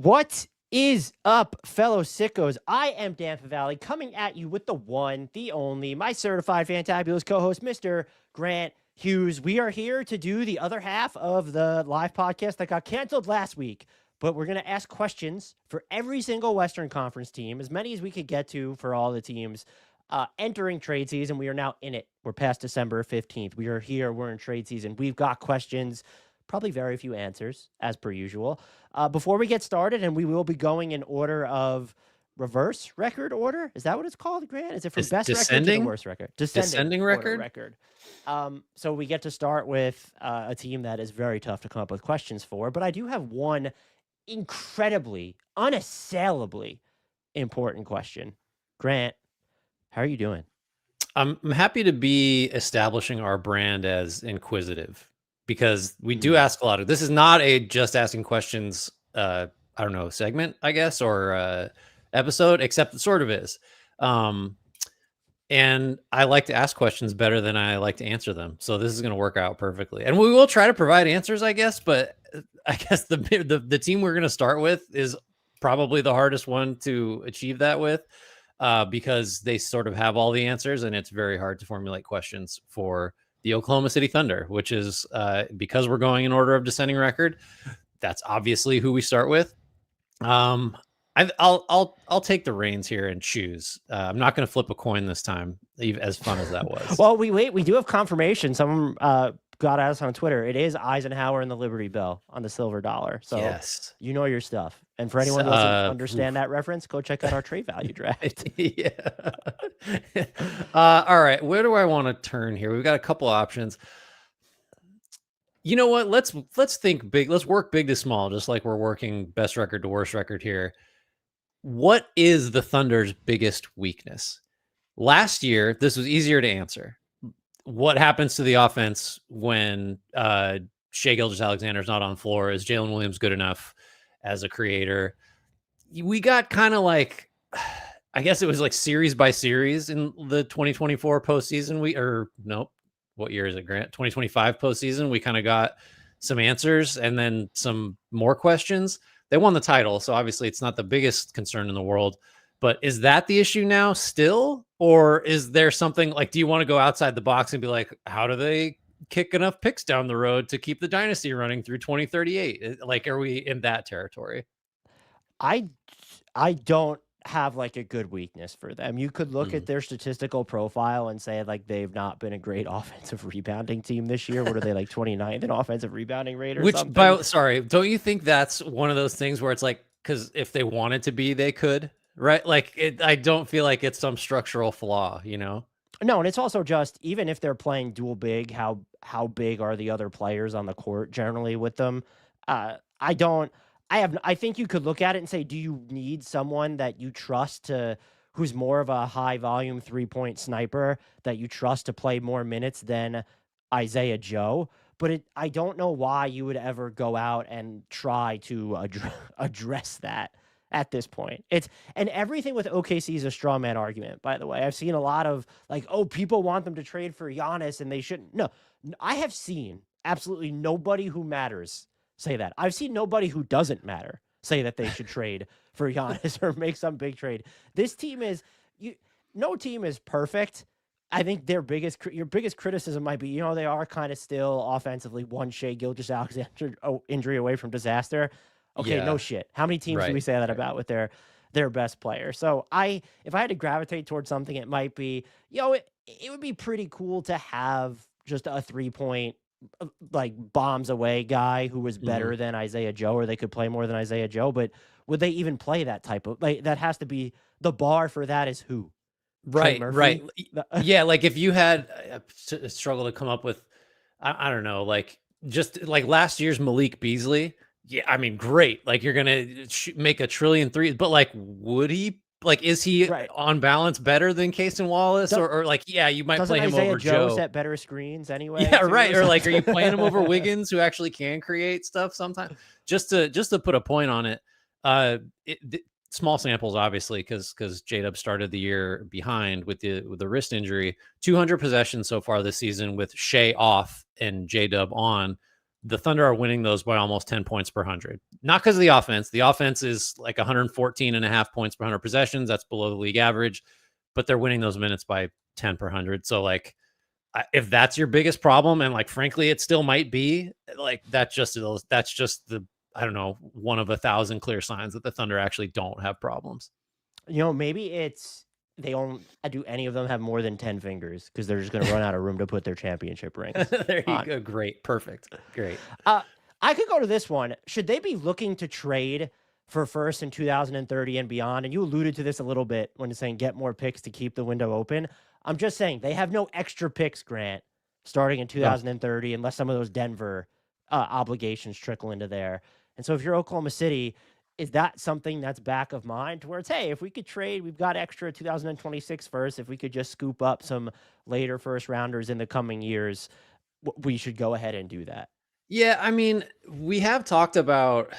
What is up, fellow sickos? I am Dan Favale, coming at you with the one, the only, my certified fantabulous co-host, Mr. Grant Hughes. We are here to do the other half of the live podcast that got canceled last week, but we're going to ask questions for every single Western Conference team, as many as we could get to for all the teams entering trade season. We are now in it. We're past December 15th. We are here. We're in trade season. We've got questions, probably very few answers, as per usual. Before we get started, and we will be going in order of reverse record order. Is that what it's called, Grant? Is it from best record to the worst record? Descending record. So we get to start with a team that is very tough to come up with questions for, but I do have one incredibly, unassailably important question. Grant, how are you doing? I'm happy to be establishing our brand as inquisitive, because we do ask a lot of. This is not a just asking questions, I don't know, segment, I guess, or episode, except it sort of is. And I like to ask questions better than I like to answer them. So this is going to work out perfectly. And we will try to provide answers, I guess. But I guess the team we're going to start with is probably the hardest one to achieve that with, because they sort of have all the answers, and it's very hard to formulate questions for the Oklahoma City Thunder, which is because we're going in order of descending record. That's obviously who we start with. I'll take the reins here and choose. I'm not going to flip a coin this time, as fun as that was. Well, we do have confirmation. Someone got at us on Twitter. It is Eisenhower and the Liberty Bell on the silver dollar. So yes, you know your stuff. And for anyone who doesn't understand that reference, go check out our trade value draft. Yeah. All right. Where do I want to turn here? We've got a couple options. You know what? Let's think big. Let's work big to small, just like we're working best record to worst record here. What is the Thunder's biggest weakness? Last year, this was easier to answer. What happens to the offense when Shai Gilgeous-Alexander is not on the floor? Is Jalen Williams good enough as a creator? We got kind of like, I guess it was like series by series in the 2024 postseason. What year is it, Grant? 2025 postseason. We kind of got some answers and then some more questions. They won the title, so obviously it's not the biggest concern in the world. But is that the issue now still? Or is there something like, do you want to go outside the box and be like, how do they kick enough picks down the road to keep the dynasty running through 2038? Like, are we in that territory? I don't have like a good weakness for them. You could look at their statistical profile and say like they've not been a great offensive rebounding team this year. What are they, like 29th in offensive rebounding rate or something? Don't you think that's one of those things where it's like, because if they wanted to be, they could, right? Like I don't feel like it's some structural flaw, you know? No, and it's also just, even if they're playing dual big, how big are the other players on the court generally with them? I think you could look at it and say, do you need someone that you trust who's more of a high volume 3-point sniper that you trust to play more minutes than Isaiah Joe? But I don't know why you would ever go out and try to address that at this point. And everything with OKC is a straw man argument, by the way. I've seen a lot of like, oh, people want them to trade for Giannis and they shouldn't. No, I have seen absolutely nobody who matters say that. I've seen nobody who doesn't matter say that they should trade for Giannis or make some big trade. This team no team is perfect. I think your biggest criticism might be, they are kind of still offensively one Shai Gilgeous-Alexander injury away from disaster. Okay, yeah. No shit. How many teams do we say that about with their best player? So if I had to gravitate towards something, it might be, it would be pretty cool to have just a 3-point like bombs away guy who was better than Isaiah Joe, or they could play more than Isaiah Joe. But would they even play that type of, like, that has to be the bar for that is who? Right. Yeah. Like if you had a struggle to come up with, I don't know, like just like last year's Malik Beasley. Yeah. I mean, great. Like you're going to make 1 trillion threes, but like, would he, like, is he on balance better than Cason Wallace or like, yeah, you might play him Isaiah over Joe set better screens anyway. Yeah. Right. Or like, are you playing him over Wiggins, who actually can create stuff sometimes? Just to put a point on it. Small samples, obviously, because J-Dub started the year behind with the wrist injury. 200 possessions so far this season with Shai off and J-Dub on. The Thunder are winning those by almost 10 points per 100. Not because of the offense. The offense is like 114 and a half points per 100 possessions. That's below the league average, but they're winning those minutes by 10 per 100. So like, if that's your biggest problem, and like frankly it still might be, like that's just the, I don't know, one of 1,000 clear signs that the Thunder actually don't have problems. Maybe it's they don't do any of them have more than 10 fingers because they're just going to run out of room to put their championship rings There you on. go. Great. Perfect. Great. I could go to this one. Should they be looking to trade for first in 2030 and beyond? And you alluded to this a little bit when saying get more picks to keep the window open. I'm just saying they have no extra picks, Grant, starting in 2030, unless some of those Denver obligations trickle into there. And so if you're Oklahoma City, is that something that's back of mind to where it's, hey, if we could trade, we've got extra 2026 first. If we could just scoop up some later first rounders in the coming years, we should go ahead and do that. Yeah, I mean, we have talked about,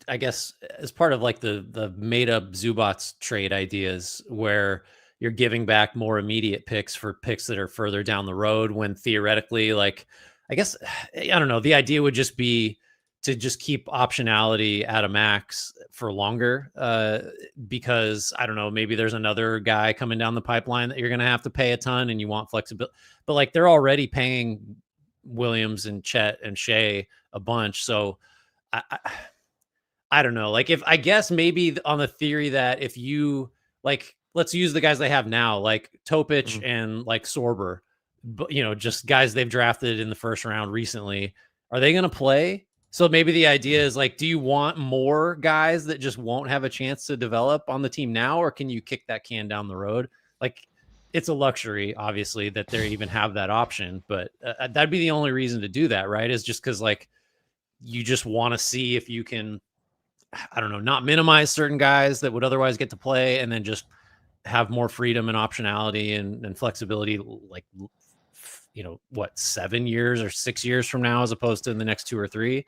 I guess, as part of like the made up Zubats trade ideas, where you're giving back more immediate picks for picks that are further down the road. When theoretically, like, I guess, I don't know, the idea would just be to just keep optionality at a max for longer, because I don't know, maybe there's another guy coming down the pipeline that you're going to have to pay a ton, and you want flexibility. But like, they're already paying Williams and Chet and Shea a bunch. So I don't know. Like, if I guess maybe on the theory that if you like, let's use the guys they have now, like Topic and like Sorber, but just guys they've drafted in the first round recently. Are they going to play? So maybe the idea is like, do you want more guys that just won't have a chance to develop on the team now, or can you kick that can down the road? Like, it's a luxury, obviously, that they even have that option, but that'd be the only reason to do that, right? Is just because like you just want to see if you can, I don't know, not minimize certain guys that would otherwise get to play, and then just have more freedom and optionality and flexibility, like, 7 years or 6 years from now, as opposed to in the next 2 or 3.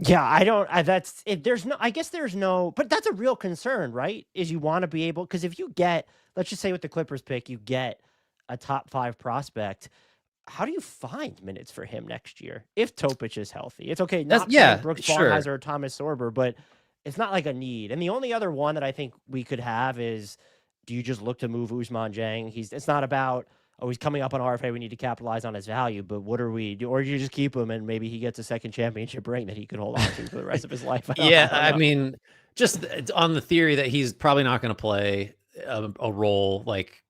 Yeah, that's it. I guess there's no, but that's a real concern, right? Is you want to be able, because if you get, let's just say with the Clippers pick, you get a top 5 prospect. How do you find minutes for him next year if Topic is healthy? It's okay, not Brooks Bonheiser or Thomas Sorber, but it's not like a need. And the only other one that I think we could have is, do you just look to move Ousmane Dieng? It's not about, he's coming up on RFA, we need to capitalize on his value, but what are we do? Or you just keep him and maybe he gets a second championship ring that he can hold on to for the rest of his life. I mean, just on the theory that he's probably not going to play a role like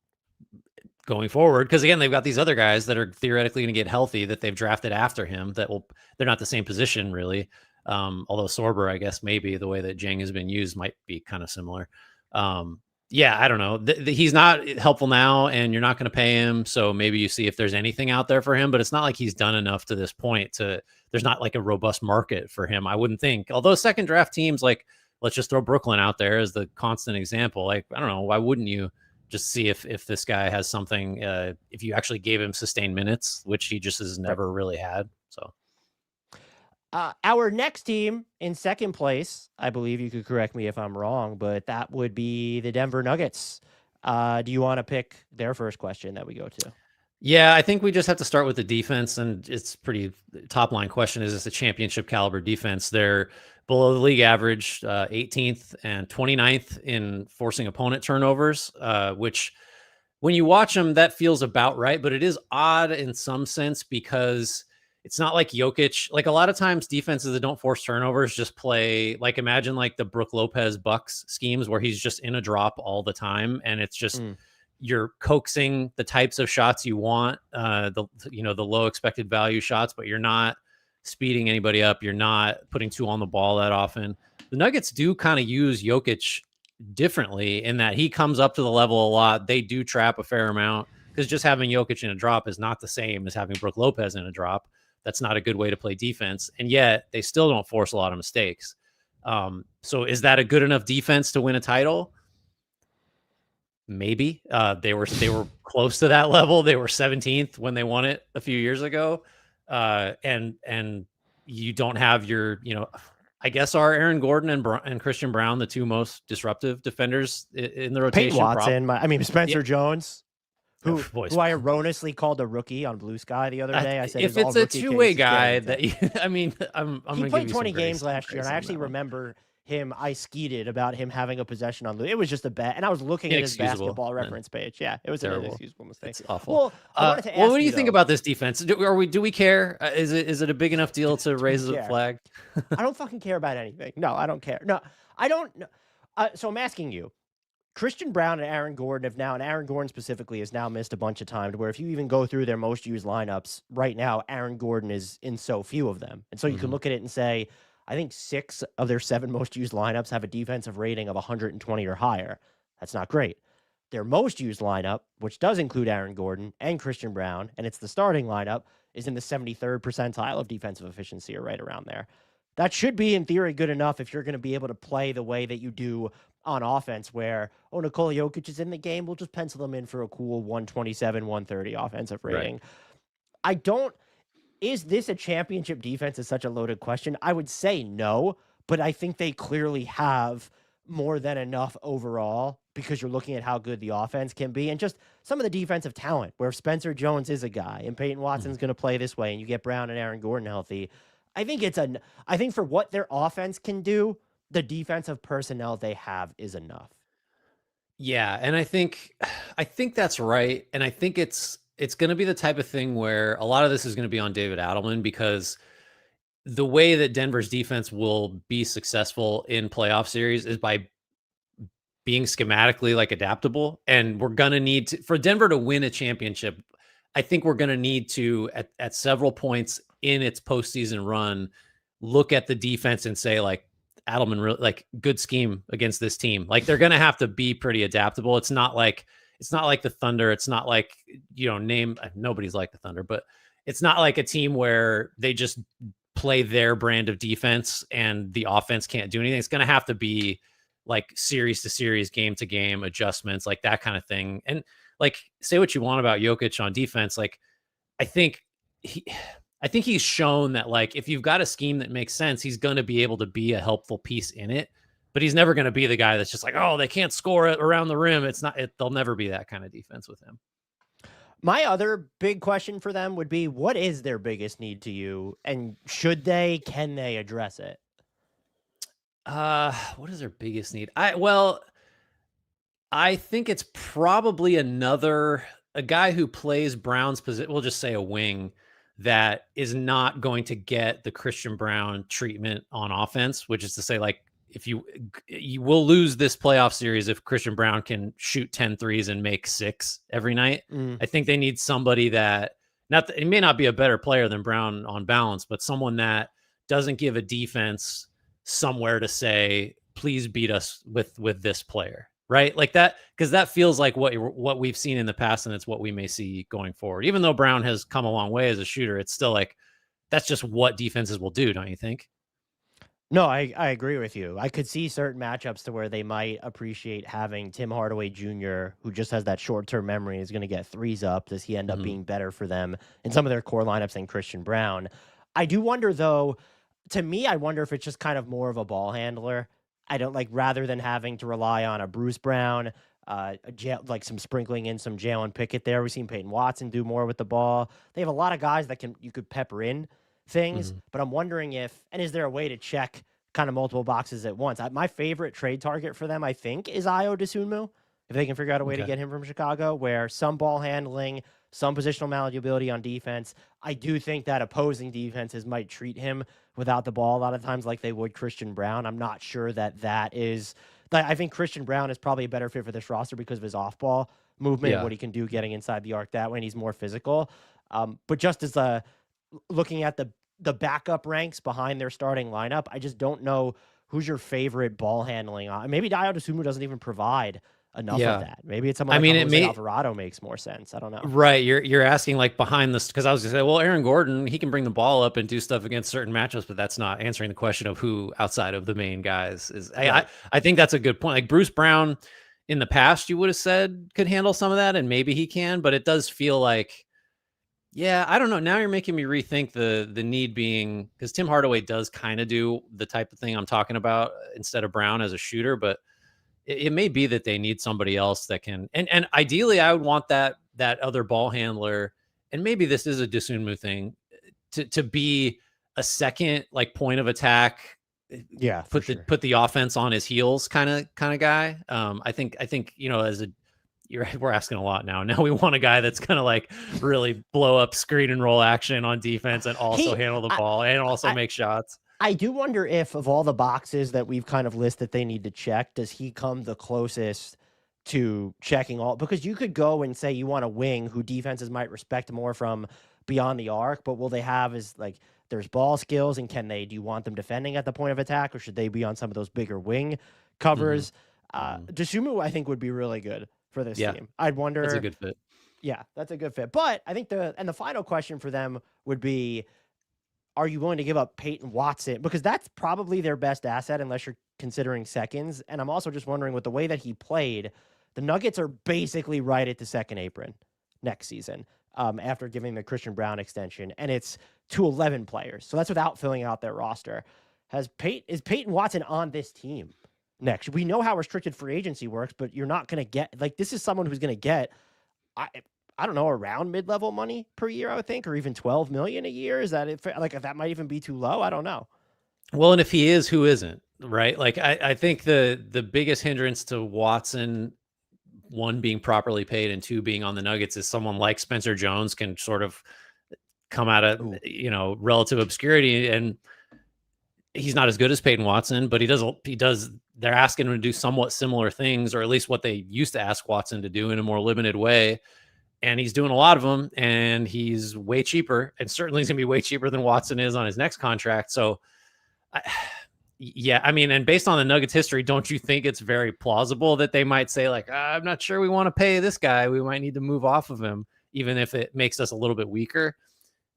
going forward, because again, they've got these other guys that are theoretically going to get healthy that they've drafted after him they're not the same position really. Although Sorber, I guess maybe the way that Dieng has been used might be kind of similar. I don't know. He's not helpful now, and you're not going to pay him. So maybe you see if there's anything out there for him, but it's not like he's done enough to this point there's not like a robust market for him, I wouldn't think. Although second draft teams, like, let's just throw Brooklyn out there as the constant example. Like, I don't know, why wouldn't you just see if this guy has something, if you actually gave him sustained minutes, which he just has never really had. So our next team in second place, I believe you could correct me if I'm wrong, but that would be the Denver Nuggets. Do you want to pick their first question that we go to? Yeah, I think we just have to start with the defense, and it's pretty top line question. Is this a championship caliber defense? They're below the league average, 18th and 29th in forcing opponent turnovers, which when you watch them, that feels about right. But it is odd in some sense, because it's not like Jokic. Like, a lot of times defenses that don't force turnovers just play, like, imagine like the Brook Lopez Bucks schemes where he's just in a drop all the time. And it's just, you're coaxing the types of shots you want, the low expected value shots, but you're not speeding anybody up. You're not putting 2 on the ball that often. The Nuggets do kind of use Jokic differently in that he comes up to the level a lot. They do trap a fair amount, because just having Jokic in a drop is not the same as having Brook Lopez in a drop. That's not a good way to play defense. And yet they still don't force a lot of mistakes. So is that a good enough defense to win a title? Maybe. They were close to that level. They were 17th when they won it a few years ago. And you don't have your, I guess, are Aaron Gordon and Christian Brown the 2 most disruptive defenders in the rotation? Peyton Watson, Spencer Jones. Oh, who boys. who I erroneously called a rookie on Blue Sky the other day. I said his If all it's a rookie two-way case is Jalen guy that Green. I mean, I'm He gonna give played you 20 some games some last year, and grace I on actually that one. remember him. I skeeted about him having a possession on. It was just a bet, and I was looking at his Inexcusable. basketball Yeah, reference page. Yeah, it was an terrible. inexcusable mistake. It's awful. Well, I wanted to Well, what ask do you you think though. about this defense? Do we care? Is it a big enough deal to Do we raise a care? flag? I don't fucking care about anything. No, I don't care. No, I don't. No. So I'm asking you. Christian Brown and Aaron Gordon have now, and Aaron Gordon specifically has now missed a bunch of time to where if you even go through their most used lineups right now, Aaron Gordon is in so few of them. And so you can Mhm. look at it and say, I think 6 of their 7 most used lineups have a defensive rating of 120 or higher. That's not great. Their most used lineup, which does include Aaron Gordon and Christian Brown, and it's the starting lineup, is in the 73rd percentile of defensive efficiency or right around there. That should be, in theory, good enough if you're going to be able to play the way that you do on offense where, oh, Nikola Jokic is in the game, we'll just pencil him in for a cool 127, 130 offensive Right. rating. I don't, is this a championship defense is such a loaded question? I would say no, but I think they clearly have more than enough overall because you're looking at how good the offense can be and just some of the defensive talent where if Spencer Jones is a guy and Peyton Mhm. Watson's going to play this way and you get Brown and Aaron Gordon healthy. I think for what their offense can do, the defensive personnel they have is enough. Yeah, and I think that's right, and I think it's going to be the type of thing where a lot of this is going to be on David Adelman because the way that Denver's defense will be successful in playoff series is by being schematically like adaptable, and we're going to need to for Denver to win a championship. I think we're going to need to at several points in its postseason run look at the defense and say like Adelman really like good scheme against this team. Like they're going to have to be pretty adaptable. It's not like the Thunder. It's not like name nobody's like the Thunder, but it's not like a team where they just play their brand of defense and the offense can't do anything. It's going to have to be like series to series, game to game adjustments, like that kind of thing. And like say what you want about Jokic on defense, like I think he I think he's shown that like if you've got a scheme that makes sense, he's going to be able to be a helpful piece in it. But he's never going to be the guy that's just like, oh, they can't score it around the rim. It's not. They'll never be that kind of defense with him. My other big question for them would be what is their biggest need to you? And can they address it? What is their biggest need? I think it's probably a guy who plays Brown's position. We'll just say a wing that is not going to get the Christian Brown treatment on offense, which is to say, like, if you will lose this playoff series if Christian Brown can shoot 10 threes and make 6 every night. Mm. I think they need somebody that he may not be a better player than Brown on balance, but someone that doesn't give a defense somewhere to say, please beat us with this player. Right, like that, because that feels like what we've seen in the past, and it's what we may see going forward. Even though Brown has come a long way as a shooter, it's still like that's just what defenses will do, don't you think? No, I agree with you. I could see certain matchups to where they might appreciate having Tim Hardaway Jr., who just has that short-term memory, is going to get threes up. Does he end up Mhm. being better for them in some of their core lineups than Christian Brown? I do wonder, though, to me, I wonder if it's just kind of more of a ball handler. I don't like rather than having to rely on a Bruce Brown, like some sprinkling in some Jalen Pickett there. We've seen Peyton Watson do more with the ball. They have a lot of guys that you could pepper in things, Mhm. but I'm wondering is there a way to check kind of multiple boxes at once? My favorite trade target for them, I think, is Io DeSunmu. If they can figure out a way to Okay. get him from Chicago, where some ball handling, some positional malleability on defense. I do think that opposing defenses might treat him without the ball a lot of times like they would Christian Brown. I'm not sure that is. I think Christian Brown is probably a better fit for this roster because of his off-ball movement and Yeah. what he can do getting inside the arc that way, and he's more physical. But just as looking at the backup ranks behind their starting lineup, I just don't know who's your favorite ball handling. Maybe Dio DeSumo doesn't even provide enough of Yeah. that. Maybe it's someone I like a mean, it Jose may Alvarado makes more sense. I don't know. right. You're asking like behind this because I was gonna say, well, Aaron Gordon, he can bring the ball up and do stuff against certain matchups, but that's not answering the question of who outside of the main guys is. Right. I think that's a good point. Like Bruce Brown in the past, you would have said could handle some of that, and maybe he can, but it does feel like yeah, I don't know. Now you're making me rethink the need being because Tim Hardaway does kind of do the type of thing I'm talking about instead of Brown as a shooter, but it may be that they need somebody else that can, and ideally I would want that other ball handler, and maybe this is a Dosunmu thing, to be a second like point of attack, Yeah, for sure. put the offense on his heels kind of guy. I think as a we're asking a lot now. Now we want a guy that's gonna like really blow up screen and roll action on defense and also handle the ball and also make shots. I do wonder if of all the boxes that we've kind of listed they need to check, does he come the closest to checking all? Because you could go and say you want a wing who defenses might respect more from beyond the arc, but will they have is like there's ball skills, and do you want them defending at the point of attack, or should they be on some of those bigger wing covers? Dosunmu, I think, would be really good for this team. I'd wonder. That's a good fit. Yeah, that's a good fit. But I think the final question for them would be, are you willing to give up Peyton Watson? Because that's probably their best asset unless you're considering seconds. And I'm also just wondering, with the way that he played, the Nuggets are basically right at the second apron next season after giving the Christian Brown extension. And it's to 11 players. So that's without filling out their roster. Is Peyton Watson on this team next? We know how restricted free agency works, but you're not going to get, like, this is someone who's going to get, I don't know, around mid-level money per year, I would think, or even $12 million a year. Is that like, if that might even be too low? I don't know. Well, and if he is, who isn't, right? Like, I think the biggest hindrance to Watson, one, being properly paid, and two, being on the Nuggets, is someone like Spencer Jones can sort of come out of relative obscurity, and he's not as good as Peyton Watson, but he does. They're asking him to do somewhat similar things, or at least what they used to ask Watson to do in a more limited way. And he's doing a lot of them, and he's way cheaper, and certainly he's going to be way cheaper than Watson is on his next contract. So, I mean, and based on the Nuggets history, don't you think it's very plausible that they might say, like, I'm not sure we want to pay this guy. We might need to move off of him, even if it makes us a little bit weaker.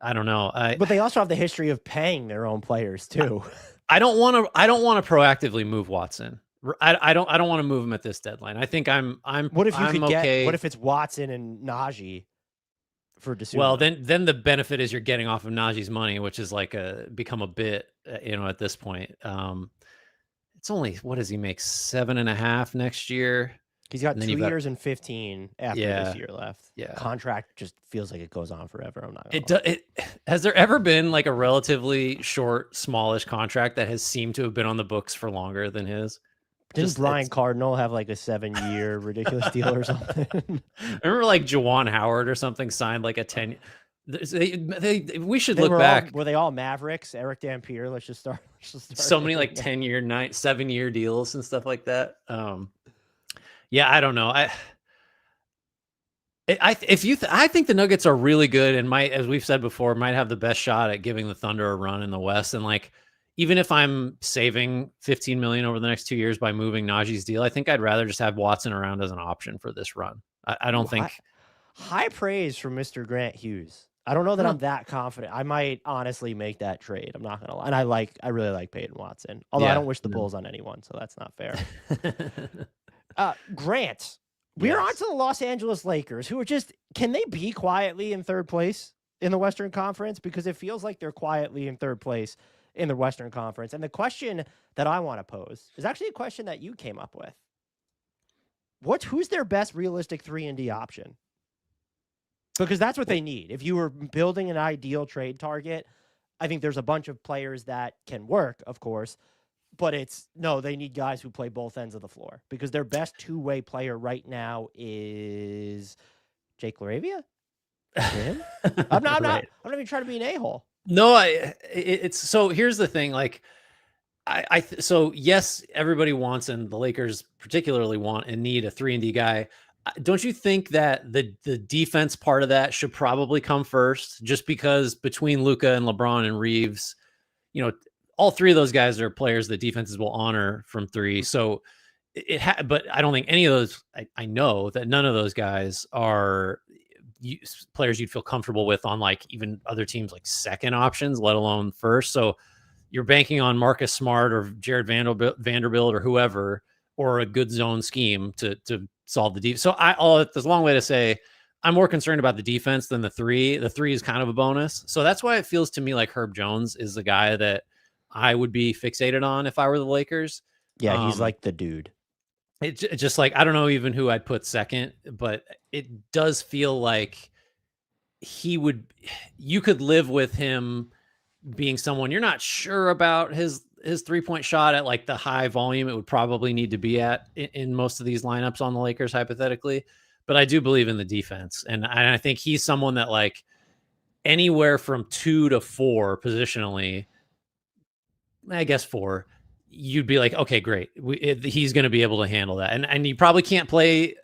I don't know. But they also have the history of paying their own players too. I don't want to proactively move Watson. I don't want to move him at this deadline. I think I'm. What if you could okay. get? What if it's Watson and Najee for Dosunmu? Well, then the benefit is you're getting off of Najee's money, which is like become a bit, at this point. It's only, what does he make, 7.5 next year? He's got 2 years and 15 after this year left. Yeah, contract just feels like it goes on forever. I'm not. It has there ever been like a relatively short, smallish contract that has seemed to have been on the books for longer than his? Didn't Brian Cardinal have like a 7-year ridiculous deal or something? I remember like Juwan Howard or something signed like a 10. We should look back. Were they all Mavericks? Eric Dampier. Let's just start. So many like 10-year, 7-year deals and stuff like that. Yeah, I don't know. I think the Nuggets are really good and might, as we've said before, might have the best shot at giving the Thunder a run in the West. And like, even if I'm saving $15 million over the next 2 years by moving Najee's deal, I think I'd rather just have Watson around as an option for this run. I don't think. High praise from Mr. Grant Hughes. I don't know that I'm that confident. I might honestly make that trade. I'm not gonna lie. And I really like Peyton Watson. Although I don't wish the Bulls on anyone, so that's not fair. Grant, we're on to the Los Angeles Lakers, who are can they be quietly in third place in the Western Conference? Because it feels like they're quietly in third place in the Western Conference. And the question that I want to pose is actually a question that you came up with. Who's their best realistic 3-and-D option? Because that's what they need. If you were building an ideal trade target, I think there's a bunch of players that can work, of course, but they need guys who play both ends of the floor, because their best two-way player right now is Jake LaRavia. I'm not even trying to be an a-hole. No, so here's the thing. Like, so yes, everybody wants, and the Lakers particularly want and need a 3-and-D guy. Don't you think that the defense part of that should probably come first? Just because between Luka and LeBron and Reeves, all three of those guys are players that defenses will honor from three. So but I don't think any of those. I know that none of those guys are players you'd feel comfortable with on like even other teams like second options, let alone first. So you're banking on Marcus Smart or Jared Vanderbilt or whoever, or a good zone scheme to solve the defense. So there's a long way to say I'm more concerned about the defense than the three. The three is kind of a bonus. So that's why it feels to me like Herb Jones is the guy that I would be fixated on if I were the Lakers. Yeah, he's like the dude. It just like, I don't know even who I'd put second, but it does feel like you could live with him being someone you're not sure about his 3-point shot at like the high volume it would probably need to be at in most of these lineups on the Lakers hypothetically. But I do believe in the defense, and I think he's someone that like anywhere from 2 to 4 positionally, I guess 4, you'd be like, okay, great, he's going to be able to handle that, and you probably can't play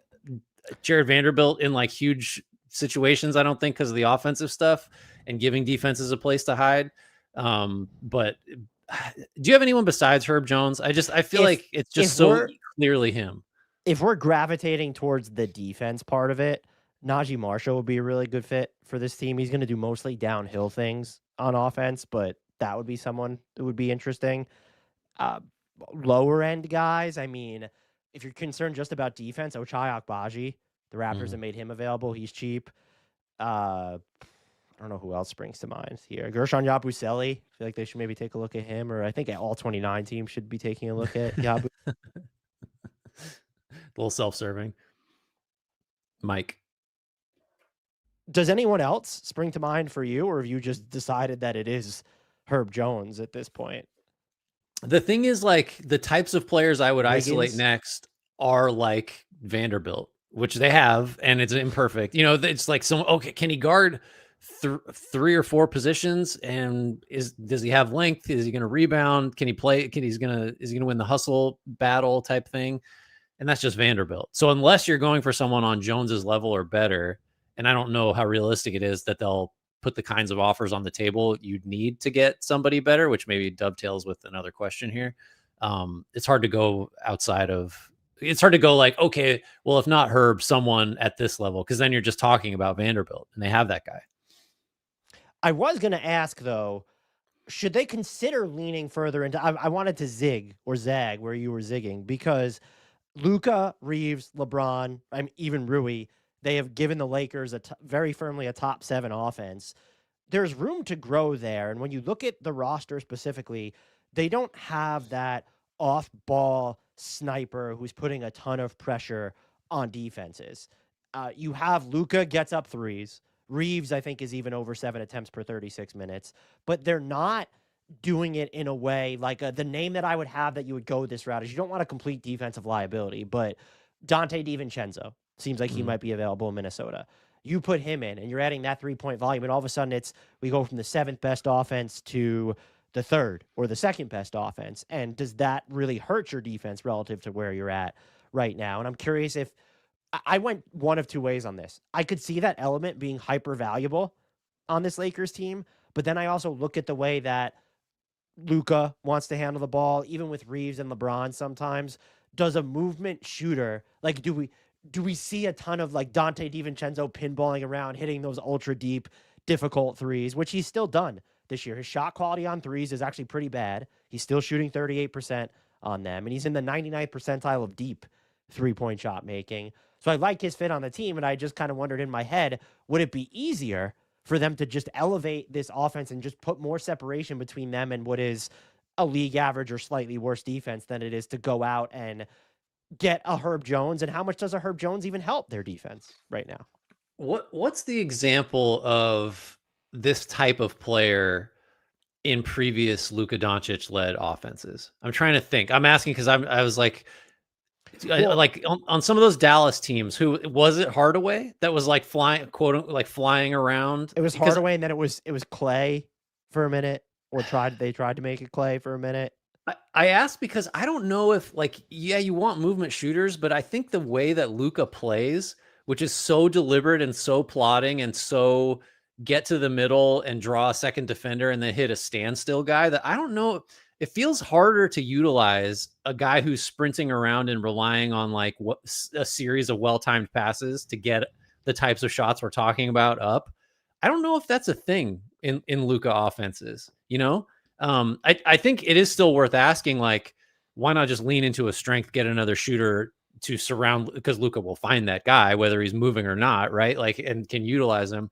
Jared Vanderbilt in like huge situations, I don't think, because of the offensive stuff and giving defenses a place to hide. But do you have anyone besides Herb Jones? I feel If like it's just if so we're clearly him. if we're gravitating towards the defense part of it, Najee Marshall would be a really good fit for this team. He's going to do mostly downhill things on offense, but that would be someone that would be interesting. Uh, Lower end guys, I mean, if you're concerned just about defense, Ochai Agbaji, the Raptors Mhm. have made him available. He's cheap. I don't know who else springs to mind here. Gershon Yabusele. I feel like they should maybe take a look at him, or I think all 29 teams should be taking a look at Yabu. A little self-serving. Mike. Does anyone else spring to mind for you, or have you just decided that it is Herb Jones at this point? The thing is, like, the types of players I would isolate Wiggins? next are like Vanderbilt, which they have, and it's imperfect. It's like okay, can he guard 3 or 4 positions? And does he have length? Is he going to rebound? Can he play? Is he going to win the hustle battle type thing? And that's just Vanderbilt. So unless you're going for someone on Jones's level or better, and I don't know how realistic it is that they'll put the kinds of offers on the table you'd need to get somebody better, which maybe dovetails with another question here. It's hard to go outside of. It's hard to go like, okay, well, if not Herb, someone at this level, because then you're just talking about Vanderbilt, and they have that guy. I was going to ask, though, should they consider leaning further into? I wanted to zig or zag where you were zigging because Luca, Reeves, LeBron, even Rui, they have given the Lakers very firmly a top 7 offense. There's room to grow there. And when you look at the roster specifically, they don't have that off ball sniper who's putting a ton of pressure on defenses. You have Luca gets up threes. Reeves, I think, is even over 7 attempts per 36 minutes, but they're not doing it in a way like the name that I would have that you would go this route is you don't want a complete defensive liability, but Dante DiVincenzo seems like he Mhm. might be available in Minnesota. You put him in and you're adding that 3-point volume, and all of a sudden we go from the 7th best offense to the 3rd or the 2nd best offense. And does that really hurt your defense relative to where you're at right now? And I'm curious if I went one of two ways on this. I could see that element being hyper valuable on this Lakers team, but then I also look at the way that Luca wants to handle the ball, even with Reeves and LeBron sometimes. Does a movement shooter, like, do we see a ton of like Dante DiVincenzo pinballing around, hitting those ultra deep, difficult threes, which he's still done this year? His shot quality on threes is actually pretty bad. He's still shooting 38% on them, and he's in the 99th percentile of deep 3-point shot making. So I like his fit on the team, and I just kind of wondered in my head, would it be easier for them to just elevate this offense and just put more separation between them and what is a league average or slightly worse defense than it is to go out and get a Herb Jones? And how much does a Herb Jones even help their defense right now? What's the example of this type of player in previous Luka Doncic led offenses? I'm trying to think. I'm asking because I was like, Well, like on some of those Dallas teams, who was it? Hardaway that was like flying, like flying around it was because Hardaway, and then it was Clay for a minute, or they tried to make it Clay for a minute. I asked because I don't know if like, yeah, you want movement shooters, but I think the way that Luca plays, which is so deliberate and so plotting and so get to the middle and draw a second defender and then hit a standstill guy, that I don't know. It feels harder to utilize a guy who's sprinting around and relying on like a series of well-timed passes to get the types of shots we're talking about up. I don't know if that's a thing in Luca offenses, I think it is still worth asking, like, why not just lean into a strength, get another shooter to surround, because Luca will find that guy, whether he's moving or not, right? Like, and can utilize him.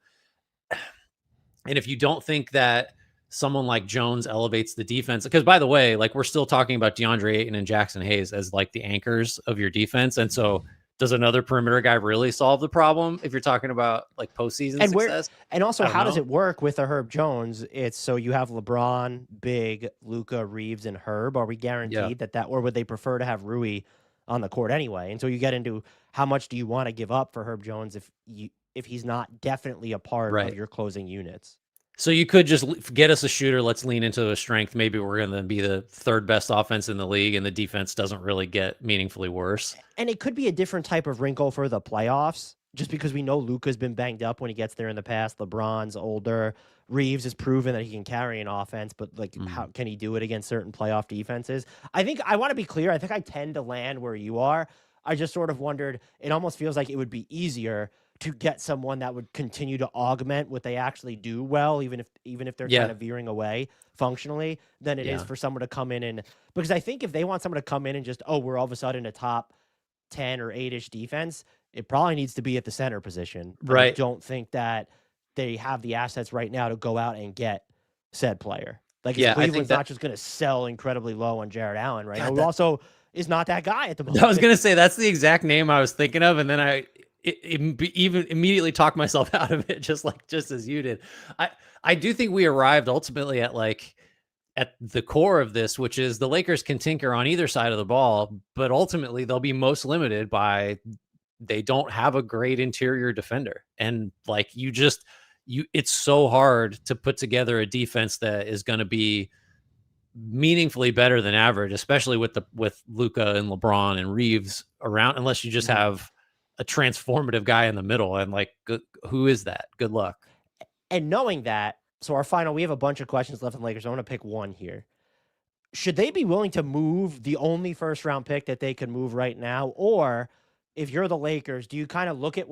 And if you don't think that someone like Jones elevates the defense. Because by the way, like we're still talking about DeAndre Ayton and Jackson Hayes as like the anchors of your defense. And so does another perimeter guy really solve the problem if you're talking about like postseason And where success? and also I don't how does know. it work with a Herb Jones? It's so you have LeBron, Big, Luca, Reeves, and Herb. Are we Yeah. guaranteed that or would they prefer to have Rui on the court anyway? And so you get into how much do you want to give up for Herb Jones if he's not definitely a part of Right. your closing units? So you could just get us a shooter. Let's lean into a strength. Maybe we're going to be the third best offense in the league, and the defense doesn't really get meaningfully worse. And it could be a different type of wrinkle for the playoffs, just because we know Luka's been banged up when he gets there in the past. LeBron's older. Reeves has proven that he can carry an offense, but like, how can he do it against certain playoff defenses? I want to be clear. I think I tend to land where you are. I just sort of wondered. It almost feels like it would be easier to get someone that would continue to augment what they actually do well, even if they're kind Yeah. of veering away functionally, than it is Yeah. for someone to come in and because I think if they want someone to come in and just we're all of a sudden a top 10 or 8-ish defense, it probably needs to be at the center position. And I Right. don't think that they have the assets right now to go out and get said player. Like, it's Yeah. I think Cleveland's that not just going to sell incredibly low on Jared Allen right now, God, who that also is not that guy at the I was moment. gonna say that's the exact name I was thinking of, and then even immediately talked myself out of it, just as you did. I do think we arrived ultimately at the core of this, which is the Lakers can tinker on either side of the ball, but ultimately they'll be most limited by they don't have a great interior defender, and like it's so hard to put together a defense that is going to be meaningfully better than average, especially with Luca and LeBron and Reeves around, unless you just Mhm. have a transformative guy in the middle. And like, who is that? Good luck. And knowing that, so we have a bunch of questions left on the Lakers. So I want to pick one here. Should they be willing to move the only first round pick that they could move right now? Or if you're the Lakers, do you kind of look at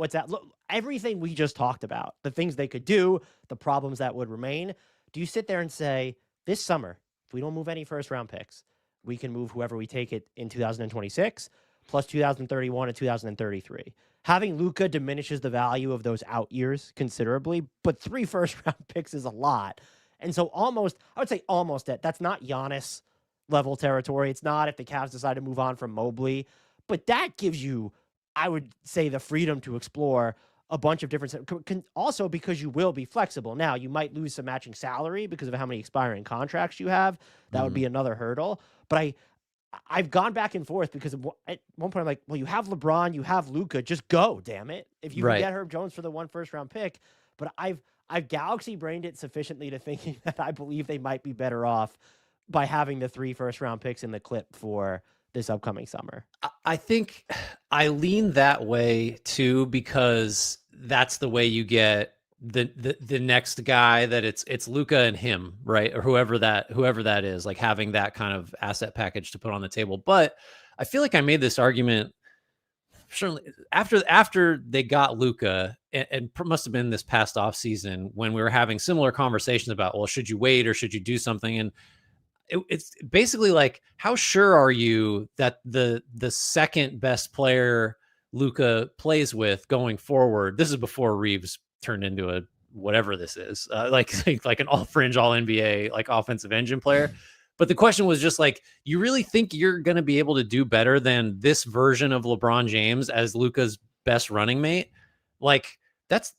everything we just talked about, the things they could do, the problems that would remain? Do you sit there and say, this summer, if we don't move any first round picks, we can move whoever we take it in 2026 plus 2031 and 2033? Having Luca diminishes the value of those out years considerably, but 3 first round picks is a lot. And so I would say almost that's not Giannis level territory. It's not if the Cavs decide to move on from Mobley, but that gives you, I would say, the freedom to explore a bunch of different. Also, because you will be flexible. Now, you might lose some matching salary because of how many expiring contracts you have. That would Mhm. be another hurdle. But I've gone back and forth because at one point I'm like, well, you have LeBron, you have Luca, just go, damn it. If you can Right. get Herb Jones for the 1 first round pick, but I've galaxy brained it sufficiently to thinking that I believe they might be better off by having the 3 first round picks in the clip for this upcoming summer. I think I lean that way too, because that's the way you get the next guy that it's Luca and him, right? Or whoever that is, like having that kind of asset package to put on the table. But I feel like I made this argument certainly after they got Luca, and must have been this past off season when we were having similar conversations about, well, should you wait or should you do something? And it's basically like, how sure are you that the second best player Luca plays with going forward? This is before Reeves turned into a whatever this is, like an all fringe, all NBA like offensive engine player. But the question was just like, you really think you're going to be able to do better than this version of LeBron James as Luca's best running mate? Like that's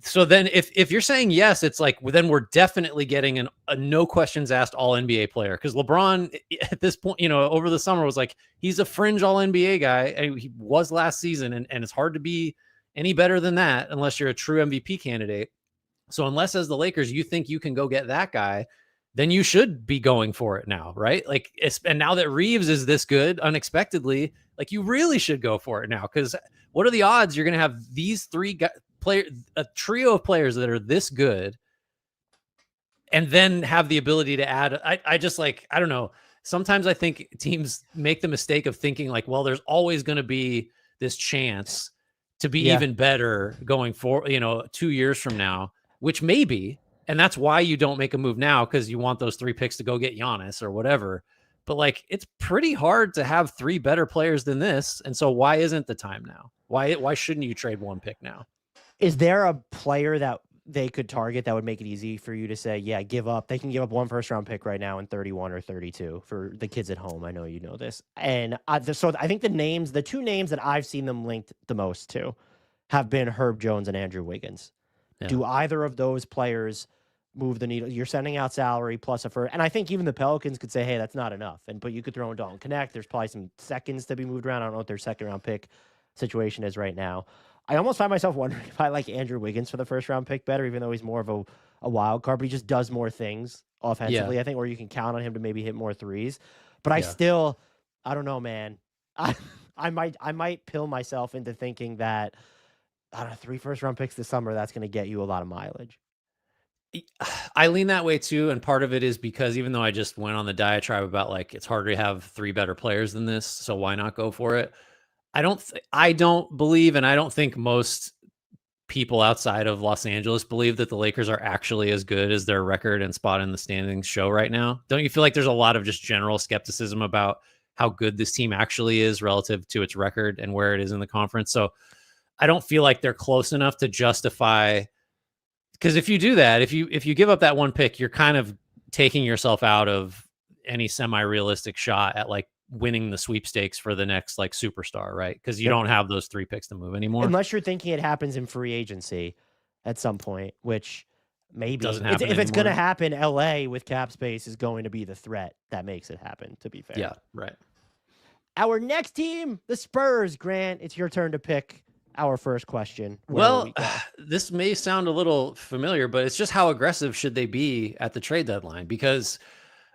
so then if you're saying yes, it's like, well, then we're definitely getting a no questions asked all NBA player, because LeBron at this point, over the summer was like, he's a fringe all NBA guy, and he was last season, and it's hard to be any better than that unless you're a true MVP candidate. So unless as the Lakers you think you can go get that guy, then you should be going for it now, right? Like, and now that Reeves is this good unexpectedly, like you really should go for it now, because what are the odds you're going to have these a trio of players that are this good, and then have the ability to add? I just like, I don't know. Sometimes I think teams make the mistake of thinking like, well, there's always going to be this chance to be Yeah. even better going forward, 2 years from now, which maybe, and that's why you don't make a move now, because you want those 3 picks to go get Giannis or whatever. But like, it's pretty hard to have 3 better players than this, and so why isn't the time now? Why shouldn't you trade 1 pick now? Is there a player that they could target that would make it easy for you to say, yeah, give up. They can give up one first round pick right now in 31 or 32 for the kids at home. I know you know this. And so I think the two names that I've seen them linked the most to have been Herb Jones and Andrew Wiggins. Yeah. Do either of those players move the needle? You're sending out salary plus a first. And I think even the Pelicans could say, hey, that's not enough. But you could throw in Dalton Connect. There's probably some seconds to be moved around. I don't know what their second round pick situation is right now. I almost find myself wondering if I like Andrew Wiggins for the first round pick better, even though he's more of a wild card, but he just does more things offensively, I think, or you can count on him to maybe hit more threes. But I don't know, man. I might pill myself into thinking that, I don't know, 3 first round picks this summer, that's going to get you a lot of mileage. I lean that way too, and part of it is because even though I just went on the diatribe about like it's harder to have 3 better players than this, so why not go for it? I don't believe, and I don't think most people outside of Los Angeles believe that the Lakers are actually as good as their record and spot in the standings show right now. Don't you feel like there's a lot of just general skepticism about how good this team actually is relative to its record and where it is in the conference? So I don't feel like they're close enough to justify, because if you do that, if you give up that one pick, you're kind of taking yourself out of any semi-realistic shot at like winning the sweepstakes for the next like superstar, right? Because you don't have those 3 picks to move anymore. Unless you're thinking it happens in free agency at some point, which maybe doesn't happen if it's going to anymore. happen, LA with cap space is going to be the threat that makes it happen, to be fair. Yeah, right. Our next team, the Spurs. Grant, it's your turn to pick our first question. Well, this may sound a little familiar, but it's just how aggressive should they be at the trade deadline? Because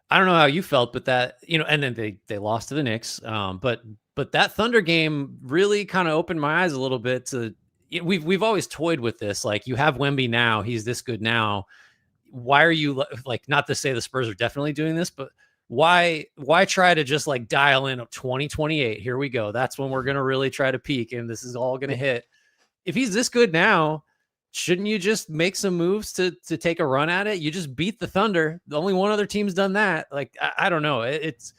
I don't know how you felt, but that, and then they lost to the Knicks. But that Thunder game really kind of opened my eyes a little bit to, we've always toyed with this. Like, you have Wemby now, he's this good now. Why are you like, not to say the Spurs are definitely doing this, but why try to just like dial in 2028? Here we go. That's when we're going to really try to peak, and this is all going to hit. If he's this good now, shouldn't you just make some moves to take a run at it? You just beat the Thunder. The only one other team's done that. Like, I don't know. It's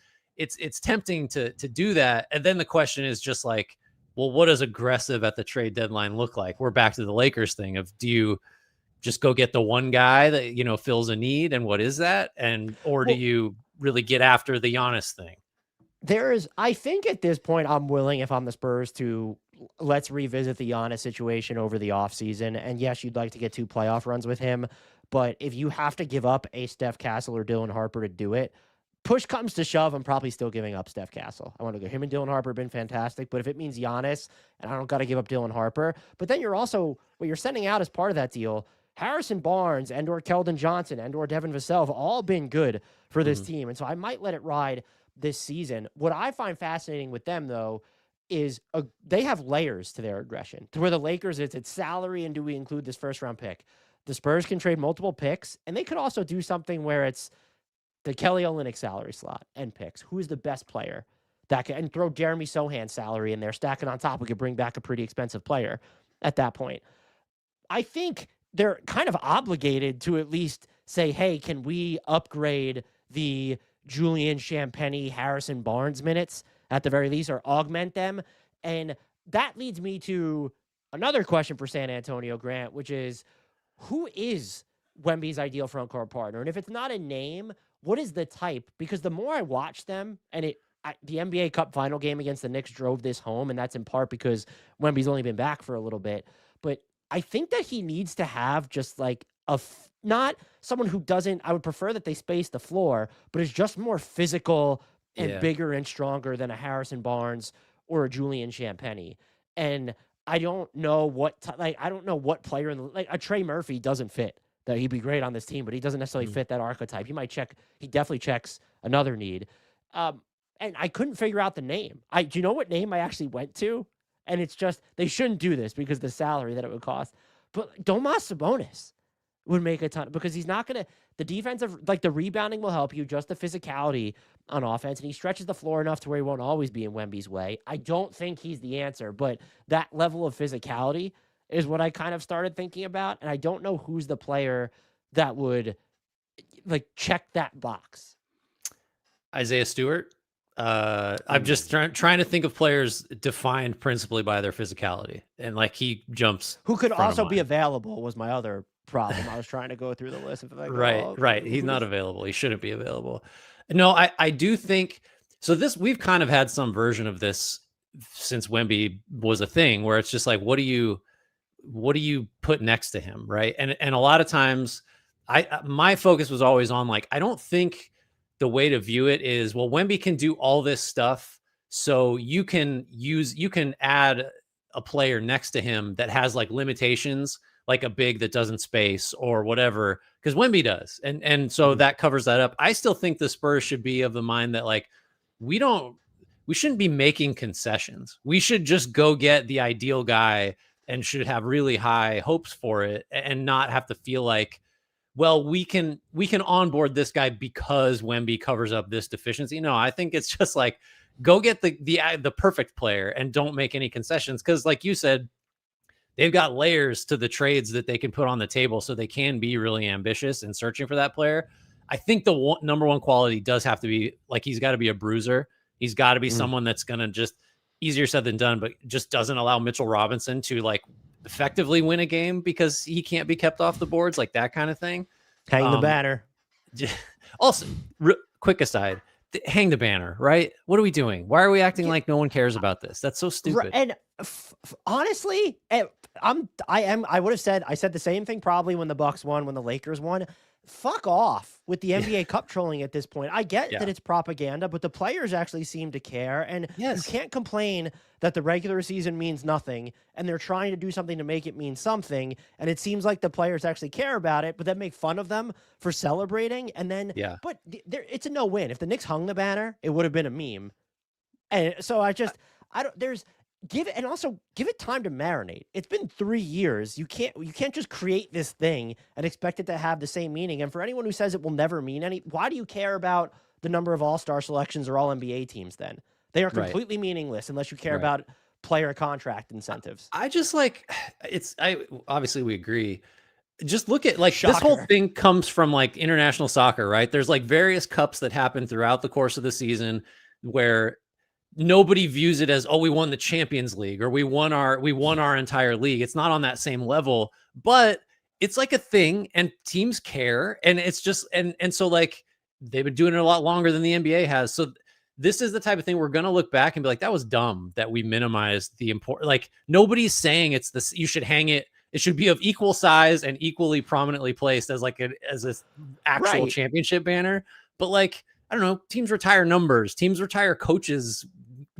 tempting to do that. And then the question is just like, well, what does aggressive at the trade deadline look like? We're back to the Lakers thing of, do you just go get the one guy that, fills a need? And what is that? Or do you really get after the Giannis thing? I think at this point, I'm willing, if I'm the Spurs, to let's revisit the Giannis situation over the offseason. And yes, you'd like to get 2 playoff runs with him, but if you have to give up a Steph Castle or Dylan Harper to do it, push comes to shove, I'm probably still giving up Steph Castle. I want to go. Him and Dylan Harper have been fantastic, but if it means Giannis and I don't got to give up Dylan Harper, but then what you're sending out as part of that deal, Harrison Barnes and/or Keldon Johnson and/or Devin Vassell have all been good for this team. And so I might let it ride this season. What I find fascinating with them, though, is they have layers to their aggression. To where the Lakers, it's salary, and do we include this first round pick? The Spurs can trade multiple picks, and they could also do something where it's the Kelly Olynyk salary slot and picks. Who's the best player that can, and throw Jeremy Sohan's salary in there, stack it on top. We could bring back a pretty expensive player at that point. I think they're kind of obligated to at least say, hey, can we upgrade the Julian Champagnie, Harrison Barnes minutes at the very least, or augment them? And that leads me to another question for San Antonio, Grant, which is, who is Wemby's ideal front court partner? And if it's not a name, what is the type? Because the more I watch them, and the NBA Cup final game against the Knicks drove this home, and that's in part because Wemby's only been back for a little bit. But I think that he needs to have just like not someone who doesn't, I would prefer that they space the floor, but is just more physical and bigger and stronger than a Harrison Barnes or a Julian Champagnie. And I don't know I don't know what player like a Trey Murphy doesn't fit. That he'd be great on this team, but he doesn't necessarily fit that archetype. He definitely checks another need. And I couldn't figure out the name. Do you know what name I actually went to? And it's just, they shouldn't do this because the salary that it would cost. But Domas Sabonis would make a ton, because he's not going to, the defensive, like the rebounding will help you, just the physicality on offense. And he stretches the floor enough to where he won't always be in Wemby's way. I don't think he's the answer, but that level of physicality is what I kind of started thinking about. And I don't know who's the player that would like check that box. Isaiah Stewart. I'm just trying to think of players defined principally by their physicality, and like he jumps. Who could also be available was my other problem. I was trying to go through the list and like, Right, oh, right. okay, He's not who's available. He shouldn't be available. No, I do think so. We've kind of had some version of this since Wemby was a thing, where it's just like, what do you put next to him, right? And a lot of times, my focus was always on like, I don't think the way to view it is, well, Wemby can do all this stuff, so you can add a player next to him that has like limitations, like a big that doesn't space or whatever, because Wemby does, and so Mhm. that covers that up. I still think the Spurs should be of the mind that like we don't we shouldn't be making concessions. We should just go get the ideal guy and should have really high hopes for it and not have to feel like, well, we can onboard this guy because Wemby covers up this deficiency. No, I think it's just like, go get the perfect player and don't make any concessions, because like you said, they've got layers to the trades that they can put on the table, so they can be really ambitious in searching for that player. I think the number one quality does have to be like, he's got to be a bruiser. He's got to be Mhm. someone that's going to just, easier said than done, but just doesn't allow Mitchell Robinson to like effectively win a game because he can't be kept off the boards, like that kind of thing. Hang the Um, banner. Also, quick aside, hang the banner, right? What are we doing? Why are we acting like no one cares about this? That's so stupid. And honestly, I would have said, I said the same thing probably when the Bucks won, when the Lakers won. Fuck off with the NBA Cup trolling at this point. I get Yeah. that it's propaganda, but the players actually seem to care, and you Yes. can't complain that the regular season means nothing and they're trying to do something to make it mean something, and it seems like the players actually care about it, but then make fun of them for celebrating, and then Yeah. but it's a no-win. If the Knicks hung the banner, it would have been a meme. And so I don't there's give it, and also give it time to marinate. It's been 3 years. You can't just create this thing and expect it to have the same meaning. And for anyone who says it will never mean any, why do you care about the number of all-star selections or all NBA teams then? They are Right. completely meaningless unless you care Right. about player contract incentives. I just like, I obviously we agree. Just look at like, this whole Shocker. thing comes from like international soccer, right? There's like various cups that happen throughout the course of the season where nobody views it as, oh, we won the Champions League or we won our entire league. It's not on that same level, but it's like a thing and teams care, and it's just, and so like, they've been doing it a lot longer than the NBA has. So this is the type of thing we're going to look back and be like, that was dumb that we minimized the import. Like, nobody's saying it's this, you should hang it. It should be of equal size and equally prominently placed as like as this actual Right. championship banner. But like, I don't know, teams retire numbers, teams retire coaches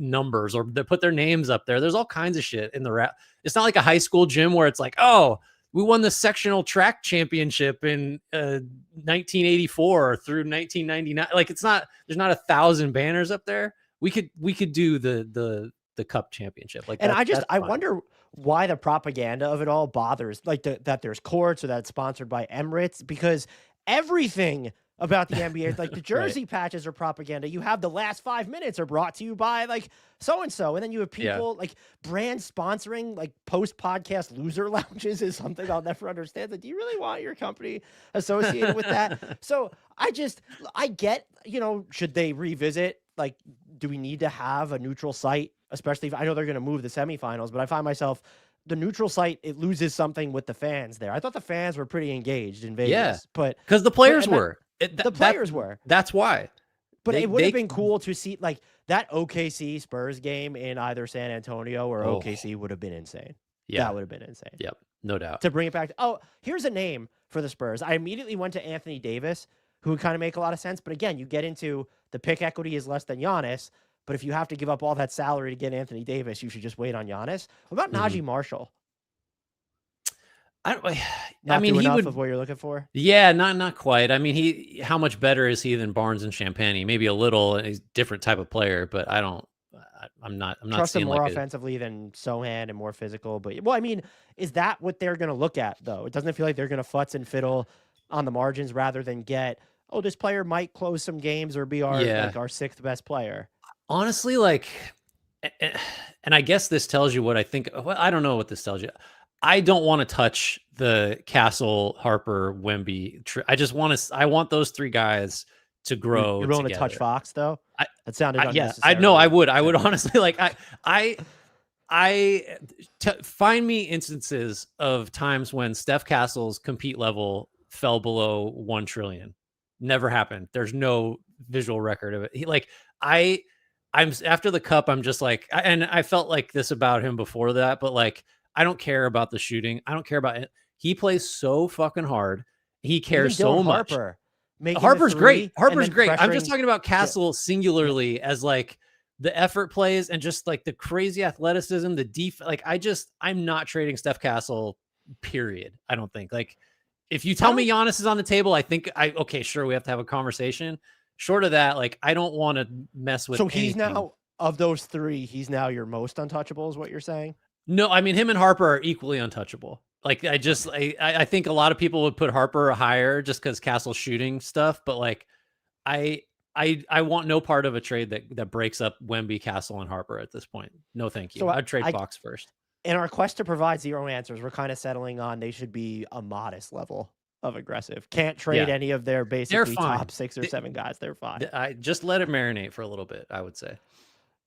numbers, or they put their names up there. There's all kinds of shit in the rap. It's not like a high school gym where it's like, oh, we won the sectional track championship in 1984 through 1999. Like, it's not, there's not 1,000 banners up there. We could do the cup championship like And that. That's I fine. wonder why the propaganda of it all bothers, like that there's courts or that it's sponsored by Emirates, because everything about the NBA, like the Right. jersey patches are propaganda. You have the last 5 minutes are brought to you by like so and so, and then you have Yeah. people like brands sponsoring like post podcast loser lounges is something I'll never understand. Like, do you really want your company associated with that? So I get, should they revisit? Like, do we need to have a neutral site? Especially if I know they're going to move the semifinals, but I find myself, the neutral site, it loses something with the fans there. I thought the fans were pretty engaged in Vegas, Yeah. but Because the players and that- were. the players were. That's why. But They it would have they been cool to see like that OKC Spurs game in either San Antonio or Oh. OKC would have been insane. Yeah. That would have been insane. Yep. No doubt. To bring it back to, oh, here's a name for the Spurs. I immediately went to Anthony Davis, who would kind of make a lot of sense. But again, you get into the pick equity is less than Giannis. But if you have to give up all that salary to get Anthony Davis, you should just wait on Giannis. What about Najee Marshall? I Not mean, do he enough would. of what you're looking for. Yeah, not quite. I mean, how much better is he than Barnes and Champagne? Maybe a little. He's a different type of player, but I'm not Trust him seeing more like offensively than Sohan and more physical. But well, I mean, is that what they're going to look at though? It doesn't feel like they're going to futz and fiddle on the margins rather than get, oh, this player might close some games or be our sixth best player. honestly, like, and I guess this tells you what I think. Well, I don't know what this tells you. I don't want to touch the Castle, Harper, Wemby. I want those three guys to grow. You're willing to touch together. Fox though? I- That sounded Yeah, unnecessary. I know. I would honestly like. I Find me instances of times when Steph Castle's compete level fell below 1 trillion. Never happened. There's no visual record of it. I I'm after the cup, I'm just like, and I felt like this about him before that, but like, I don't care about the shooting. I don't care about it. He plays so fucking hard. He Even cares Dylan so much. Harper making the Harper's great. three and Harper's then great. I'm just pressuring. talking about Yeah, Castle yeah. singularly as like the effort plays and just like the crazy athleticism, the like I'm not trading Steph Castle, period. I don't think. Like if you I tell me don't. Giannis is on the table, I think okay, sure, we have to have a conversation. Short of that, like I don't want to mess with So he's anything. now of those three. He's now your most untouchable, is what you're saying? No, I mean him and Harper are equally untouchable. Like Okay. I think a lot of people would put Harper higher just because Castle's shooting stuff, but like I I want no part of a trade that breaks up Wemby, Castle, and Harper at this point. No, thank you. So I'd trade I Fox first. in our quest to provide zero answers, we're kind of settling on they should be a modest level of aggressive. Can't trade Yeah, any of their they're basically top fine. 6 or 7 guys. They're fine. I just let it marinate for a little bit, I would say.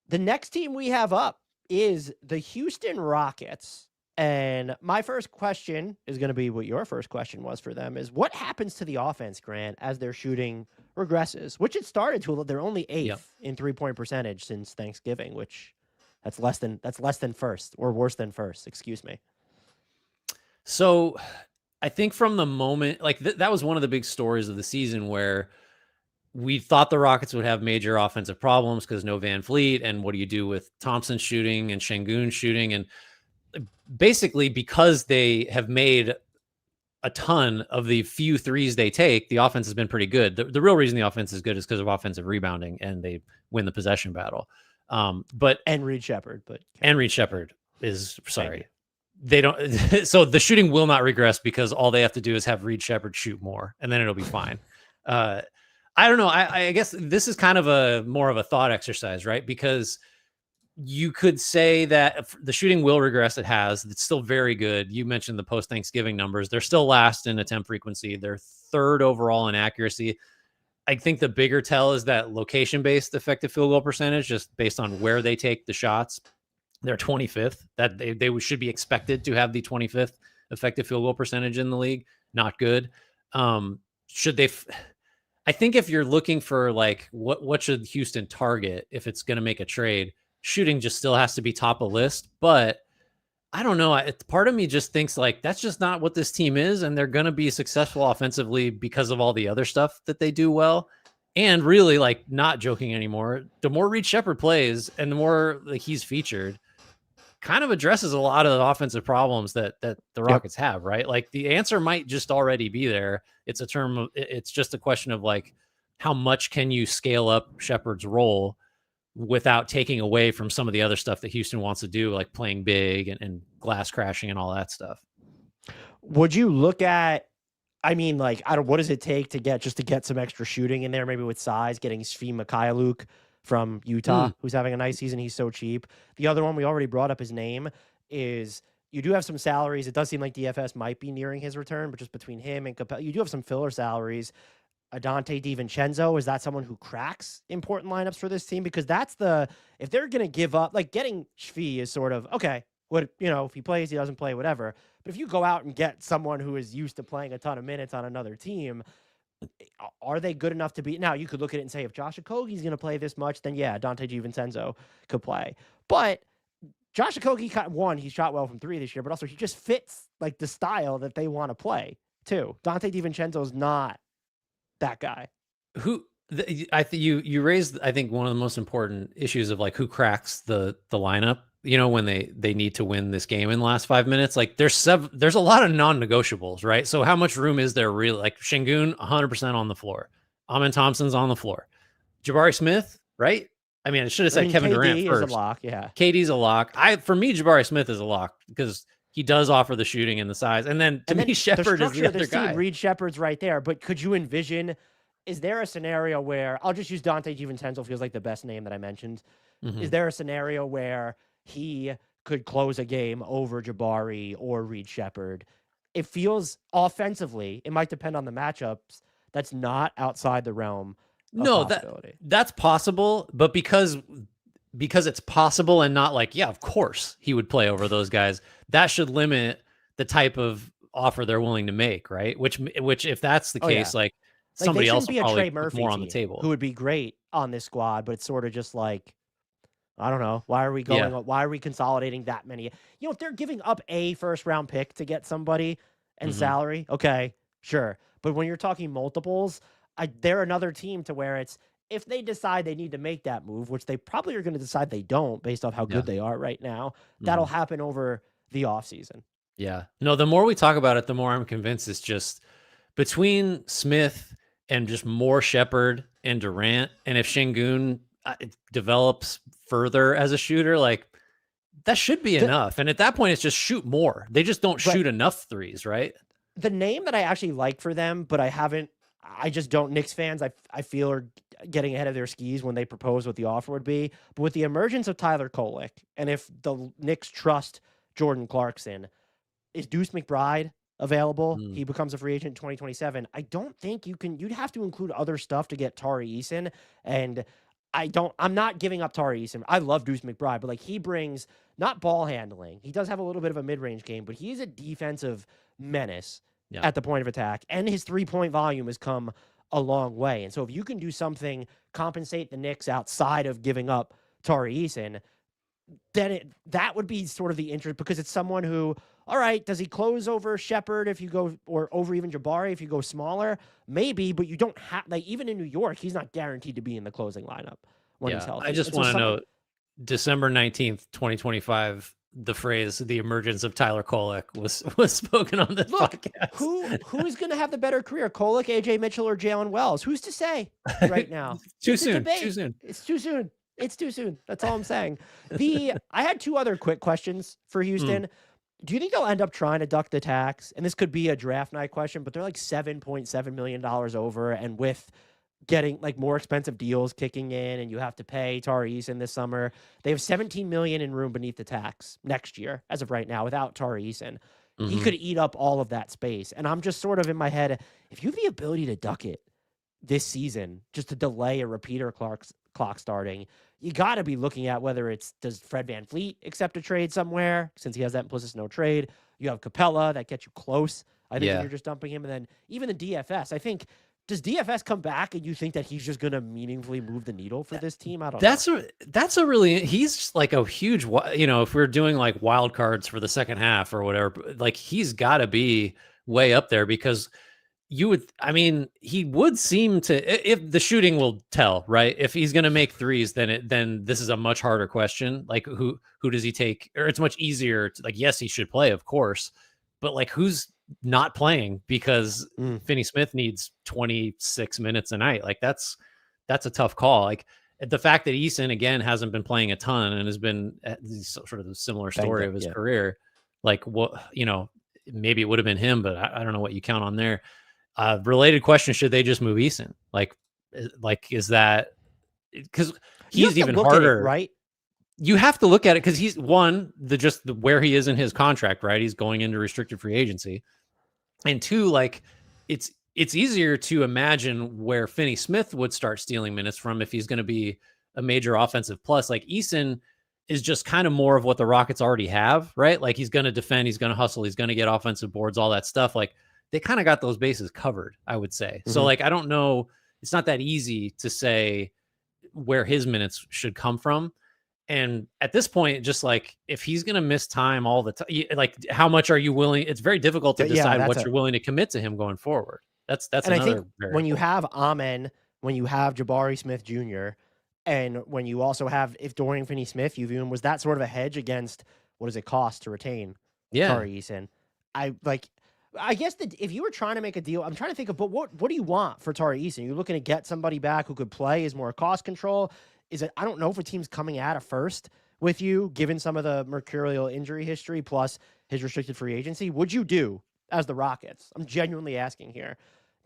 The next team we have up is the Houston Rockets. And my first question is going to be what your first question was for them is what happens to the offense, Grant, as their shooting regresses, which it started to, they're only Yep. 8th in 3-point percentage since Thanksgiving, which that's less than first or worse than first, excuse me. So I think from the moment, like that was one of the big stories of the season where we thought the Rockets would have major offensive problems because no Van Fleet. And what do you do with Thompson shooting and Şengün shooting? And basically, because they have made a ton of the few threes they take, the offense has been pretty good. The real reason the offense is good is because of offensive rebounding and they win the possession battle. But And Reed Shepard, but and Reed Shepard is thank you. sorry. They don't. So the shooting will not regress because all they have to do is have Reed Shepard shoot more, and then it'll be fine. Uh, I don't know. I guess this is kind of a more of a thought exercise, right? Because you could say that the shooting will regress. It has. It's still very good. You mentioned the post Thanksgiving numbers. They're still last in attempt frequency. They're third overall in accuracy. I think the bigger tell is that location based effective field goal percentage, just based on where they take the shots. They're 25th. That they should be expected to have the 25th effective field goal percentage in the league. Not good. Should they? I think if you're looking for like what should Houston target if it's going to make a trade, shooting just still has to be top of list. But I don't know. Part of me just thinks like that's just not what this team is, and they're going to be successful offensively because of all the other stuff that they do well. And really, like, not joking anymore. The more Reed Shepard plays, and the more like he's featured, kind of addresses a lot of the offensive problems that the Yep. Rockets have. Right, like the answer might just already be there. It's just a question of like how much can you scale up Shepard's role without taking away from some of the other stuff that Houston wants to do, like playing big and glass crashing and all that stuff. Would you look at I mean, like, I don't what does it take to get some extra shooting in there, maybe with size, getting Svi Mikhailuk from Utah, Mm, who's having a nice season. He's so cheap. The other one we already brought up his name is you do have some salaries. It does seem like DFS might be nearing his return, but just between him and Capel, you do have some filler salaries. Adante DiVincenzo, is that someone who cracks important lineups for this team? Because that's the if they're gonna give up, like getting Shvi is sort of okay. What if he plays, he doesn't play, whatever. But if you go out and get someone who is used to playing a ton of minutes on another team, are they good enough to be? Now you could look at it and say if Josh Okogie's going to play this much, then yeah, Dante DiVincenzo could play. But Josh Okogie, one, he shot well from three this year, but also he just fits like the style that they want to play too. Dante DiVincenzo is not that guy. I think you raised, I think, one of the most important issues of like who cracks the lineup. When they need to win this game in the last 5 minutes, like there's a lot of non-negotiables, right? So how much room is there really? Like Şengün, 100% on the floor. Amen Thompson's on the floor. Jabari Smith, right? I mean, I should have I said mean, Kevin Durant KD is a first. lock, yeah. KD's a lock. For me, Jabari Smith is a lock because he does offer the shooting and the size. And then to And me, then the Shepard is structure the of other this team, guy. Reed Shepard's right there. But could you envision? Is there a scenario where I'll just use Dante DiVincenzo feels like the best name that I mentioned? Mm-hmm. Is there a scenario where he could close a game over Jabari or Reed Shepard? It feels offensively, it might depend on the matchups. That's not outside the realm of No, possibility. that's possible, but because because it's possible and not like, yeah, of course he would play over those guys. That should limit the type of offer they're willing to make, right? Which if that's the Oh yeah. case, like Like they somebody else shouldn't will be a probably Trey put Murphy more on the team who table. would be great on this squad, but it's sort of just like I don't know. Why are we Yeah. why are we consolidating that many? If they're giving up a first round pick to get somebody and Hmm. salary, okay, sure. But when you're talking multiples, they're another team to where it's if they decide they need to make that move, which they probably are going to decide they don't based off how Yeah. good they are right now, that'll Hmm. happen over the offseason. Yeah. No, the more we talk about it, the more I'm convinced it's just between Smith and just more Shepherd and Durant. And if Şengün develops further as a shooter, like that should be The, enough. And at that point, it's just shoot more. They just don't right. shoot enough threes, right? The name that I actually like for them, but I just don't. Knicks fans, I feel are getting ahead of their skis when they propose what the offer would be. But with the emergence of Tyler Kolek, and if the Knicks trust Jordan Clarkson, is Deuce McBride available? Mm, He becomes a free agent in 2027. I don't think you'd have to include other stuff to get Tari Eason. And I'm not giving up Tari Eason. I love Deuce McBride, but like he brings not ball handling. He does have a little bit of a mid-range game, but he's a defensive menace yeah. at the point of attack. And his 3-point volume has come a long way. And so if you can do something, compensate the Knicks outside of giving up Tari Eason, then that would be sort of the interest because it's someone who, all right, does he close over Shepherd if you go or over even Jabari if you go smaller? Maybe, but you don't have like even in New York, he's not guaranteed to be in the closing lineup when he's Yeah. I healthy. just And so want to someone know December 19th, 2025, the phrase the emergence of Tyler Kolek was spoken on this look podcast. who's going to have the better career, Kolek, AJ Mitchell, or Jalen Wells? Who's to say right now? Too It's a soon. debate. Too soon. It's too soon. It's too soon. That's all I'm saying. I had two other quick questions for Mm, Houston. Do you think they'll end up trying to duck the tax? And this could be a draft night question, but they're like $7.7 million over. And with getting like more expensive deals kicking in and you have to pay Tari Eason this summer, they have 17 million in room beneath the tax next year as of right now without Tari Eason. He hmm. could eat up all of that space. And I'm just sort of in my head, if you have the ability to duck it this season, just to delay a repeater clock starting, you got to be looking at whether it's does Fred VanVleet accept a trade somewhere since he has that implicit no trade. You have Capella that gets you close. I think when Yeah. you're just dumping him, and then even the DFS. I think does DFS come back and you think that he's just going to meaningfully move the needle for this team? I don't know. That's a really he's like a huge if we're doing like wild cards for the second half or whatever, like he's got to be way up there because he would seem to if the shooting will tell, right? If he's going to make threes, then this is a much harder question. Like who does he take? Or it's much easier to like yes, he should play, of course, but like who's not playing because Mm, Finney Smith needs 26 minutes a night. Like that's a tough call. Like the fact that Eason again hasn't been playing a ton and has been sort of a similar banged story up. of his Yeah. career, like maybe it would have been him, but I don't know what you count on there. Related question: should they just move Eason? Like is that because You have he's to even look at it, harder? right? You have to look at it because he's where he is in his contract, right? He's going into restricted free agency, and two, like it's easier to imagine where Finney Smith would start stealing minutes from if he's going to be a major offensive plus. Like Eason is just kind of more of what the Rockets already have, right? Like he's going to defend, he's going to hustle, he's going to get offensive boards, all that stuff. Like they kind of got those bases covered, I would say. So Hmm. like I don't know, it's not that easy to say where his minutes should come from. And at this point, just like if he's going to miss time all the time, like how much are you willing? It's very difficult to Yeah, decide that's what a you're willing to commit to him going forward. That's And I think another when you variable. have Amen, when you have Jabari Smith Jr., and when you also have if Dorian Finney-Smith, you view him, was that sort of a hedge against what does it cost to retain Yeah. Tari Eason? I like. I guess that if you were trying to make a deal, I'm trying to think of, but what do you want for Tari Eason? You're looking to get somebody back who could play, is more cost control. Is it? I don't know if a team's coming at a first with you, given some of the mercurial injury history plus his restricted free agency. Would you do as the Rockets? I'm genuinely asking here.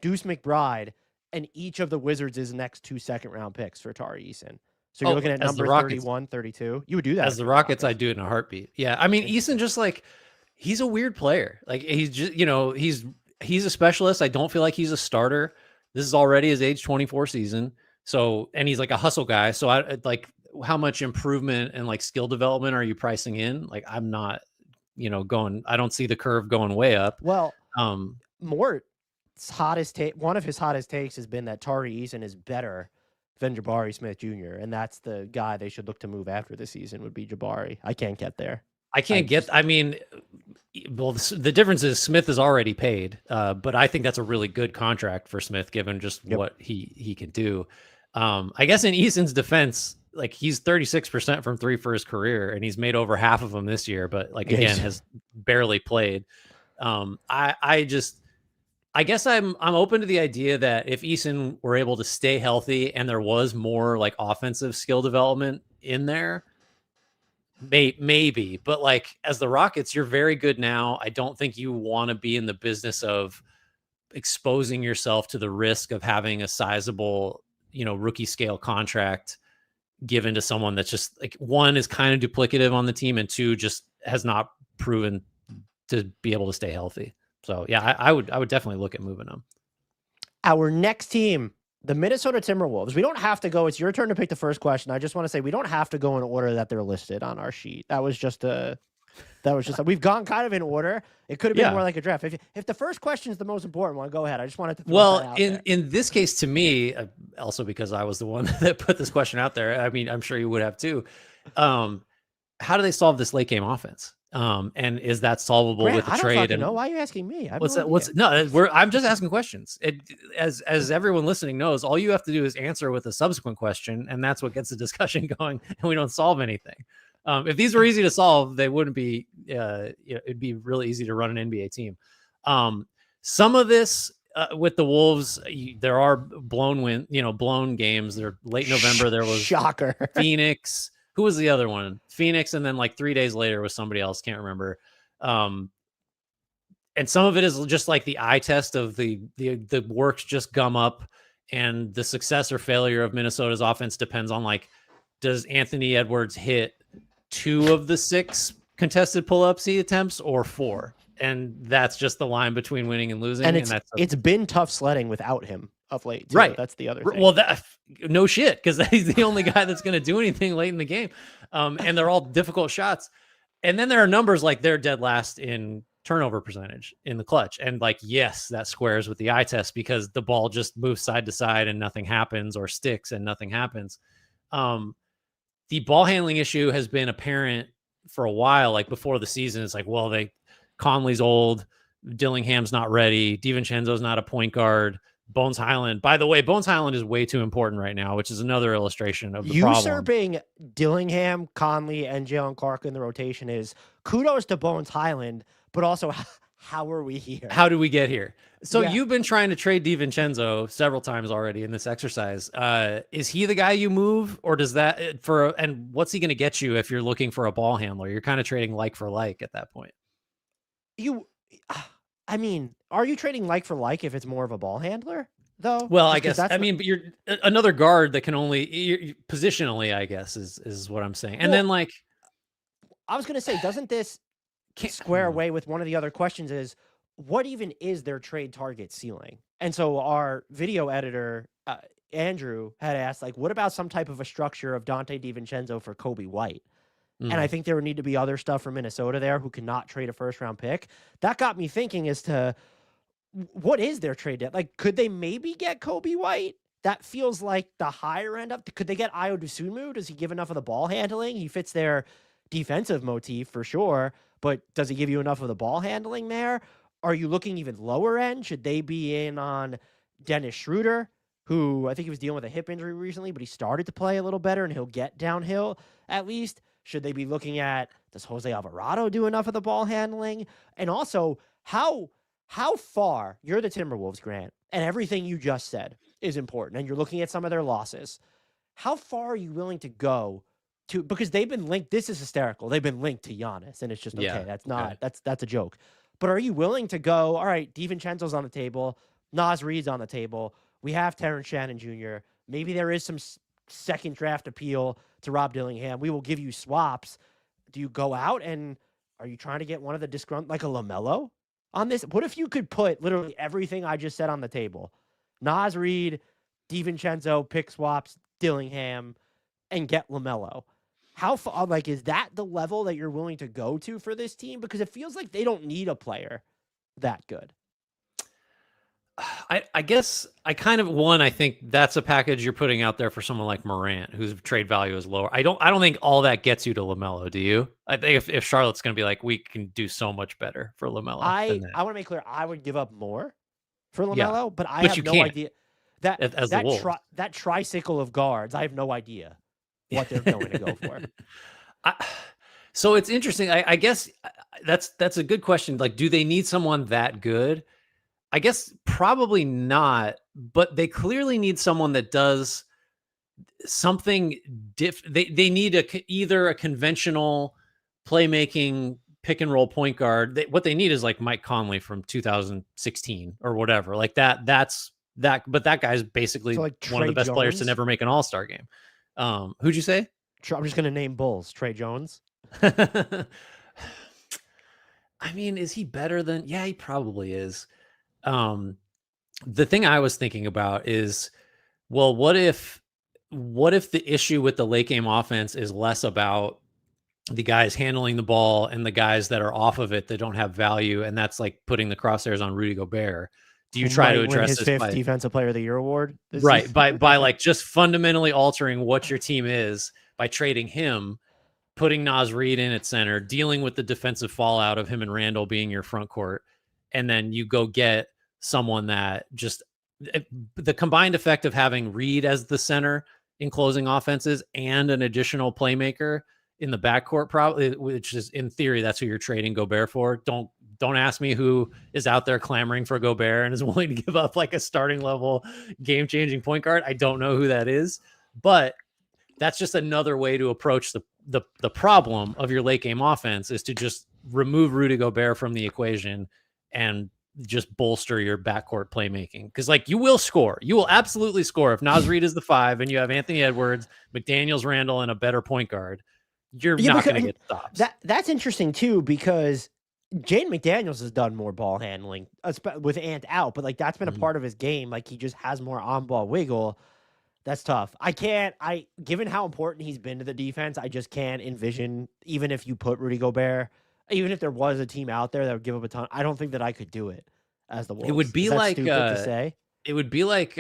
Deuce McBride and each of the Wizards' next 2 second-round picks for Tari Eason. So you're Oh, looking at as the number Rockets, 31, 32. You would do that as if the you're the Rockets, I Rockets. do it in a heartbeat. Yeah. I mean, Eason Interesting. just like he's a weird player. Like he's just, he's a specialist. I don't feel like he's a starter. This is already his age 24 season. So, and he's like a hustle guy. So I like how much improvement and like skill development are you pricing in? Like I'm not, going. I don't see the curve going way up. Well, Um, Mort's hottest take, one of his hottest takes has been that Tari Eason is better than Jabari Smith Jr., and that's the guy they should look to move after the season would be Jabari. I can't get there. I I can't get. just I mean, well, the difference is Smith is already paid, but I think that's a really good contract for Smith, given just Yep. what he can do. I guess in Eason's defense, like he's 36% from three for his career, and he's made over half of them this year, but like Yeah, again, has barely played. I guess I'm open to the idea that if Eason were able to stay healthy and there was more like offensive skill development in there, maybe. But like as the Rockets, you're very good now. I don't think you want to be in the business of exposing yourself to the risk of having a sizable, rookie scale contract given to someone that's just like one is kind of duplicative on the team and two just has not proven to be able to stay healthy. So yeah, I would definitely look at moving them. Our next team, the Minnesota Timberwolves. We don't have to go. It's your turn to pick the first question. I just want to say we don't have to go in order that they're listed on our sheet. We've gone kind of in order. It could have been more like a draft. If the first question is the most important one, go ahead. I just wanted to throw that out there. In this case, to me, also because I was the one that put this question out there. I mean, I'm sure you would have too. How do they solve this late game offense? And is that solvable with the I don't trade? And why are you asking me? I'm just asking questions. As everyone listening knows, all you have to do is answer with a subsequent question, and that's what gets the discussion going. And we don't solve anything. If these were easy to solve, they wouldn't be. It'd be really easy to run an NBA team. Some of this with the Wolves, there are blown games. They're late November. There was shocker. Phoenix. Who was the other one? Phoenix, and then like 3 days later was somebody else. Can't remember. And some of it is just like the eye test of the works just gum up, and the success or failure of Minnesota's offense depends on like, does Anthony Edwards hit 2 of the 6 contested pull-up C attempts or 4? And that's just the line between winning and losing. And it's been tough sledding without him of late, too. Right? That's the other thing. Well, no shit, because he's the only guy that's going to do anything late in the game, and they're all difficult shots. And then there are numbers like they're dead last in turnover percentage in the clutch, and like yes, that squares with the eye test because the ball just moves side to side and nothing happens, or sticks and nothing happens. The ball handling issue has been apparent for a while. Like before the season, it's like, well, Conley's old, Dillingham's not ready, DiVincenzo's not a point guard. Bones Highland. By the way, Bones Highland is way too important right now, which is another illustration of the problem. Usurping Dillingham, Conley, and Jalen Clark in the rotation is kudos to Bones Highland, but also how are we here? How do we get here? So you've been trying to trade DiVincenzo several times already in this exercise. Is he the guy you move, or does that and what's he going to get you if you're looking for a ball handler? You're kind of trading like for like at that point. I mean, are you trading like for like if it's more of a ball handler, though? Well, I guess, but you're another guard that can only positionally, I guess, is what I'm saying. And then like, I was going to say, doesn't this square away with one of the other questions is, what even is their trade target ceiling? And so our video editor, Andrew, had asked, like, what about some type of a structure of Dante DiVincenzo for Kobe White? And I think there would need to be other stuff from Minnesota there who cannot trade a first-round pick. That got me thinking as to what is their trade debt? Like, could they maybe get Kobe White? That feels like the higher end up. Could they get Ayo Dosunmu? Does he give enough of the ball handling? He fits their defensive motif for sure, but does he give you enough of the ball handling there? Are you looking even lower end? Should they be in on Dennis Schroeder, who I think he was dealing with a hip injury recently, but he started to play a little better and he'll get downhill at least? Should they be looking at, does Jose Alvarado do enough of the ball handling? And also, how far, you're the Timberwolves, Grant, and everything you just said is important, and you're looking at some of their losses. How far are you willing to go to, because they've been linked, this is hysterical, they've been linked to Giannis, and it's just, okay, that's not, that's a joke. But are you willing to go, all right, DiVincenzo's on the table, Naz Reid's on the table, we have Terrence Shannon Jr., maybe there is some second draft appeal to Rob Dillingham. We will give you swaps. Do you go out and are you trying to get one of the disgruntled, like a LaMelo on this? What if you could put literally everything I just said on the table? Naz Reid, DiVincenzo, pick swaps, Dillingham, and get LaMelo. How far, like, is that the level that you're willing to go to for this team? Because it feels like they don't need a player that good. I guess I kind of I think that's a package you're putting out there for someone like Morant, whose trade value is lower. I don't think all that gets you to LaMelo. Do you? I think if Charlotte's going to be like, we can do so much better for LaMelo than I that. want to make clear, I would give up more for Yeah, LaMelo, but I but have you no can't idea that as the Wolves. that tricycle of guards. I have no idea what they're going to go for. So it's interesting. I guess that's a good question. Like, do they need someone that good? I guess probably not, but they clearly need someone that does something They need either a conventional playmaking pick and roll point guard. What they need is like Mike Conley from 2016 or whatever. Like that's that, but that guy's So basically like one of the Trey best players to Jones. never make an All-Star game. Who'd you say? I'm just going to name Bulls. Trey Jones. I mean, is he better than? Yeah, he probably is. The thing I was thinking about is, well, what if the issue with the late game offense is less about the guys handling the ball and the guys that are off of it that don't have value, and that's like putting the crosshairs on Rudy Gobert? Do you Who try to might win address his this 5th by Defensive Player of the Year award? right by like just fundamentally altering what your team is by trading him, putting Naz Reid in at center, dealing with the defensive fallout of him and Randall being your front court, and then you go get someone that just the combined effect of having Reid as the center in closing offenses and an additional playmaker in the backcourt, probably, which is in theory that's who you're trading Gobert for. Don't ask me who is out there clamoring for Gobert and is willing to give up like a starting level game changing point guard. I don't know who that is, but that's just another way to approach the problem of your late game offense, is to just remove Rudy Gobert from the equation and just bolster your backcourt playmaking. Because like you will score. You will absolutely score if Naz Reid is the 5 and you have Anthony Edwards, McDaniels, Randall, and a better point guard. You're not going to get stops. That's interesting too, because Jaden McDaniels has done more ball handling with Ant out, but like that's been a part of his game. Like he just has more on ball wiggle. That's tough. Given how important he's been to the defense, I just can't envision, even if you put Rudy Gobert, even if there was a team out there that would give up a ton, I don't think that I could do it as the Wolves. It would be like stupid to say. It would be like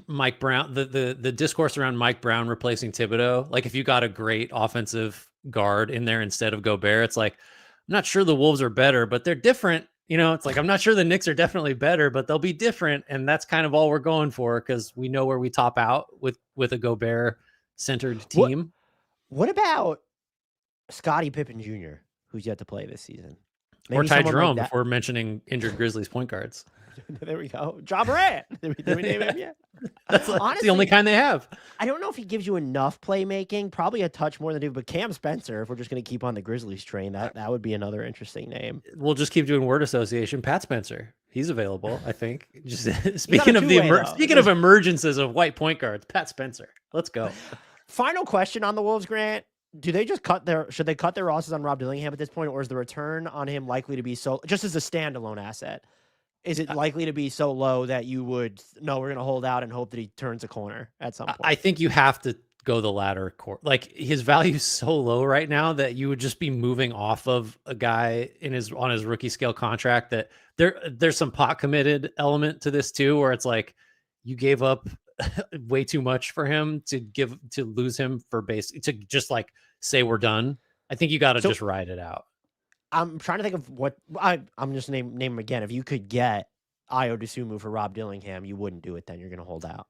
Mike Brown, the discourse around Mike Brown replacing Thibodeau. Like if you got a great offensive guard in there instead of Gobert, it's like, I'm not sure the Wolves are better, but they're different. You know, it's like, I'm not sure the Knicks are definitely better, but they'll be different. And that's kind of all we're going for, because we know where we top out with a Gobert centered team. What about Scottie Pippen Jr., who's yet to play this season? Maybe or Ty Jerome, like if we're mentioning injured Grizzlies point guards. There we go. Ja Morant. Did we name him yet? That's honestly the only kind they have. I don't know if he gives you enough playmaking. Probably a touch more than do. But Cam Spencer, if we're just going to keep on the Grizzlies train, that would be another interesting name. We'll just keep doing word association. Pat Spencer, he's available. I think. Just speaking of emergences of white point guards, Pat Spencer. Let's go. Final question on the Wolves, Grant. Do they just should they cut their losses on Rob Dillingham at this point, or is the return on him likely to be just as a standalone asset? Is it likely to be so low that you would, no, we're going to hold out and hope that he turns a corner at some point? I think you have to go the latter court. Like his value is so low right now that you would just be moving off of a guy on his rookie scale contract. That there's some pot committed element to this too, where it's like you gave up way too much for him to lose him to just like say we're done. I think you got to just ride it out. I'm trying to think of what I'm just name him again. If you could get Ayo Dosunmu for Rob Dillingham, you wouldn't do it. Then you're going to hold out.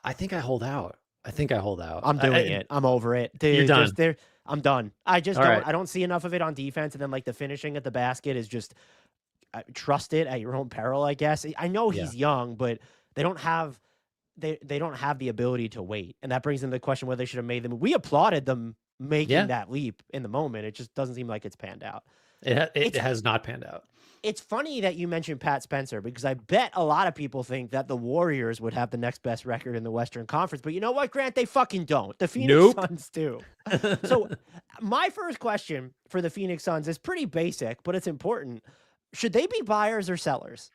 I think I hold out. I'm doing it. I'm over it. Dude, you're done. I'm done. I just don't. Right. I don't see enough of it on defense, and then like the finishing at the basket is just trust it at your own peril. I guess I know he's young, but they don't have they don't have the ability to wait, and that brings into the question whether they should have made them. We applauded them making that leap in the moment. It just doesn't seem like it's panned out. It has not panned out. It's funny that you mentioned Pat Spencer, because I bet a lot of people think that the Warriors would have the next best record in the Western Conference. But you know what, Grant? They fucking don't. The Phoenix Suns do. So my first question for the Phoenix Suns is pretty basic, but it's important. Should they be buyers or sellers?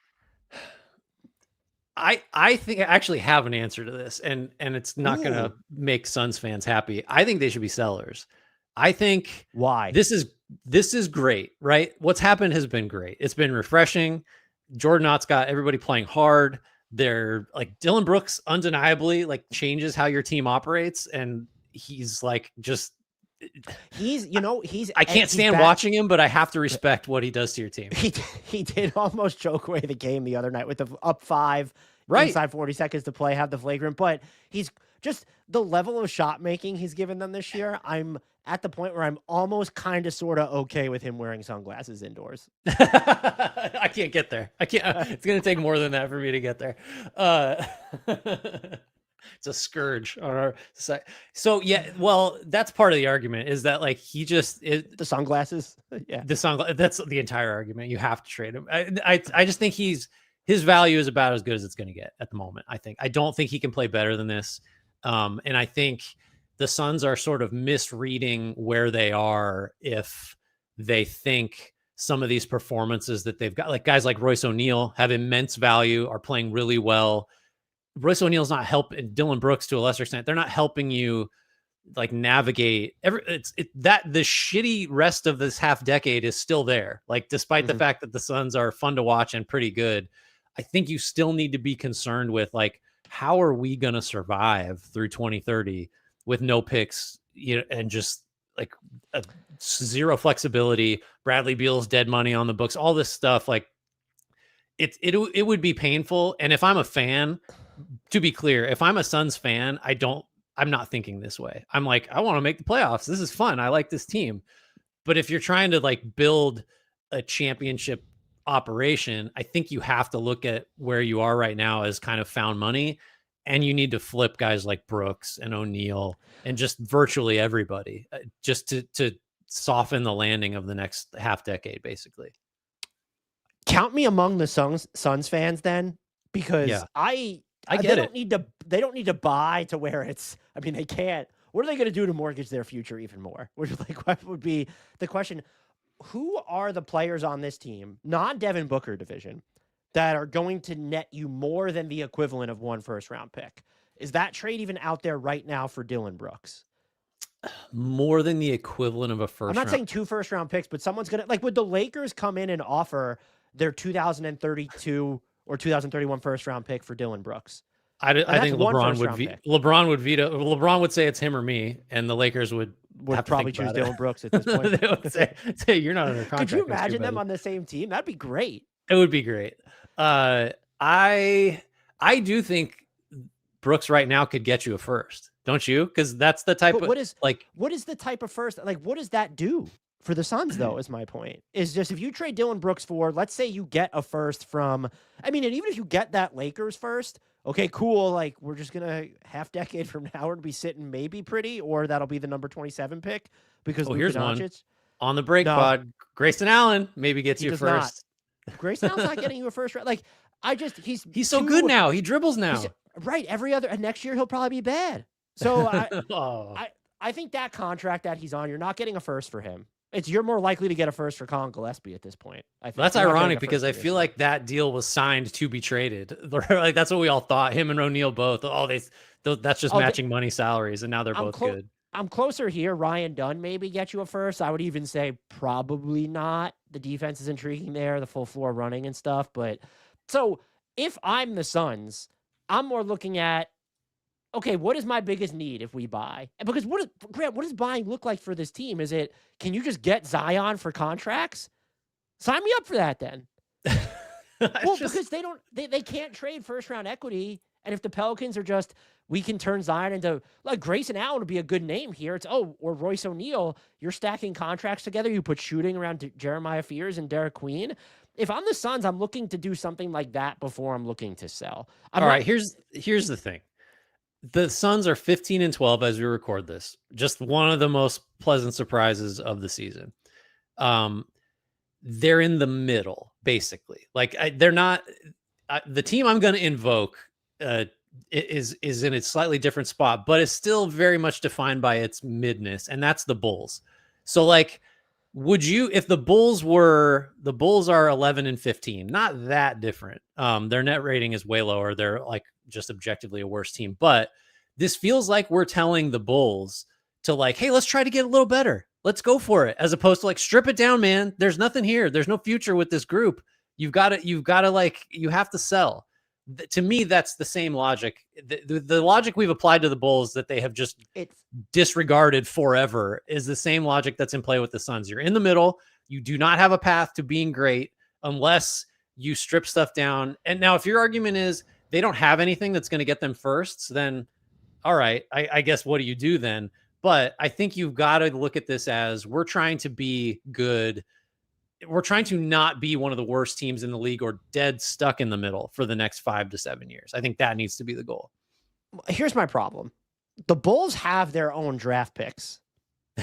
I think I actually have an answer to this, and it's not gonna Ooh, make Suns fans happy. I think they should be sellers. I think why? this is this is great, right? What's happened has been great. It's been refreshing. Jordan Knott's got everybody playing hard. They're like Dylan Brooks undeniably like changes how your team operates, and he's like just He's, you know, I can't he's stand back. watching him, but I have to respect what he does to your team. He did almost choke away the game the other night with the up 5 Right. inside 40 seconds to play, have the flagrant, but he's just the level of shot making he's given them this year. I'm at the point where I'm almost kind of sort of okay with him wearing sunglasses indoors. I can't get there. I can't. It's gonna take more than that for me to get there. Uh, it's a scourge on our side. So yeah, well, that's part of the argument is that like he just The sunglasses. Yeah. the song. That's the entire argument. You have to trade him. I just think his value is about as good as it's going to get at the moment. I don't think he can play better than this. And I think the Suns are sort of misreading where they are if they think some of these performances that they've got, like guys like Royce O'Neal, have immense value, are playing really well. Royce O'Neal's not helping, Dylan Brooks to a lesser extent. They're not helping you like navigate that the shitty rest of this half decade is still there. Like, despite the Mhm. fact that the Suns are fun to watch and pretty good, I think you still need to be concerned with like, how are we going to survive through 2030 with no picks, you know, and just like a zero flexibility, Bradley Beal's dead money on the books, all this stuff. Like it would be painful. And if I'm a fan, to be clear, if I'm a Suns fan, I'm not thinking this way. I'm like, I want to make the playoffs. This is fun. I like this team. But if you're trying to like build a championship operation, I think you have to look at where you are right now as kind of found money. And you need to flip guys like Brooks and O'Neal and just virtually everybody just to soften the landing of the next half decade, basically. Count me among the Suns fans then, because Yeah, I they get it. don't need to buy to where it's. I mean, they can't. What are they going to do to mortgage their future even more? Which like what would be the question? Who are the players on this team, non-Devin Booker division, that are going to net you more than the equivalent of one first-round pick? Is that trade even out there right now for Dylan Brooks? More than the equivalent of a I'm first not round. saying 2 first-round picks, but someone's going to like, would the Lakers come in and offer their 2032 or 2031 first-round pick for Dylan Brooks? I That's think one first-round pick. LeBron would veto. LeBron would say it's him or me, and the Lakers would have Would to think probably choose about it. Dylan Brooks at this point. They would say you're not under Could you contract next year, imagine them buddy. on the same team? That'd be great. It would be great. Uh, I I do think Brooks right now could get you a first, don't you? Because that's the type But of like what is the type of first, like, what does that do for the Suns, though, is my point. Is just if you trade Dylan Brooks for, let's say you get a first from, I mean, and even if you get that Lakers first, okay, cool. Like, we're just going to half decade from now, we're going to be sitting maybe pretty, or that'll be the number 27 pick because oh, Luka here's one Doncic. on the break No, pod. Grayson Allen maybe gets he you does not. first. Grayson Allen's not getting you a first round. Like, He's so good now. He dribbles he's now. right. Every other, and next year he'll probably be bad. So Oh. I think that contract that he's on, you're not getting a first for him. You're more likely to get a first for Colin Gillespie at this point. I think That's you're not getting ironic a because first I for feel this like that deal was signed to be traded. Like that's what we all thought. Him and O'Neal both. Oh, that's just year. matching money salaries, and now they're I'm both good. I'm closer here. Ryan Dunn maybe get you a first. I would even say probably not. The defense is intriguing there, the full floor running and stuff. But so if I'm the Suns, I'm more looking at, okay, what is my biggest need if we buy? Because Grant, what does buying look like for this team? Is it, can you just get Zion for contracts? Sign me up for that then. Well, because they can't trade first round equity. And if the Pelicans are just, we can turn Zion into, like, Grayson Allen would be a good name here. It's, or Royce O'Neal, you're stacking contracts together. You put shooting around Jeremiah Fears and Derek Queen. If I'm the Suns, I'm looking to do something like that before I'm looking to sell. All right, here's the thing. The Suns are 15-12 as we record this. Just one of the most pleasant surprises of the season. They're in the middle, basically. Like they're not the team I'm going to invoke is in a slightly different spot, but it's still very much defined by its midness, and that's the Bulls. So like Would you, if the Bulls are 11 and 15, not that different. Their net rating is way lower. They're like just objectively a worse team. But this feels like we're telling the Bulls to like, hey, let's try to get a little better. Let's go for it. As opposed to like, strip it down, man. There's nothing here. There's no future with this group. You've got to like, you have to sell. To me, that's the same logic. The logic we've applied to the Bulls that they have just It's disregarded forever is the same logic that's in play with the Suns. You're in the middle. You do not have a path to being great unless you strip stuff down. And now, if your argument is they don't have anything that's going to get them firsts, then all right, I guess what do you do then? But I think you've got to look at this as we're trying to be good. We're trying to not be one of the worst teams in the league or dead stuck in the middle for the next 5 to 7 years. I think that needs to be the goal. Here's my problem. The Bulls have their own draft picks.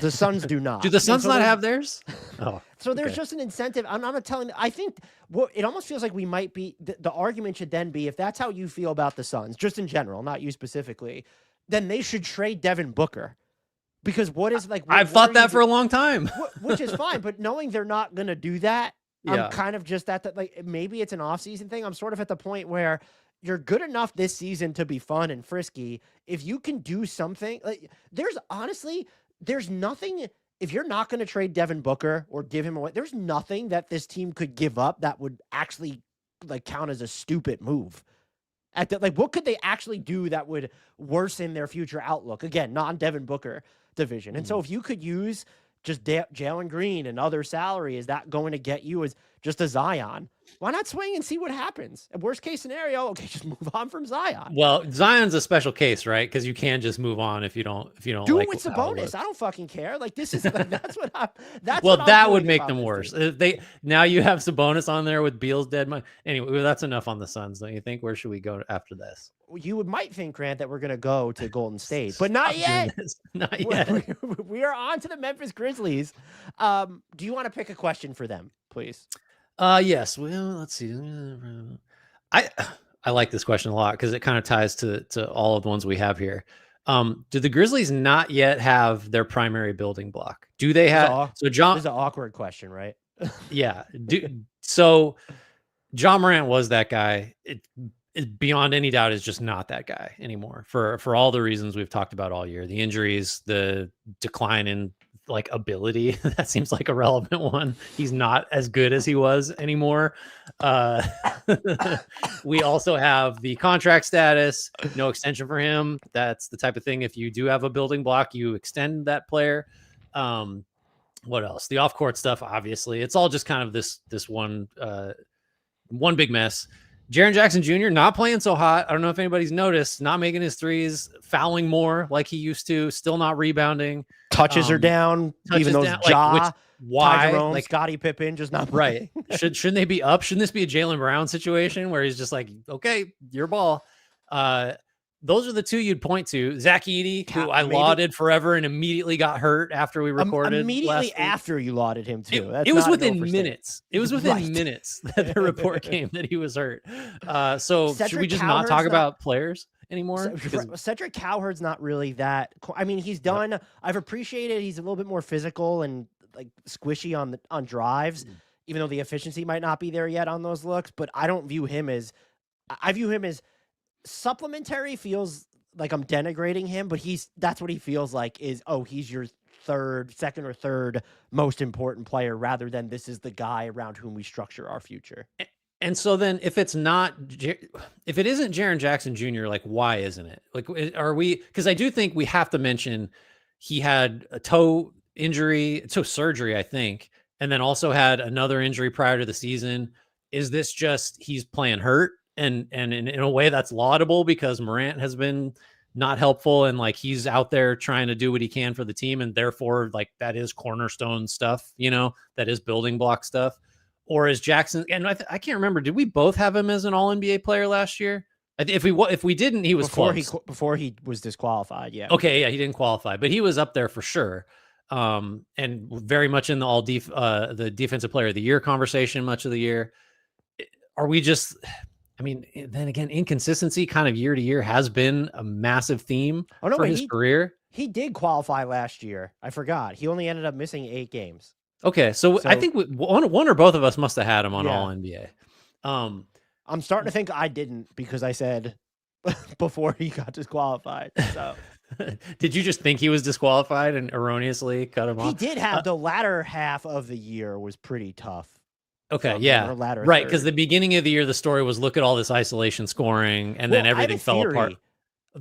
The Suns do not. Do the Suns not have theirs? Oh, so there's just an incentive. I'm not telling. I think it almost feels like we might be. The argument should then be, if that's how you feel about the Suns, just in general, not you specifically, then they should trade Devin Booker. Because what is like? I've thought that for a long time, which is fine. But knowing they're not going to do that, yeah. I'm kind of just at that. Like maybe it's an off-season thing. I'm sort of at the point where you're good enough this season to be fun and frisky. If you can do something, like there's nothing. If you're not going to trade Devin Booker or give him away, there's nothing that this team could give up that would actually like count as a stupid move. What could they actually do that would worsen their future outlook? Again, non-Devin Booker division. And so if you could use just Jalen Green and other salary, is that going to get you as just a Zion? Why not swing and see what happens? And worst case scenario, okay, just move on from Zion. Well, Zion's a special case, right? Because you can just move on if you don't do like it with Sabonis. I don't fucking care. Like this is like, that's what I'm. That's well, what that I'm would make them worse. They now you have Sabonis on there with Beal's dead money. Anyway, that's enough on the Suns, don't you think? Where should we go after this? You might think, Grant, that we're going to go to Golden State, but not yet. Not yet. We are on to the Memphis Grizzlies. Do you want to pick a question for them, please? Yes. Well, let's see. I like this question a lot because it kind of ties to all of the ones we have here. Do the Grizzlies not yet have their primary building block? Do they have? So John, this is an awkward question, right? Yeah. So John Morant was that guy. It beyond any doubt is just not that guy anymore for all the reasons we've talked about all year. The injuries, the decline in like ability, that seems like a relevant one. He's not as good as he was anymore. We also have the contract status, no extension for him. That's the type of thing. If you do have a building block, you extend that player. What else? The off court stuff, obviously it's all just kind of this one big mess. Jaren Jackson Jr. not playing so hot. I don't know if anybody's noticed, not making his threes, fouling more like he used to, still not rebounding. Touches are down, even those why? Jerome, like Scottie Pippen, just not right. Shouldn't they be up? Shouldn't this be a Jaylen Brown situation where he's just like, okay, your ball? Those are the two you'd point to. Zach Edey, who I lauded forever and immediately got hurt after we recorded. Immediately after you lauded him too. It was within minutes. It was within minutes that the report came that he was hurt. So Cedric should we just not talk about players anymore? Cedric Cowherd's not really that. I mean, he's done. Yep. I've appreciated. He's a little bit more physical and like squishy on drives, even though the efficiency might not be there yet on those looks. But I don't view him as. I view him as supplementary. Feels like I'm denigrating him, but that's what he feels like is, he's your second or third most important player rather than this is the guy around whom we structure our future. And so then if it isn't Jaren Jackson Jr., like why isn't it? Like, are we, because I do think we have to mention he had a toe surgery, I think, and then also had another injury prior to the season. Is this just he's playing hurt? And in a way that's laudable because Morant has been not helpful and like he's out there trying to do what he can for the team. And therefore like that is cornerstone stuff, that is building block stuff. Or is Jackson, and I can't remember, did we both have him as an all NBA player last year? If we didn't, he was before he was disqualified. Yeah. Okay. Yeah. He didn't qualify, but he was up there for sure. And very much in the defensive player of the year conversation much of the year. Are we just, I mean, then again, inconsistency kind of year to year has been a massive theme for his career. He did qualify last year. I forgot. He only ended up missing 8 games. Okay, so I So think one or both of us must have had him on All yeah, NBA. Um, I'm starting to think I didn't because I said before he got disqualified. So did you just think he was disqualified and erroneously cut him he off? did Uh, have the latter half of the year was pretty tough okay, from him, yeah, or latter right. Because third. the beginning of the year, the story was look at all this isolation scoring, and then Well, I have a everything fell apart. theory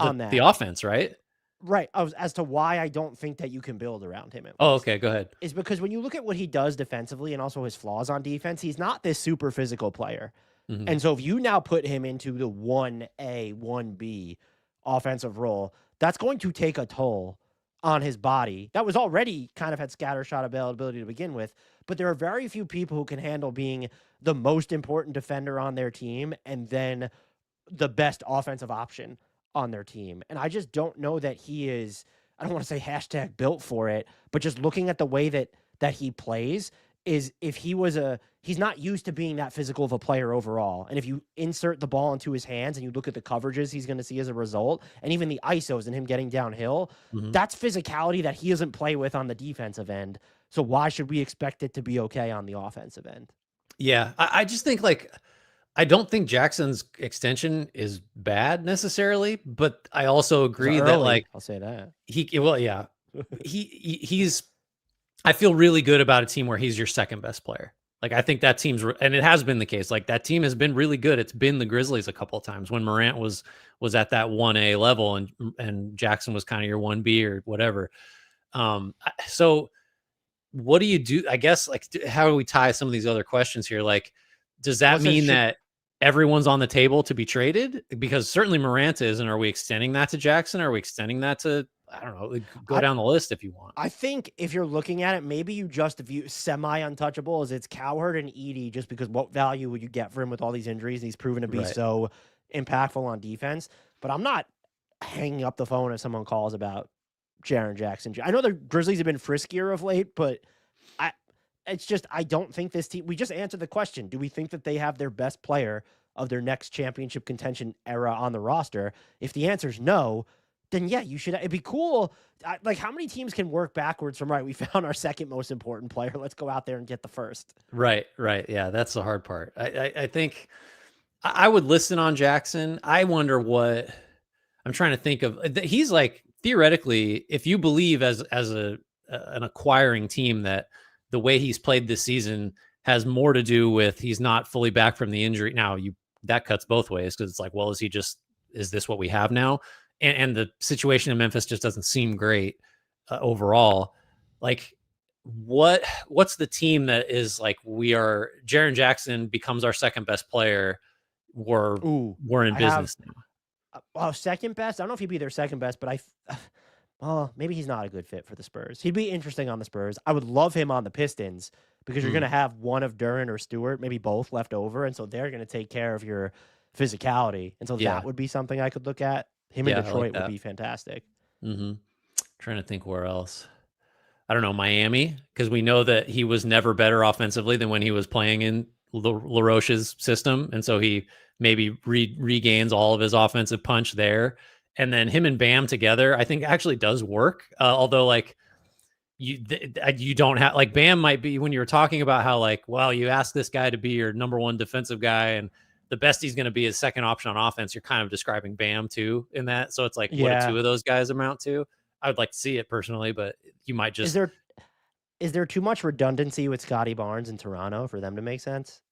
on The that. offense, right? Right, as to why I don't think that you can build around him at Oh, least, okay, go ahead. is because when you look at what he does defensively and also his flaws on defense, he's not this super physical player. Hmm. And so if you now put him into the 1A, 1B offensive role, that's going to take a toll on his body. That was already kind of had scattershot availability to begin with, but there are very few people who can handle being the most important defender on their team and then the best offensive option on their team. And I just don't know that he is, I don't want to say hashtag built for it, but just looking at the way that he plays is if he was he's not used to being that physical of a player overall. And if you insert the ball into his hands and you look at the coverages he's going to see as a result, and even the ISOs and him getting downhill, Hmm. that's physicality that he doesn't play with on the defensive end. So why should we expect it to be okay on the offensive end? Yeah, I just think like I don't think Jackson's extension is bad necessarily, but I also It's agree that like early, I'll say that. well, yeah, he's. I feel really good about a team where he's your second best player. Like I think that team's and it has been the case. Like that team has been really good. It's been the Grizzlies a couple of times when Morant was at that 1A level and Jackson was kind of your 1B or whatever. So what do you do? I guess like how do we tie some of these other questions here? Like, does that Well, it says mean should that everyone's on the table to be traded? Because certainly Morant is, and are we extending that to Jackson? Are we extending that to I don't know, like, go I down the list if you want. I think if you're looking at it, maybe you just view semi-untouchable as it's Cowherd and Edie, just because what value would you get for him with all these injuries? And he's proven to be Right. so impactful on defense. But I'm not hanging up the phone if someone calls about Jaren Jackson. I know the Grizzlies have been friskier of late, but I it's just I don't think this team. We just answered the question: do we think that they have their best player of their next championship contention era on the roster? If the answer is no, then yeah, you should. It'd be cool. Like, how many teams can work backwards from right? We found our second most important player. Let's go out there and get the first. Right, right. Yeah, that's the hard part. I think I would listen on Jackson. I wonder what I'm trying to think of. He's like theoretically, if you believe as an acquiring team that the way he's played this season has more to do with he's not fully back from the injury. Now you that cuts both ways because it's like, well, is this what we have now? And the situation in Memphis just doesn't seem great overall. Like what's the team that is like we are Jaren Jackson becomes our second best player. We're Ooh, we're in I have business now. second best. I don't know if he'd be their second best, but oh, maybe he's not a good fit for the Spurs. He'd be interesting on the Spurs. I would love him on the Pistons because you're going Mm, to have one of Duran or Stewart, maybe both left over, and so they're going to take care of your physicality, and so yeah, that would be something I could look at. Him in yeah, I like Detroit would that. be fantastic. Hmm. Trying to think where else. I don't know, Miami, because we know that he was never better offensively than when he was playing in LaRoche's system. And so he maybe regains all of his offensive punch there. And then him and Bam together, I think actually does work. Although, like, you don't have, like, Bam might be, when you were talking about how, like, well, you ask this guy to be your number one defensive guy and the best he's going to be is second option on offense. You're kind of describing Bam too in that. So it's like, what do Yeah. two of those guys amount to? I would like to see it personally, but you might Is just there is there too much redundancy with Scotty Barnes in Toronto for them to make sense?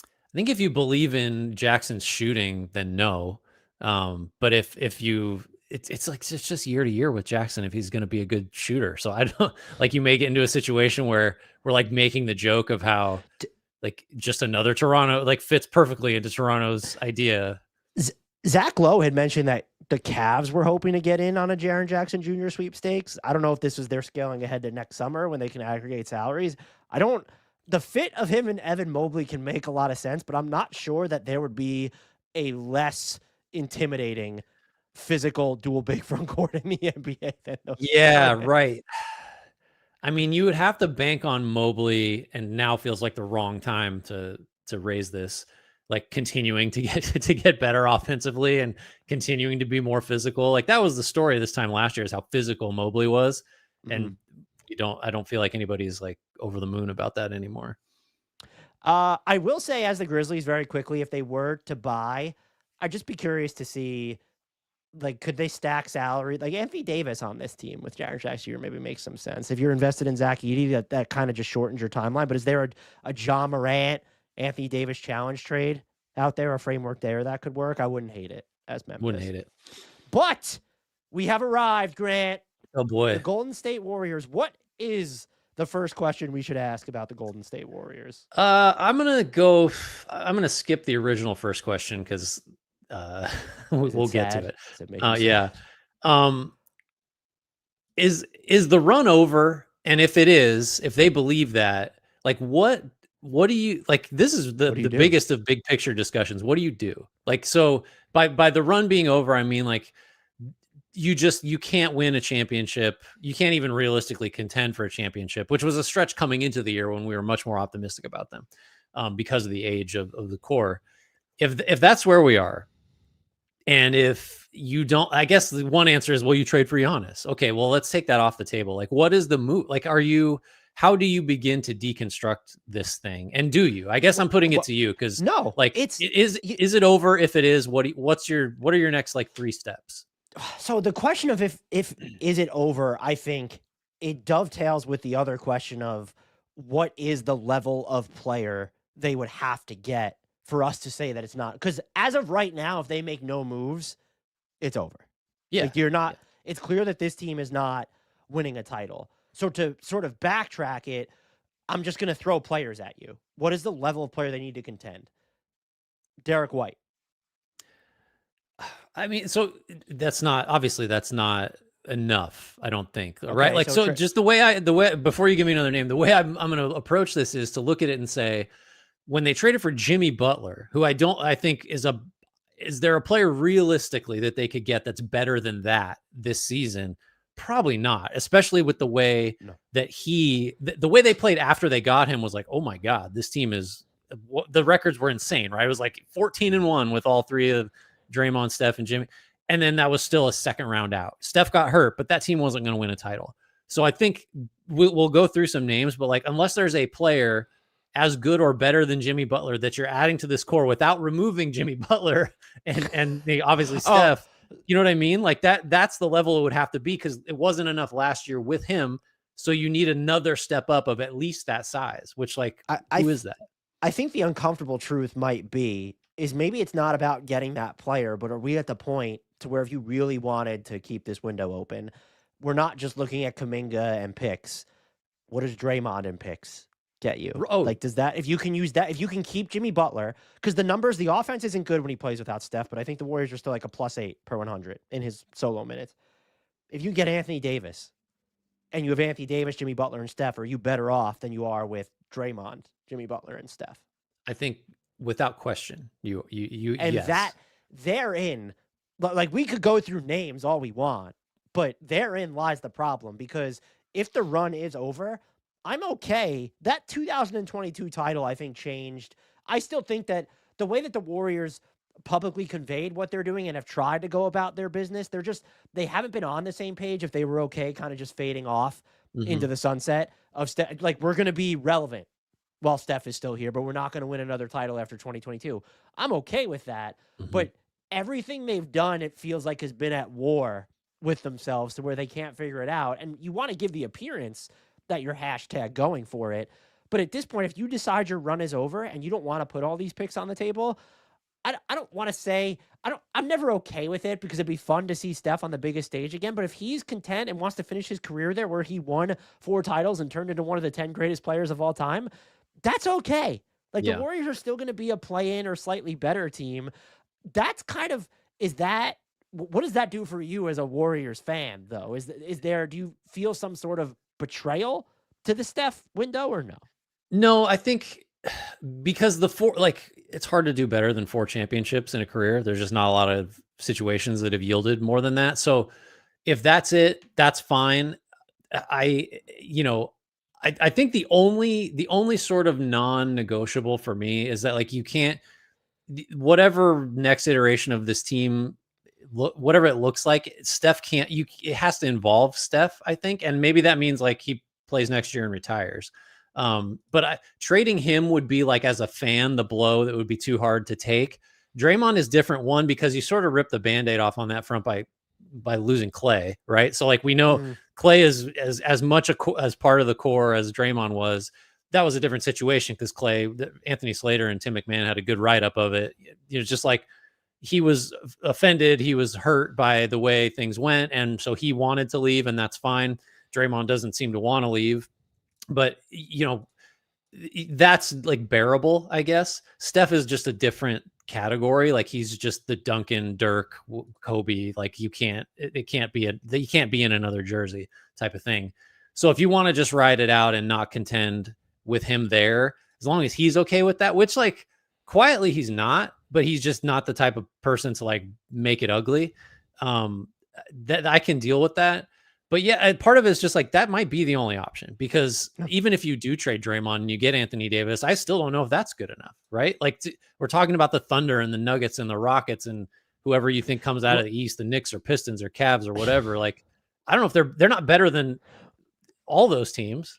I think if you believe in Jackson's shooting, then no. But if you it's like it's just year to year with Jackson if he's going to be a good shooter. So I don't like you may get into a situation where we're like making the joke of how like just another Toronto like fits perfectly into Toronto's idea. Z Zach Lowe had mentioned that the Cavs were hoping to get in on a Jaren Jackson Jr. sweepstakes. I don't know if this was their scaling ahead to next summer when they can aggregate salaries. I don't the fit of him and Evan Mobley can make a lot of sense, but I'm not sure that there would be a less intimidating physical dual big front court in the NBA than those Yeah, two. right. I mean, you would have to bank on Mobley, and now feels like the wrong time to raise this. Like continuing to get to get better offensively and continuing to be more physical. Like that was the story this time last year is how physical Mobley was. Mhm. And I don't feel like anybody's like over the moon about that anymore. I will say, as the Grizzlies, very quickly, if they were to buy, I'd just be curious to see, like, could they stack salary? Like Anthony Davis on this team with Jared Jackson maybe makes some sense. If you're invested in Zach Edey, that kind of just shortens your timeline. But is there a John Morant, Anthony Davis challenge trade out there, a framework there that could work? I wouldn't hate it as Memphis. Wouldn't hate it. But we have arrived, Grant. Oh boy. The Golden State Warriors. What is the first question we should ask about the Golden State Warriors? I'm gonna skip the original first question because we'll get to it. Yeah. Is the run over? And if it is, if they believe that, like what do you like? This is the biggest of big picture discussions. What do you do? Like, so by the run being over, I mean like you can't win a championship. You can't even realistically contend for a championship, which was a stretch coming into the year when we were much more optimistic about them because of the age of the core. If that's where we are, and if you don't, I guess the one answer is, well, you trade for Giannis. Okay, well, let's take that off the table. Like, what is the move? Like, how do you begin to deconstruct this thing? And do you? I guess I'm putting it to you because no, like, is it over? If it is, what are your next like 3 steps? So the question of if is it over, I think it dovetails with the other question of what is the level of player they would have to get for us to say that it's not. Because as of right now, if they make no moves, it's over. Yeah. Like it's clear that this team is not winning a title. So to sort of backtrack it, I'm just going to throw players at you. What is the level of player they need to contend? Derek White. I mean, so that's not enough, I don't think. Okay, right. Like, so just the way before you give me another name, the way I'm going to approach this is to look at it and say, when they traded for Jimmy Butler, who I think is there a player realistically that they could get that's better than that this season? Probably not, especially with the way that the way they played after they got him was like, oh my God, this team is, the records were insane, right? It was like 14-1 with all 3 of Draymond, Steph, and Jimmy. And then that was still a second round out. Steph got hurt, but that team wasn't going to win a title. So I think we'll go through some names, but like, unless there's a player as good or better than Jimmy Butler that you're adding to this core without removing Jimmy Butler and obviously Steph, you know what I mean? Like that's the level it would have to be, because it wasn't enough last year with him. So you need another step up of at least that size, which like, who is that? I think the uncomfortable truth might be is maybe it's not about getting that player, but are we at the point to where if you really wanted to keep this window open, we're not just looking at Kuminga and picks. What does Draymond and picks get you? Like, does that, if you can use that, if you can keep Jimmy Butler, because the offense isn't good when he plays without Steph, but I think the Warriors are still like a +8 per 100 in his solo minutes. If you get Anthony Davis and you have Anthony Davis, Jimmy Butler, and Steph, are you better off than you are with Draymond, Jimmy Butler, and Steph? I think without question, you and yes. That therein, like, we could go through names all we want, but therein lies the problem, because if the run is over, I'm okay. That 2022 title, I think, changed. I still think that the way that the Warriors publicly conveyed what they're doing and have tried to go about their business, they haven't been on the same page if they were okay kind of just fading off into the sunset of like, we're going to be relevant while Steph is still here, but we're not going to win another title after 2022. I'm okay with that. But everything they've done, it feels like, has been at war with themselves to where they can't figure it out. And you want to give the appearance that you're hashtag going for it. But at this point, if you decide your run is over and you don't want to put all these picks on the table, I don't want to say, I'm never okay with it, because it'd be fun to see Steph on the biggest stage again. But if he's content and wants to finish his career there where he won 4 titles and turned into one of the 10 greatest players of all time, that's okay. Like, the Warriors are still going to be a play-in or slightly better team. That's kind of, what does that do for you as a Warriors fan, though? Do you feel some sort of betrayal to the Steph window, or no? No, I think because it's hard to do better than 4 championships in a career. There's just not a lot of situations that have yielded more than that. So if that's it, that's fine. I think the only sort of non-negotiable for me is that, like, you can't, whatever next iteration of this team, whatever it looks like, Steph can't, it has to involve Steph, I think. And maybe that means like he plays next year and retires. But trading him would be like, as a fan, the blow that would be too hard to take. Draymond is different, one, because you sort of rip the Band-Aid off on that front by losing Clay, right? So like we know Clay is as much as part of the core as Draymond was. That was a different situation because Anthony Slater and Tim McMahon had a good write-up of it. Just like he was offended, he was hurt by the way things went, and so he wanted to leave, and that's fine. Draymond doesn't seem to want to leave, but that's like bearable, I guess. Steph is just a different category. Like he's just the Duncan, Dirk, Kobe. Like you can't be in another jersey type of thing. So if you want to just ride it out and not contend with him there, as long as he's okay with that, which like quietly he's not, but he's just not the type of person to like make it ugly. That I can deal with that. But yeah, part of it is just like that might be the only option, because even if you do trade Draymond and you get Anthony Davis, I still don't know if that's good enough, right? Like we're talking about the Thunder and the Nuggets and the Rockets and whoever you think comes out of the East, the Knicks or Pistons or Cavs or whatever. Like I don't know if they're not better than all those teams.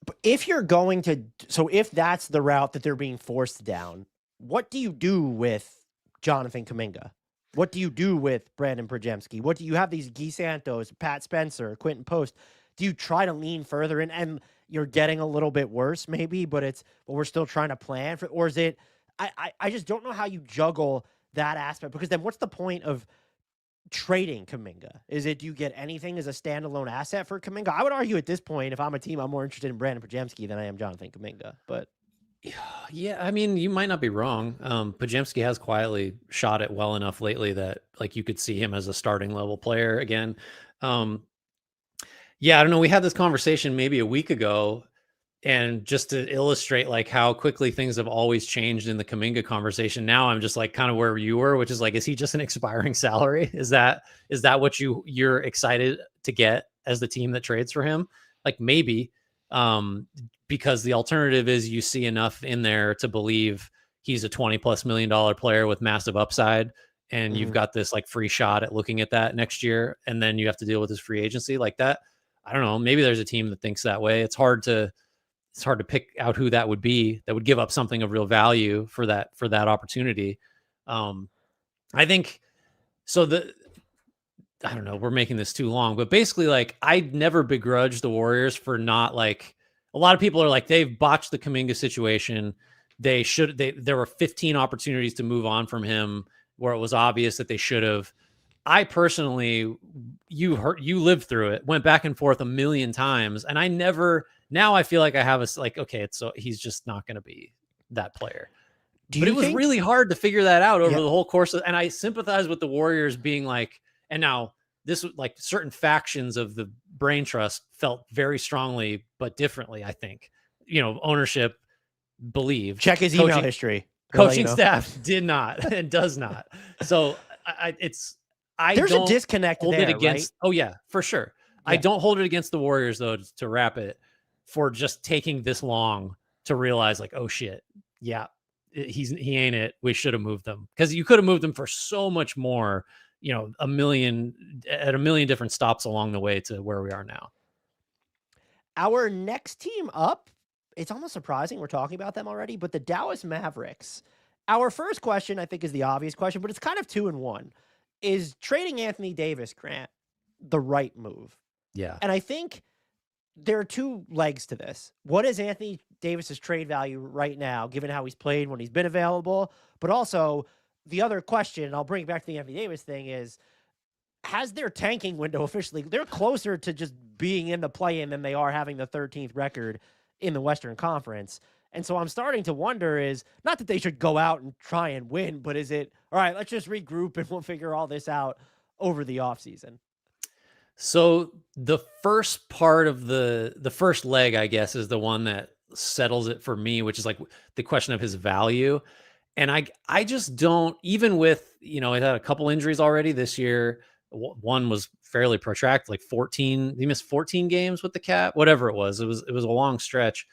But if you're going to, so if that's the route that they're being forced down, what do you do with Jonathan Kuminga? What do you do with Brandon Przemski? What do you have these Guy Santos, Pat Spencer, Quentin Post? Do you try to lean further in, and you're getting a little bit worse maybe, but we're still trying to plan for, or is it, I just don't know how you juggle that aspect, because then what's the point of trading Kuminga? Is it, do you get anything as a standalone asset for Kuminga? I would argue at this point, if I'm a team, I'm more interested in Brandon Przemski than I am Jonathan Kuminga, but yeah, I mean, you might not be wrong. Przemski has quietly shot it well enough lately that like you could see him as a starting level player again. Yeah, I don't know. We had this conversation maybe a week ago, and just to illustrate like how quickly things have always changed in the Kuminga conversation. Now I'm just like kind of where you were, which is like, is he just an expiring salary? Is that what you're excited to get as the team that trades for him? Like maybe. Because the alternative is you see enough in there to believe he's a $20+ million player with massive upside, and you've got this like free shot at looking at that next year, and then you have to deal with his free agency like that. I don't know. Maybe there's a team that thinks that way. It's hard to pick out who that would be, that would give up something of real value for that opportunity. I think so. I don't know, we're making this too long, but basically like I'd never begrudge the Warriors for not, like, a lot of people are like, they've botched the Kuminga situation. There were 15 opportunities to move on from him where it was obvious that they should have. I personally, you lived through it, went back and forth a million times. And now I feel like I have okay, so he's just not going to be that player. But it was really hard to figure that out over the whole course and I sympathize with the Warriors being like, and now this was like certain factions of the brain trust felt very strongly, but differently. I think, ownership believed. Check his email history. Coaching staff did not and does not. So there's a disconnect hold there, it against. Right? Oh yeah, for sure. Yeah. I don't hold it against the Warriors though, to wrap it, for just taking this long to realize like, oh shit, yeah, he ain't it. We should have moved them, because you could have moved them for so much more. A million different stops along the way to where we are now. Our next team up, it's almost surprising we're talking about them already, but the Dallas Mavericks. Our first question, I think, is the obvious question, but it's kind of 2 in 1. Is trading Anthony Davis, Grant, the right move? Yeah. And I think there are 2 legs to this. What is Anthony Davis's trade value right now, given how he's played when he's been available? But also, the other question, and I'll bring it back to the Anthony Davis thing, is, has their tanking window officially, they're closer to just being in the play-in than they are having the 13th record in the Western Conference. And so I'm starting to wonder, is not that they should go out and try and win, but is it, all right, let's just regroup and we'll figure all this out over the offseason? So the first part of the first leg, I guess, is the one that settles it for me, which is like the question of his value. And I just don't, even with, it had a couple injuries already this year. One was fairly protracted, like 14. He missed 14 games with the Cat, whatever it was. It was a long stretch.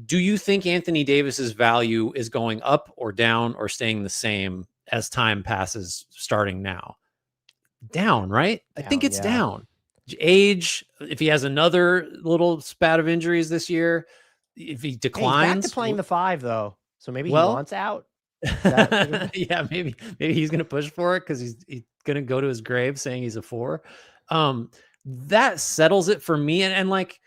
Do you think Anthony Davis's value is going up or down or staying the same as time passes starting now? Down, right? I think it's down. age, if he has another little spat of injuries this year, if he Hey, he's back to declines, playing the 5 though, so maybe he well, wants out. Is that what you're yeah, maybe he's gonna push for it because he's gonna go to his grave saying he's a 4. Um, that settles it for me, and like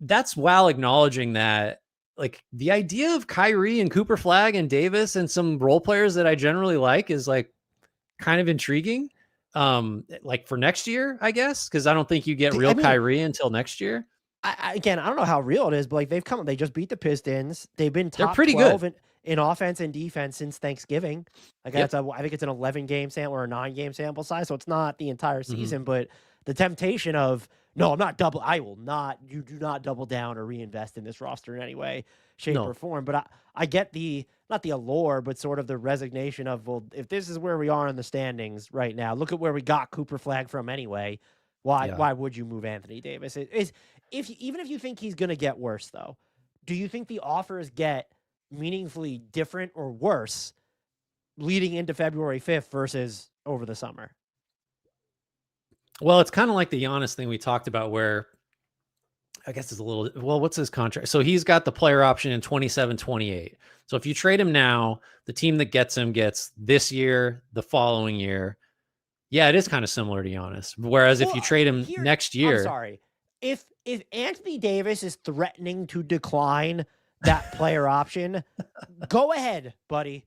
that's while acknowledging that like the idea of Kyrie and Cooper Flag and Davis and some role players that I generally like is like kind of intriguing. Like for next year, I guess, because I don't think you get I real mean, Kyrie until next year. again, I don't know how real it is, but like they just beat the Pistons. They've been They're top pretty 12 good. in offense and defense since Thanksgiving. Like Yep. I think it's an 11 game sample or a 9 game sample size, so it's not the entire Mhm. season. But the temptation of no, I'm not double. I will not. You do not double down or reinvest in this roster in any way, shape, or No. form. But I get the not the allure, but sort of the resignation of well, if this is where we are in the standings right now, look at where we got Cooper Flag from anyway. Yeah. Why would you move Anthony Davis? It is even if you think he's going to get worse, though, do you think the offers get meaningfully different or worse leading into February 5th versus over the summer? Well, it's kind of like the Giannis thing we talked about where I guess it's a little well, what's his contract? So he's got the player option in 27, 28. So if you trade him now, the team that gets him gets this year, the following year. Yeah, it is kind of similar to Giannis. Whereas if Well, you trade him here next I'm year, sorry. If Anthony Davis is threatening to decline that player option, go ahead, buddy.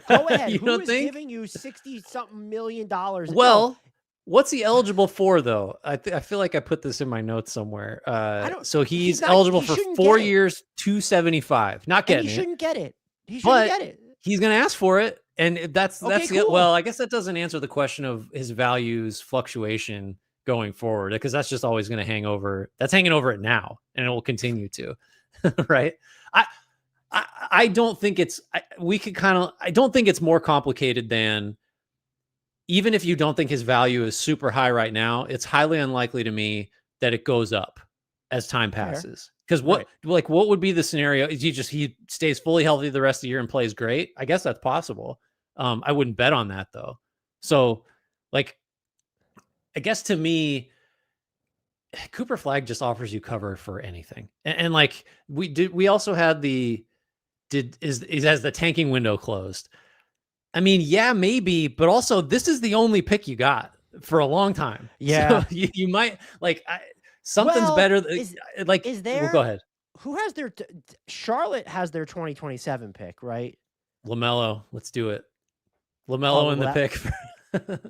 Go ahead. you Who don't is think? giving you 60 something million dollars? No, Well, what's he eligible for though? I feel like I put this in my notes somewhere. I don't So he's he's not eligible he for shouldn't get 4 it. years, 275. Not And he getting it, shouldn't get it. He shouldn't but get it. he's going to ask for it. And Okay, that's the cool. well, I guess that doesn't answer the question of his values fluctuation going forward because that's just always going to hang over. That's hanging over it now, and it will continue to, right? I I don't think it's we could kind of I don't think it's more complicated than even if you don't think his value is super high right now, it's highly unlikely to me that it goes up as time Fair. passes. Because Right. what would be the scenario? Is he stays fully healthy the rest of the year and plays great? I guess that's possible. I wouldn't bet on that though. So, like, I guess to me, Cooper Flag just offers you cover for anything. And like we also had the did is as the tanking window closed. I mean, yeah, maybe, but also this is the only pick you got for a long time. So Yeah. you might like something's Well, better. Like, is well, go there ahead. who has their Charlotte has their 2027 pick, right? LaMelo, let's do it. Oh, LaMelo in well, the that pick.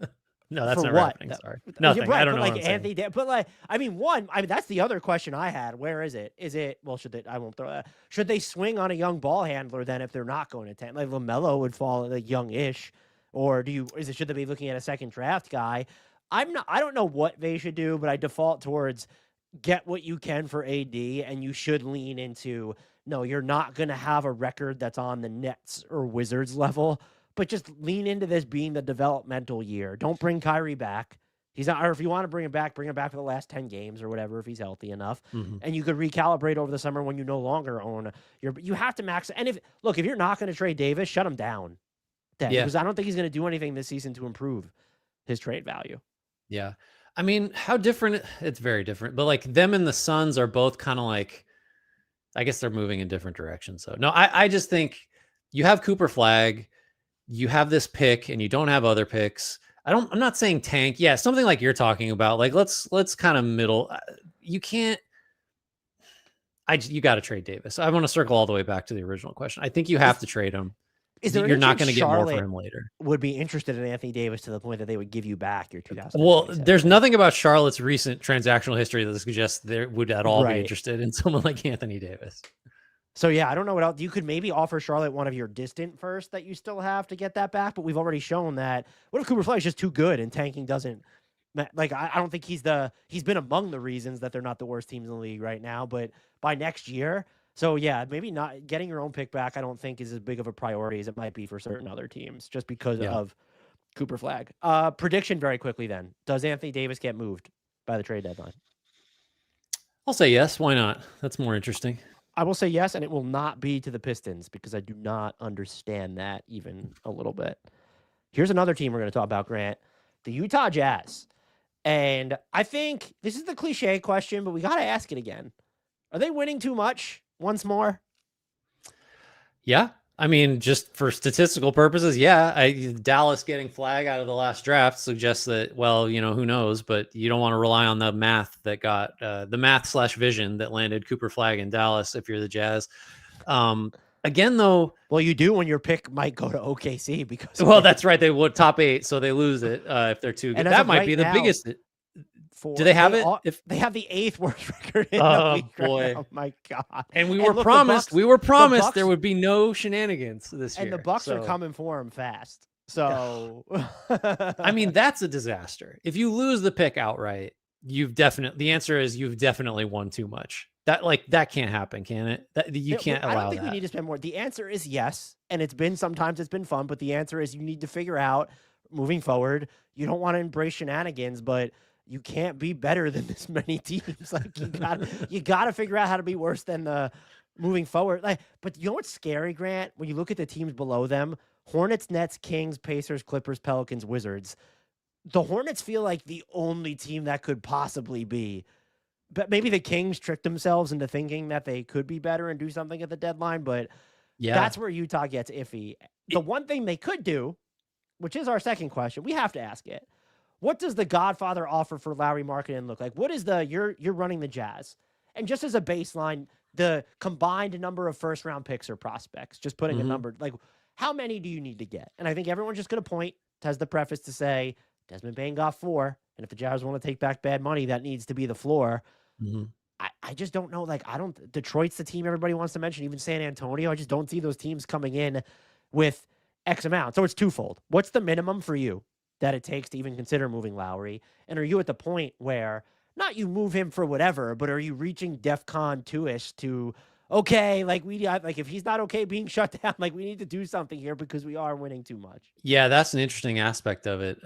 No, that's for never what? happening. Sorry, Yeah, nothing. I right, don't but know what like I'm saying. but like I mean, that's the other question I had. Where is it? Is it well? Should they? I won't throw that. Should they swing on a young ball handler then if they're not going to 10? Like Lamelo would fall like young-ish, or do you? Is it should they be looking at a second draft guy? I'm not. I don't know what they should do, but I default towards get what you can for AD, and you should lean into no, you're not going to have a record that's on the Nets or Wizards level, but just lean into this being the developmental year. Don't bring Kyrie back. He's not, or if you want to bring him back for the last 10 games or whatever, if he's healthy enough. Mhm. And you could recalibrate over the summer when you no longer own you have to max. And if you're not going to trade Davis, shut him down then, Yeah, because I don't think he's going to do anything this season to improve his trade value. yeah. I mean, how different? It's very different. But like them and the Suns are both kind of like I guess they're moving in different directions. So no, I just think you have Cooper Flag, you have this pick, and you don't have other picks. I'm not saying tank. Yeah, something like you're talking about. Like let's kind of middle. You can't. You got to trade Davis. I want to circle all the way back to the original question. I think you have Is to trade him. is there You're any not chance going to get more for Charlotte him later. would be interested in Anthony Davis to the point that they would give you back your Well, 2027 there's pick? nothing about Charlotte's recent transactional history that suggests they would at all be Right. interested in someone like Anthony Davis. So yeah, I don't know what else you could maybe offer Charlotte one of your distant first that you still have to get that back, but we've already shown that. What if Cooper Flag is just too good and tanking doesn't like I don't think he's been among the reasons that they're not the worst teams in the league right now, but by next year. So yeah, maybe not getting your own pick back, I don't think is as big of a priority as it might be for certain other teams, just because Yeah, of Cooper Flag. Prediction very quickly then. Does Anthony Davis get moved by the trade deadline? I'll say yes. Why not? That's more interesting. I will say yes, and it will not be to the Pistons because I do not understand that even a little bit. Here's another team we're going to talk about, Grant. The Utah Jazz. And I think this is the cliche question, but we got to ask it again. Are they winning too much once more? Yeah. I mean, just for statistical purposes, yeah. Dallas getting Flag out of the last draft suggests that, well, who knows, but you don't want to rely on the math that got the math/vision that landed Cooper Flag in Dallas if you're the Jazz. Again, though. Well, you do when your pick might go to OKC because Well, that's right. They would top 8, so they lose it if they're too good. and as That of might right be the now, biggest. Do they have it? If they have the 8th worst record in the oh league boy, right now. Oh my god! and we And were look, promised Bucks, there would be no shenanigans this year. and the Bucks are So, coming for him fast. So, I mean, that's a disaster. If you lose the pick outright, the answer is you've definitely won too much. That can't happen, can it? You can't allow that. I don't think we need to spend more. The answer is yes, and sometimes it's been fun, but the answer is you need to figure out moving forward. You don't want to embrace shenanigans, but you can't be better than this many teams. Like you got to figure out how to be worse than the moving forward. But you know what's scary, Grant? When you look at the teams below them, Hornets, Nets, Kings, Pacers, Clippers, Pelicans, Wizards. The Hornets feel like the only team that could possibly be. But maybe the Kings tricked themselves into thinking that they could be better and do something at the deadline. But that's where Utah gets iffy. The one thing they could do, which is our second question, we have to ask it. What does the Godfather offer for Lauri Markkanen look like? What is you're running the Jazz? And just as a baseline, the combined number of first-round picks or prospects, just putting a number, like how many do you need to get? And I think everyone's just going to point, has the preface to say, Desmond Bane got 4, and if the Jazz want to take back bad money, that needs to be the floor. I just don't know. Detroit's the team everybody wants to mention, even San Antonio. I just don't see those teams coming in with X amount. So it's twofold. What's the minimum for you that it takes to even consider moving Lauri? And are you at the point where not you move him for whatever, but are you reaching DEFCON 2-ish to, okay, if he's not okay being shut down, we need to do something here because we are winning too much. Yeah, that's an interesting aspect of it.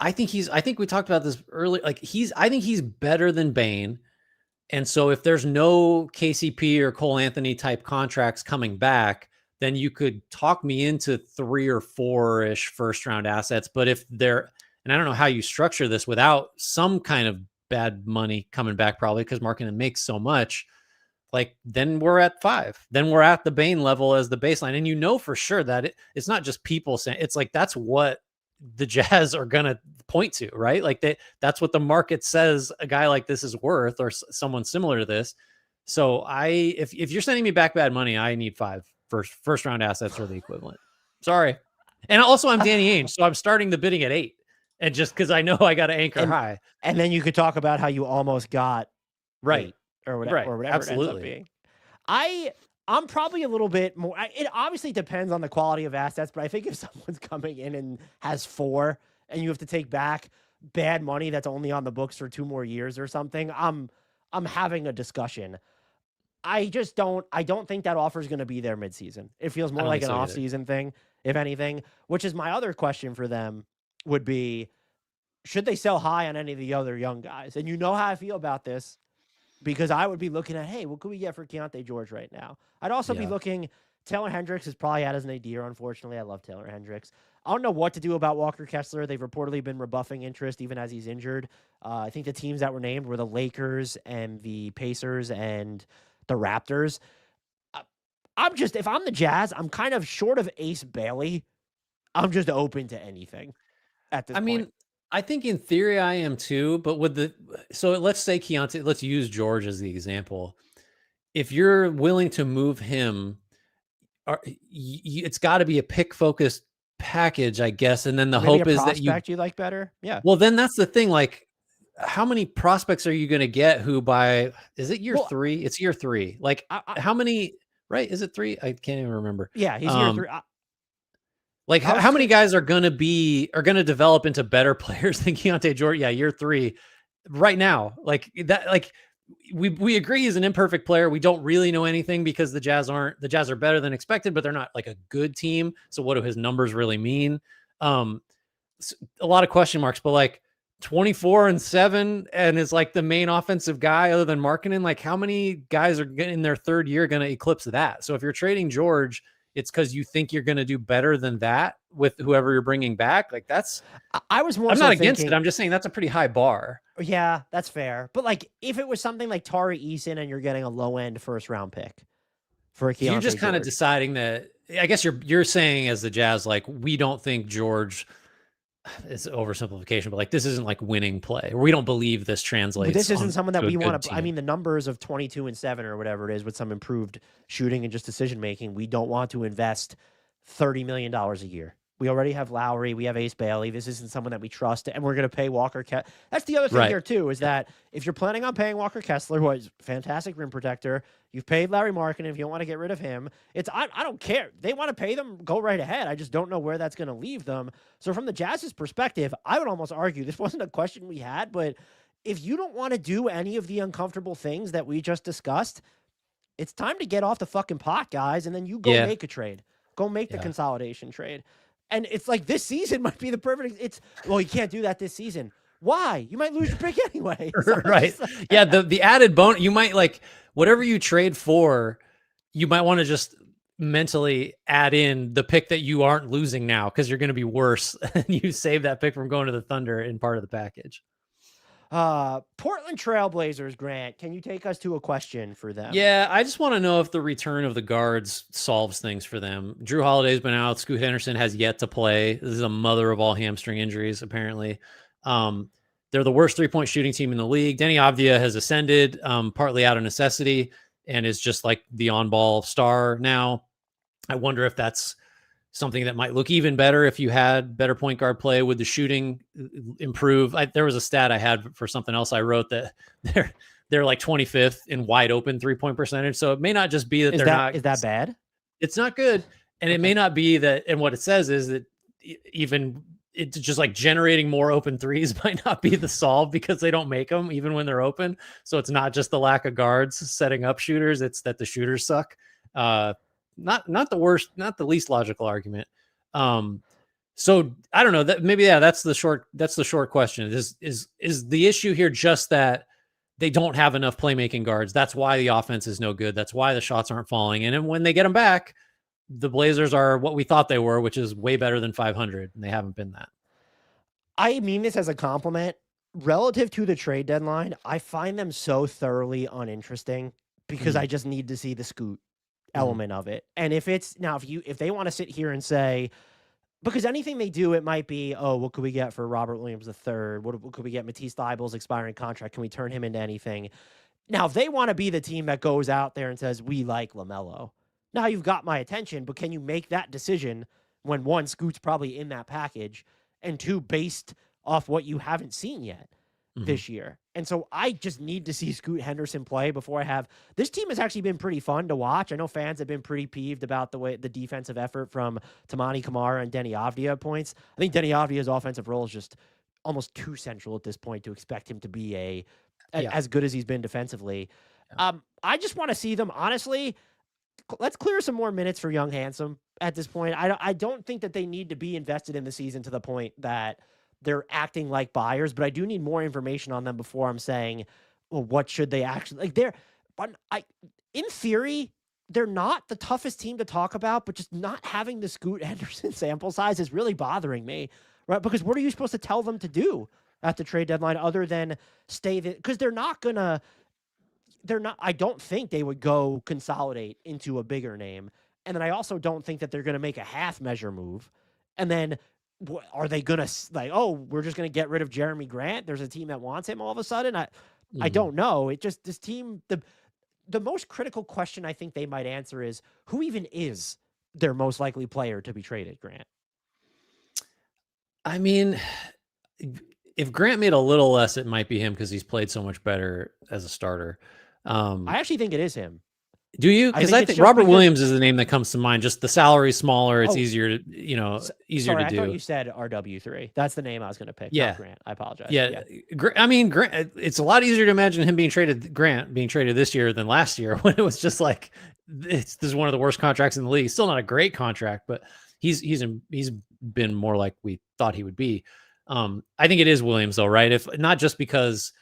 I think we talked about this earlier. I think he's better than Bane. And so if there's no KCP or Cole Anthony type contracts coming back, then you could talk me into 3 or 4-ish first round assets. But if they're, and I don't know how you structure this without some kind of bad money coming back, probably because Markkanen makes so much, then we're at 5. Then we're at the Bane level as the baseline. And for sure that it's not just people saying, it's that's what the Jazz are going to point to, right? That's what the market says a guy like this is worth, or someone similar to this. So if you're sending me back bad money, I need 5 first round assets or the equivalent. Sorry. And also I'm Danny Ainge, so I'm starting the bidding at 8. And just because I know I got to anchor high. And then you could talk about how you almost got 8 or whatever absolutely. it ends up being. I'm probably a little bit more. It obviously depends on the quality of assets, but I think if someone's coming in and has 4 and you have to take back bad money that's only on the books for 2 more years or something, I'm having a discussion. I don't think that offer is going to be there midseason. It feels more like an off-season thing, if anything, which is my other question for them would be, should they sell high on any of the other young guys? And you know how I feel about this. Because I would be looking at, hey, what could we get for Keontae George right now? I'd also be looking, Taylor Hendricks is probably out as an nadir, unfortunately. I love Taylor Hendricks. I don't know what to do about Walker Kessler. They've reportedly been rebuffing interest even as he's injured. I think the teams that were named were the Lakers and the Pacers and the Raptors. If I'm the Jazz, I'm kind of short of Ace Bailey. I'm just open to anything at this point. I think in theory I am too, but so let's say Keontae, let's use George as the example. If you're willing to move him, it's got to be a pick focused package, I guess. And then the hope is that you like better. Yeah. Well, then that's the thing. How many prospects are you going to get who is it year 3? It's year 3. How many, right? Is it 3? I can't even remember. Yeah. He's year 3. How many guys are going to develop into better players than Keontae George? Yeah, year 3 right now. We agree he's an imperfect player. We don't really know anything because the Jazz are better than expected, but they're not a good team. So what do his numbers really mean? A lot of question marks, but 24-7 and is the main offensive guy other than Markkanen. How many guys are in their 3rd year going to eclipse that? So if you're trading George it's because you think you're going to do better than that with whoever you're bringing back. Like I was more I'm so not against it. thinking, I'm just saying that's a pretty high bar. yeah, that's fair. But like, if it was something like Tari Eason and you're getting a low end first round pick for a You're just Keontae kind of George, deciding that. I guess you're saying as the Jazz, like, we don't think George, it's oversimplification, but like this isn't like winning play. We don't believe this translates this isn't on someone that to a we good want to. I team. mean, the numbers of 22 and 7 or whatever it is with some improved shooting and just decision making, we don't want to invest $30 million a year. We already have Lowry. We have Ace Bailey. This isn't someone that we trust, and we're going to pay Walker. That's the other thing Right. here too, is that if you're planning on paying Walker Kessler, who is a fantastic rim protector, you've paid Larry Markin. If you don't want to get rid of him, I don't care. They want to pay them, go right ahead. I just don't know where that's going to leave them. So from the Jazz's perspective, I would almost argue this wasn't a question we had, but if you don't want to do any of the uncomfortable things that we just discussed, it's time to get off the fucking pot, guys, and then you go make a trade. Go make the consolidation trade. And it's like this season might be the perfect. Well, you can't do that this season. Why? You might lose your pick anyway. So right. Yeah. The added bonus, you might like whatever you trade for, you might want to just mentally add in the pick that you aren't losing now because you're going to be worse. And you save that pick from going to the Thunder in part of the package. Portland Trailblazers, Grant, can you take us to a question for them? Yeah, I just want to know if the return of the guards solves things for them. Drew Holiday's been out. Scoot Henderson has yet to play. This is a mother of all hamstring injuries, apparently. They're the worst three-point shooting team in the league. Denny Avdia has ascended, partly out of necessity, and is just like the on-ball star now. I wonder if that's something that might look even better if you had better point guard play. Would the shooting improve? There was a stat I had for something else I wrote that they're like 25th in wide open 3-point percentage. So it may not just be that Is that bad? It's not good. And it may not be that. And what it says is that even it's just like generating more open threes might not be the solve because they don't make them even when they're open. So it's not just the lack of guards setting up shooters. It's that the shooters suck. Not the worst, not the least logical argument. So I don't know that maybe, that's the short question is the issue here just that they don't have enough playmaking guards. That's why the offense is no good. That's why the shots aren't falling. And then when they get them back, the Blazers are what we thought they were, which is way better than 500. And they haven't been that. I mean this as a compliment. Relative to the trade deadline, I find them so thoroughly uninteresting because I just need to see the Scoot element of it. And if they want to sit here and say, because anything they do, it might be, oh, what could we get for Robert Williams III? What could we get Matisse Thybulle's expiring contract? Can we turn him into anything? Now, if they want to be the team that goes out there and says, we like LaMelo, now you've got my attention, but can you make that decision when one, Scoot's probably in that package, and two, based off what you haven't seen yet this year? And so I just need to see Scoot Henderson play before I have. This team has actually been pretty fun to watch. I know fans have been pretty peeved about the defensive effort from Tamani Kamara and Denny Avdia at points. I think Denny Avdia's offensive role is just almost too central at this point to expect him to be as good as he's been defensively. I just want to see them, honestly. Let's clear some more minutes for Young Handsome at this point. I don't think that they need to be invested in the season to the point that they're acting like buyers, but I do need more information on them before I'm saying, well, what should they actually in theory, they're not the toughest team to talk about, but just not having the Scoot Henderson sample size is really bothering me, right? Because what are you supposed to tell them to do at the trade deadline other than stay there? Because I don't think they would go consolidate into a bigger name. And then I also don't think that they're going to make a half measure move. And then are they going to we're just going to get rid of Jeremy Grant? There's a team that wants him all of a sudden. I don't know. It just, this team, the most critical question I think they might answer is who even is their most likely player to be traded, Grant? I mean, if Grant made a little less, it might be him because he's played so much better as a starter. I actually think it is him. Do you? Because I think Robert Williams is the name that comes to mind. Just the salary is smaller. It's easier to, easier to do. I thought you said RW3. That's the name I was going to pick. Yeah. Not Grant. I apologize. Yeah. I mean, Grant, it's a lot easier to imagine him being traded this year than last year when it was just like, this is one of the worst contracts in the league. Still not a great contract, but he's been more like we thought he would be. I think it is Williams though, right? If not just because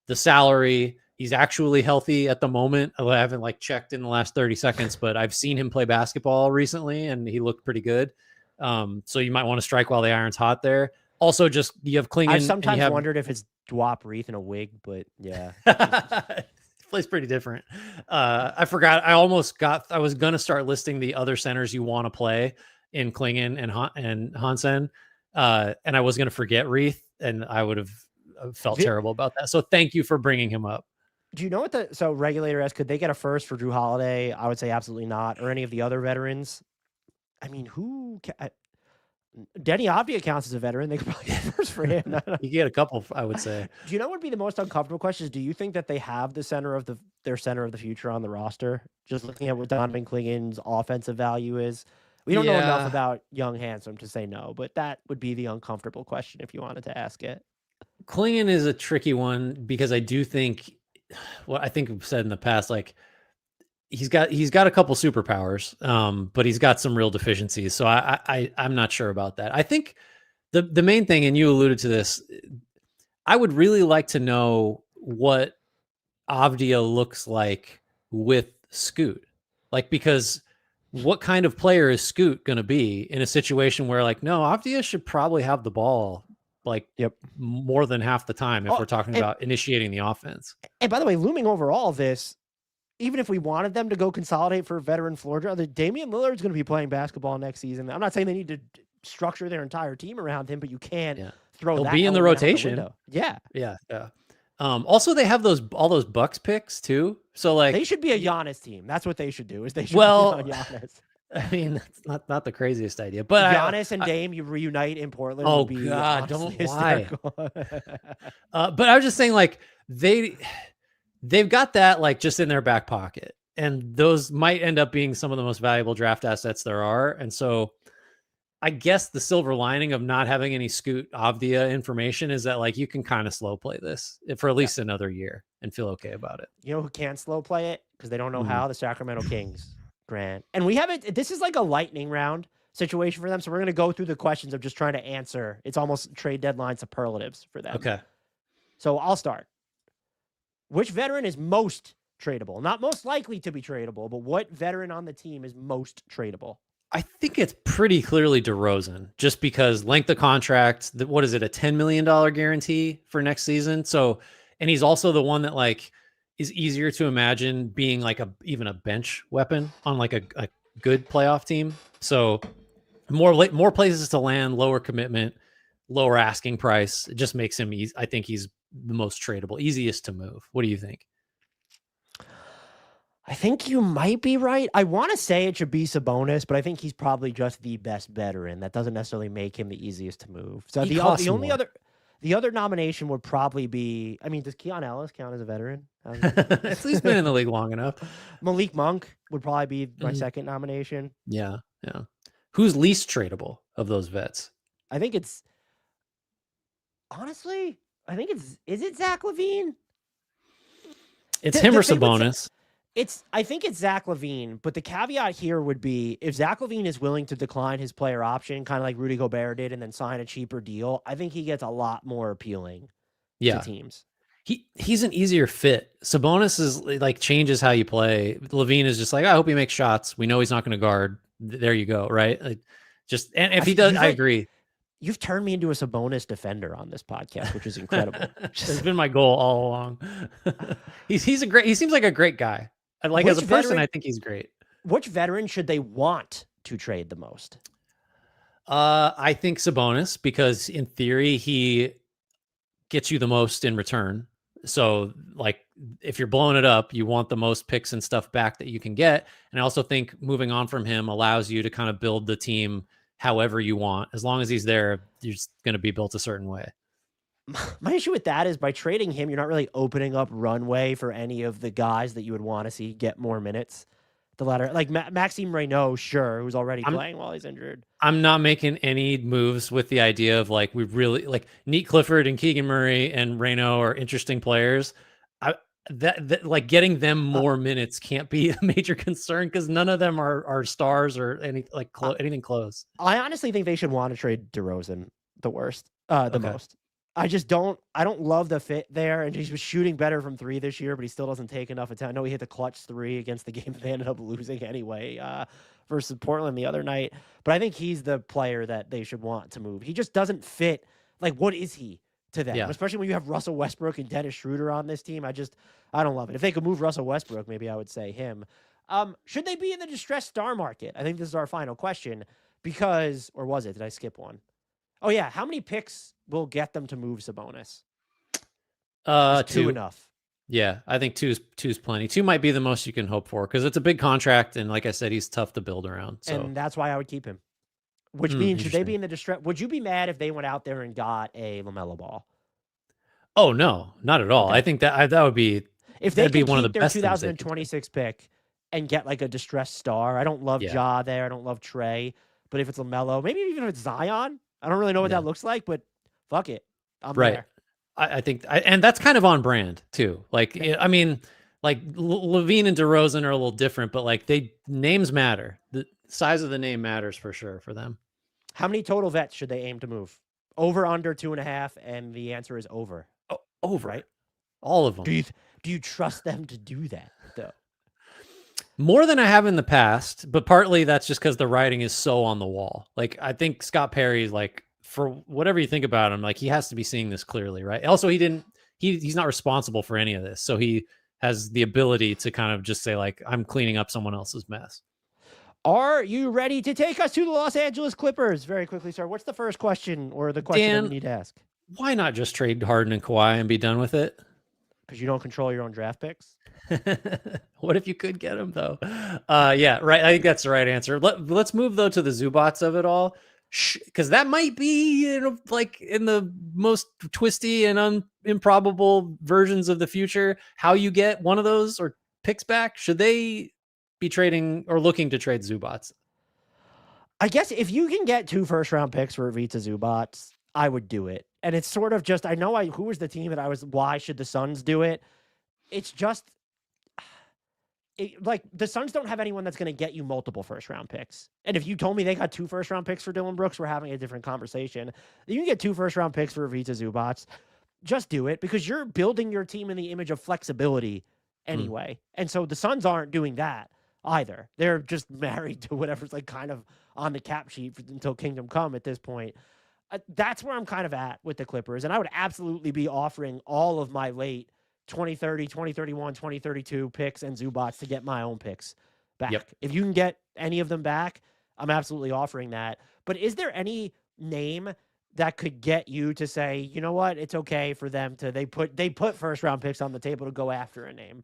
the salary, He's actually healthy at the moment. I haven't like checked in the last 30 seconds, but I've seen him play basketball recently and he looked pretty good. So you might want to strike while the iron's hot there. Also, just you have I've Klingon and you sometimes have wondered if it's Dwop Reith in a wig, but yeah. plays pretty different. I forgot. I was going to start listing the other centers you want to play in Klingon and Hansen. And I was going to forget Reith and I would have felt terrible about that. So thank you for bringing him up. Do you know what so regulator asked, could they get a first for Drew Holiday? I would say absolutely not. Or any of the other veterans. I mean, Denny Avdia counts as a veteran. They could probably get a first for him. You get a couple, I would say. Do you know what would be the most uncomfortable question is, do you think that they have their center of the future on the roster? Just looking at what Donovan Klingon's offensive value is. We don't know enough about young Handsome to say no, but that would be the uncomfortable question if you wanted to ask it. Klingon is a tricky one because I do think what I think I've said in the past, like he's got a couple superpowers, but he's got some real deficiencies. So I'm not sure about that. I think the main thing, and you alluded to this, I would really like to know what Avdia looks like with Scoot, like, because what kind of player is Scoot going to be in a situation where, like, no, Avdia should probably have the ball like more than half the time if we're talking about initiating the offense. And by the way, looming over all this, even if we wanted them to go consolidate for a veteran floor general, Damian Lillard's going to be playing basketball next season. I'm not saying they need to structure their entire team around him, but you can't throw He'll that be in the rotation. Yeah. Also, they have all those Bucks picks too. So like they should be a Giannis team. That's what they should do. Is they should be on Giannis. I mean, that's not the craziest idea, but Giannis and Dame, you reunite in Portland. Oh would be God, don't lie. But I was just saying, like they've got that like just in their back pocket, and those might end up being some of the most valuable draft assets there are. And so, I guess the silver lining of not having any Scoot Avdia information is that like you can kind of slow play this for at least another year and feel okay about it. You know who can't slow play it because they don't know how? The Sacramento Kings. Grant. And we haven't, this is like a lightning round situation for them. So we're going to go through the questions of just trying to answer. It's almost trade deadline superlatives for them. Okay. So I'll start. Which veteran is most tradable? Not most likely to be tradable, but what veteran on the team is most tradable? I think it's pretty clearly DeRozan, just because length of contract, what is it, a $10 million guarantee for next season? So, and he's also the one that like, is easier to imagine being like even a bench weapon on like a good playoff team. So more places to land, lower commitment, lower asking price. It just makes him easy. I think he's the most tradable, easiest to move. What do you think? I think you might be right. I want to say it should be Sabonis, but I think he's probably just the best veteran. That doesn't necessarily make him the easiest to move. So the other nomination would probably be, I mean, does Keon Ellis count as a veteran? He's been in the league long enough. Malik Monk would probably be my second nomination. Yeah. Who's least tradable of those vets? I think it's, honestly, is it Zach LaVine? It's him or Sabonis. I think it's Zach LaVine, but the caveat here would be if Zach LaVine is willing to decline his player option, kind of like Rudy Gobert did, and then sign a cheaper deal, I think he gets a lot more appealing to teams. He's an easier fit. Sabonis is like changes how you play. LaVine is just like, I hope he makes shots. We know he's not going to guard. There you go, right? Like, and if he does, I agree. You've turned me into a Sabonis defender on this podcast, which is incredible. It's been my goal all along. He seems like a great guy. Like as a person, I think he's great. Which veteran should they want to trade the most? I think Sabonis, because in theory, he gets you the most in return. So like if you're blowing it up, you want the most picks and stuff back that you can get. And I also think moving on from him allows you to kind of build the team however you want. As long as he's there, you're just going to be built a certain way. My issue with that is by trading him, you're not really opening up runway for any of the guys that you would want to see get more minutes. The latter, like Maxime Reynaud, sure, who's already playing while he's injured. I'm not making any moves with the idea of like, we really like Neat Clifford and Keegan Murray and Reynaud are interesting players. That like getting them more minutes can't be a major concern because none of them are stars or anything close. I honestly think they should want to trade DeRozan the most. I don't love the fit there, and he was shooting better from 3 this year, but he still doesn't take enough attention. I know he hit the clutch 3 against the game that they ended up losing anyway, versus Portland the other night, but I think he's the player that they should want to move. He just doesn't fit. Like, what is he to them? Yeah. Especially when you have Russell Westbrook and Dennis Schroeder on this team. I don't love it. If they could move Russell Westbrook, maybe I would say him. Should they be in the distressed star market? I think this is our final question because, or was it? Did I skip one? Oh yeah, how many picks will get them to move Sabonis? Is 2 enough? Yeah, I think two's plenty. 2 might be the most you can hope for because it's a big contract, and like I said, he's tough to build around. So, And that's why I would keep him. Which means, should they be in the distress? Would you be mad if they went out there and got a LaMelo Ball? Oh no, not at all. Okay. I think that would be if they that'd be can one of keep the their best things they could do. 2026 pick and get like a distressed star. I don't love Ja there. I don't love Trey. But if it's LaMelo, maybe even if it's Zion, I don't really know what that looks like, but fuck it. I'm there. I think, and that's kind of on brand too. Like, I mean, like Levine and DeRozan are a little different, but like names matter. The size of the name matters for sure for them. How many total vets should they aim to move? Over, under 2.5, and the answer is over. Over, right? All of them. Do you trust them to do that though? More than I have in the past, but partly that's just because the writing is so on the wall. Like, I think Scott Perry's like, for whatever you think about him, like he has to be seeing this clearly, right? Also, he's not responsible for any of this. So he has the ability to kind of just say like, I'm cleaning up someone else's mess. Are you ready to take us to the Los Angeles Clippers? Very quickly, sir. What's the first question or the question that we need to ask? Why not just trade Harden and Kawhi and be done with it? Because you don't control your own draft picks? What if you could get them though? Yeah, right. I think that's the right answer. Let's move though to the Zubats of it all, because that might be like in the most twisty and improbable versions of the future. How you get one of those or picks back? Should they be trading or looking to trade Zubats? I guess if you can get 2 first-round picks for Ivica Zubats, I would do it. And it's sort of just, who was the team that why should the Suns do it? It's just, like, the Suns don't have anyone that's going to get you multiple first-round picks. And if you told me they got 2 first-round picks for Dillon Brooks, we're having a different conversation. You can get 2 first-round picks for Ivica Zubats. Just do it because you're building your team in the image of flexibility anyway. And so the Suns aren't doing that either. They're just married to whatever's like kind of on the cap sheet until Kingdom Come at this point. That's where I'm kind of at with the Clippers. And I would absolutely be offering all of my late 2030, 2031, 2032 picks and Zubats to get my own picks back. Yep. If you can get any of them back, I'm absolutely offering that. But is there any name that could get you to say, you know what, it's okay for them to, they put first round picks on the table to go after a name?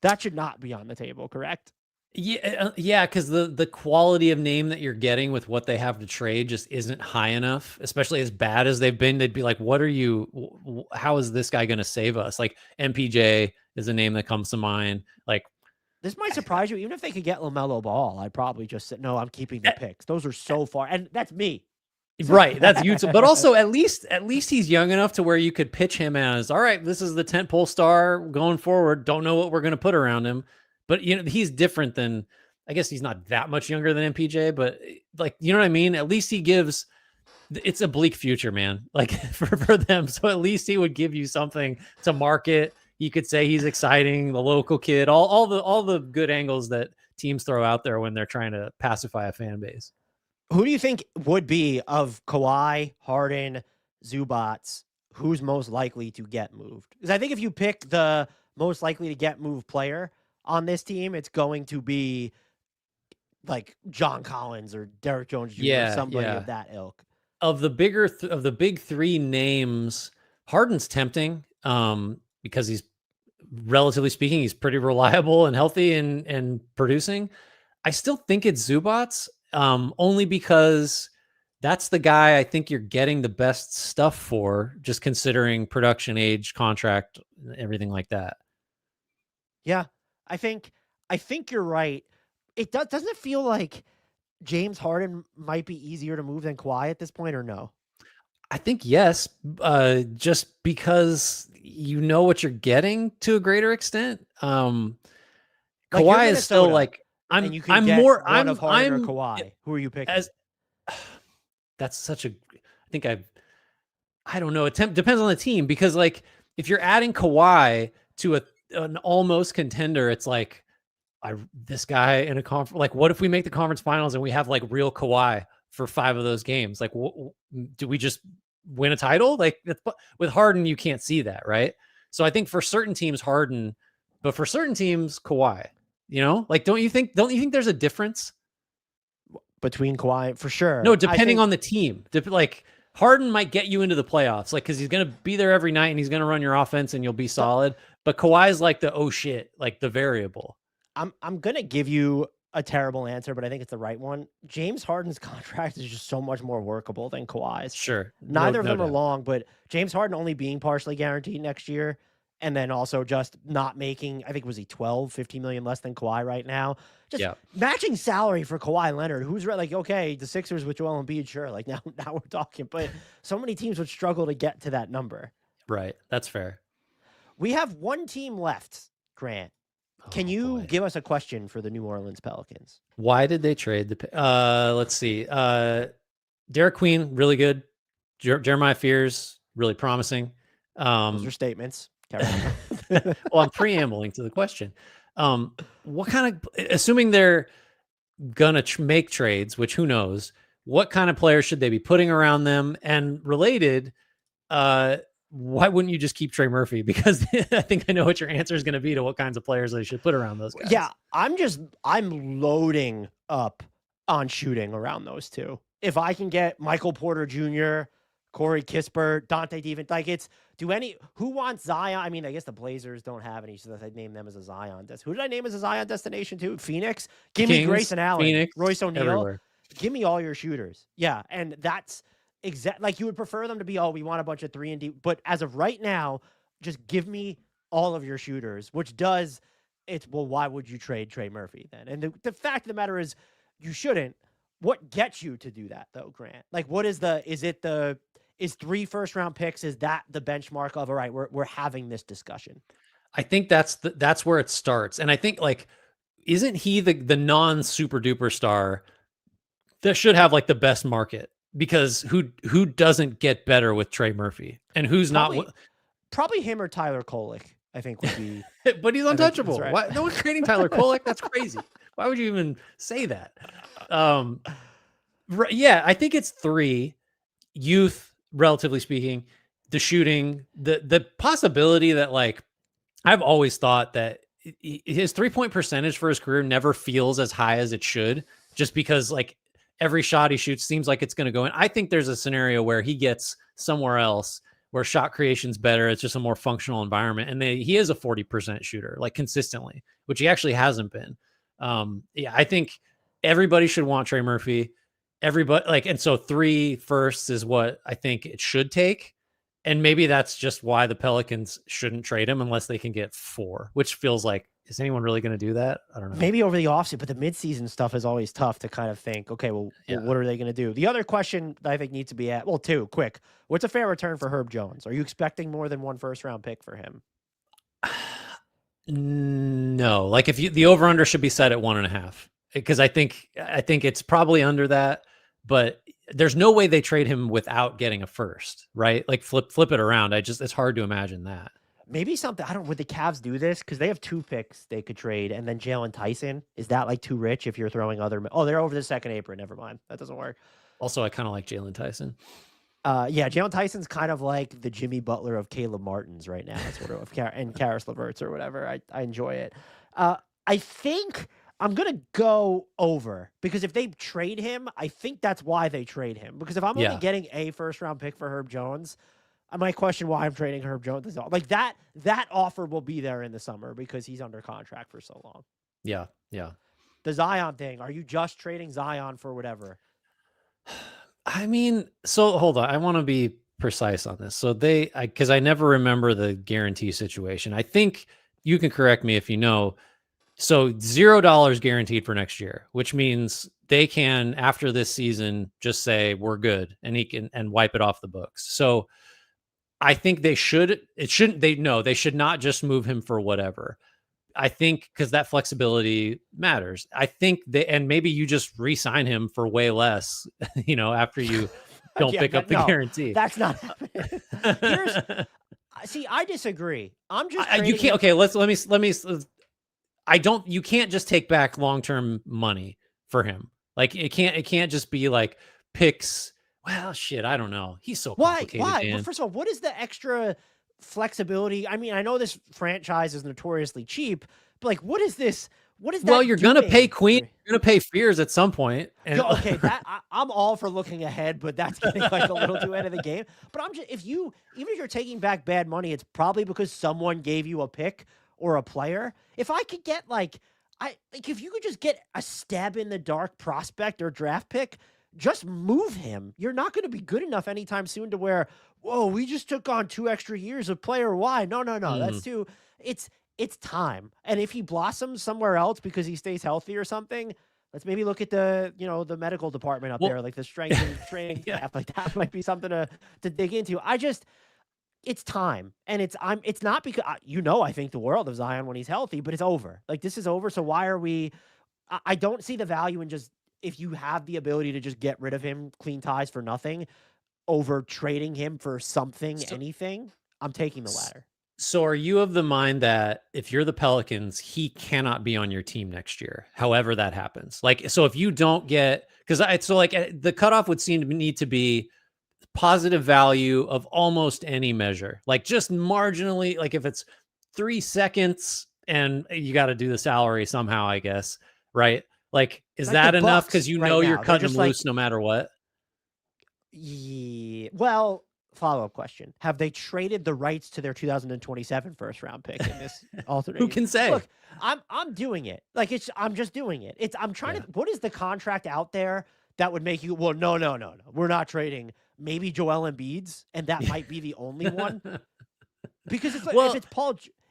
That should not be on the table, correct? Yeah, because the quality of name that you're getting with what they have to trade just isn't high enough, especially as bad as they've been. They'd be like, how is this guy going to save us? Like MPJ is a name that comes to mind. Like, this might surprise you. Even if they could get LaMelo Ball, I'd probably just say, no, I'm keeping the picks. Those are so far. And that's me. Right. That's you. But also at least he's young enough to where you could pitch him as, all right, this is the tentpole star going forward. Don't know what we're going to put around him. But, he's different than, I guess he's not that much younger than MPJ, but like, you know what I mean? At least he gives, it's a bleak future, man, like for them. So at least he would give you something to market. You could say he's exciting, the local kid, all the good angles that teams throw out there when they're trying to pacify a fan base. Who do you think would be of Kawhi, Harden, Zubats, who's most likely to get moved? Because I think if you pick the most likely to get moved player on this team, it's going to be like John Collins or Derrick Jones Jr. or somebody of that ilk. Of the big 3 names, Harden's tempting because he's, relatively speaking, he's pretty reliable and healthy and producing. I still think it's Zubats, only because that's the guy I think you're getting the best stuff for, just considering production, age, contract, everything like that. Yeah. I think you're right. Doesn't it feel like James Harden might be easier to move than Kawhi at this point, or no? I think yes, just because you know what you're getting to a greater extent. Kawhi is still like I'm more of Harden or Kawhi. Who are you picking? That's such a. I think I don't know. It depends on the team because like if you're adding Kawhi to an almost contender, it's like this guy in a conference. Like, what if we make the conference finals and we have like real Kawhi for 5 of those games? Like, do we just win a title? Like with Harden, you can't see that, right? So I think for certain teams, Harden, but for certain teams, Kawhi. You know, like don't you think there's a difference between Kawhi for sure? No, I depending think on the team. Like Harden might get you into the playoffs, like because he's gonna be there every night and he's gonna run your offense and you'll be solid. But Kawhi's like the oh shit, like the variable. I'm gonna give you a terrible answer, but I think it's the right one. James Harden's contract is just so much more workable than Kawhi's. Sure. Neither of them are doubt. long, but James Harden only being partially guaranteed next year, and then also just not making, I think, was he 12, 15 million less than Kawhi right now? Just matching salary for Kawhi Leonard, who's like, okay, the Sixers with Joel Embiid, sure. Like now we're talking, but so many teams would struggle to get to that number. Right. That's fair. We have one team left, Grant. Can you give us a question for the New Orleans Pelicans? Why did they trade the? Let's see. Derek Queen, really good. Jeremiah Fears, really promising. Those are statements. Well, I'm preambling to the question. What kind of, assuming they're gonna make trades, which who knows, what kind of players should they be putting around them? And related, why wouldn't you just keep Trey Murphy? Because I think I know what your answer is going to be to what kinds of players they should put around those guys. Yeah, I'm loading up on shooting around those two. If I can get Michael Porter Jr., Corey Kispert, Dante Divan, like who wants Zion? I mean, I guess the Blazers don't have any, so I'd name them as a Zion. Who did I name as a Zion destination too? Phoenix? Give me Grayson Allen, Phoenix, Royce O'Neal. Everywhere. Give me all your shooters. Yeah, and that's exact. Like you would prefer them to be, we want a bunch of 3-and-D, but as of right now, just give me all of your shooters, which does why would you trade Trey Murphy then? And the fact of the matter is you shouldn't. What gets you to do that though, Grant? Like what is 3 first-round picks? Is that the benchmark of, all right, we're having this discussion? I think that's where it starts. And I think like, isn't he the non-super duper star that should have like the best market? Because who doesn't get better with Trey Murphy, and who's probably him or Tyler Kolek, I think would be. But he's untouchable. Right. Why, no one's trading Tyler Kolek. That's crazy. Why would you even say that? Yeah, I think it's 3. Youth, relatively speaking, the shooting, the possibility that like I've always thought that his 3-point percentage for his career never feels as high as it should, just because like every shot he shoots seems like it's going to go in. I think there's a scenario where he gets somewhere else where shot creation's better. It's just a more functional environment. And he is a 40% shooter, like consistently, which he actually hasn't been. Yeah, I think everybody should want Trey Murphy. Everybody and so 3 firsts is what I think it should take. And maybe that's just why the Pelicans shouldn't trade him unless they can get 4, which feels like, is anyone really going to do that? I don't know. Maybe over the offseason, but the midseason stuff is always tough to kind of think, okay, well, what are they going to do? The other question that I think needs to be asked, 2, quick. What's a fair return for Herb Jones? Are you expecting more than 1 first-round pick for him? No. Like if the over-under should be set at 1.5, because I think it's probably under that, but there's no way they trade him without getting a first, right? Like flip it around. It's hard to imagine that. Maybe something, would the Cavs do this? Because they have 2 picks they could trade, and then Jalen Tyson. Is that like too rich if you're throwing other? Oh, they're over the second apron. Never mind. That doesn't work. Also, I kind of like Jalen Tyson. Yeah, Jalen Tyson's kind of like the Jimmy Butler of Caleb Martin's right now, sort of, and Karis LeVert's or whatever. I enjoy it. I think I'm going to go over, because if they trade him, I think that's why they trade him. Because if I'm only getting a first-round pick for Herb Jones, I might question why I'm trading Herb Jones. Like that offer will be there in the summer because he's under contract for so long. Yeah. The Zion thing, are you just trading Zion for whatever? I mean, so hold on. I want to be precise on this. So because I never remember the guarantee situation. I think you can correct me if you know. So $0 guaranteed for next year, which means they can, after this season, just say we're good, and he can and wipe it off the books. So I think they should not just move him for whatever. I think because that flexibility matters. I think and maybe you just re-sign him for way less, after you don't Yeah, pick up the no, guarantee. that's not happening. Here's see, I disagree. I'm just You trading can't. him. Okay, let me. I don't. You can't just take back long term money for him. Like it can't just be like picks. Well, shit. I don't know. He's so Why? complicated, Why? Well, Dan. first of all, what is the extra flexibility? I mean, I know this franchise is notoriously cheap, but like, what is this? What is Well, that you're gonna pay doing? Queen. You're gonna pay Fears at some point, and Yo, okay, that I'm all for looking ahead, but that's getting like a little too ahead of the game. But I'm just if you even if you're taking back bad money, it's probably because someone gave you a pick or a player. If I could get like if you could just get a stab in the dark prospect or draft pick, just move him. You're not going to be good enough anytime soon to where, whoa, we just took on 2 extra years of player Y. No, no, no. That's Mm. too it's time. And if he blossoms somewhere else because he stays healthy or something, let's maybe look at the medical department up Well, there, like the strength and training yeah. staff. Like that might be something to dig into. It's time, and it's not because I think the world of Zion when he's healthy, but it's over. Like this is over. So why are we? I don't see the value in just if you have the ability to just get rid of him, clean ties for nothing, over trading him for something, So, anything. I'm taking the latter. so are you of the mind that if you're the Pelicans, he cannot be on your team next year, however that happens? Like, so if you don't get, because the cutoff would seem to need to be positive value of almost any measure, like just marginally, like if it's 3 seconds and you got to do the salary somehow, I guess, right? Like, is Like the that enough? Because Bucks you right know you're now, they're cutting just them like, loose no matter what. yeah. Well, follow-up question. Have they traded the rights to their 2027 first round pick in this alternate? Who can say? Look, I'm doing it. Like I'm just doing it. I'm trying Yeah. to what is the contract out there that would make you well, no, no, no, no. We're not trading maybe Joel Embiid's, and that might be the only one. Because it's like Well,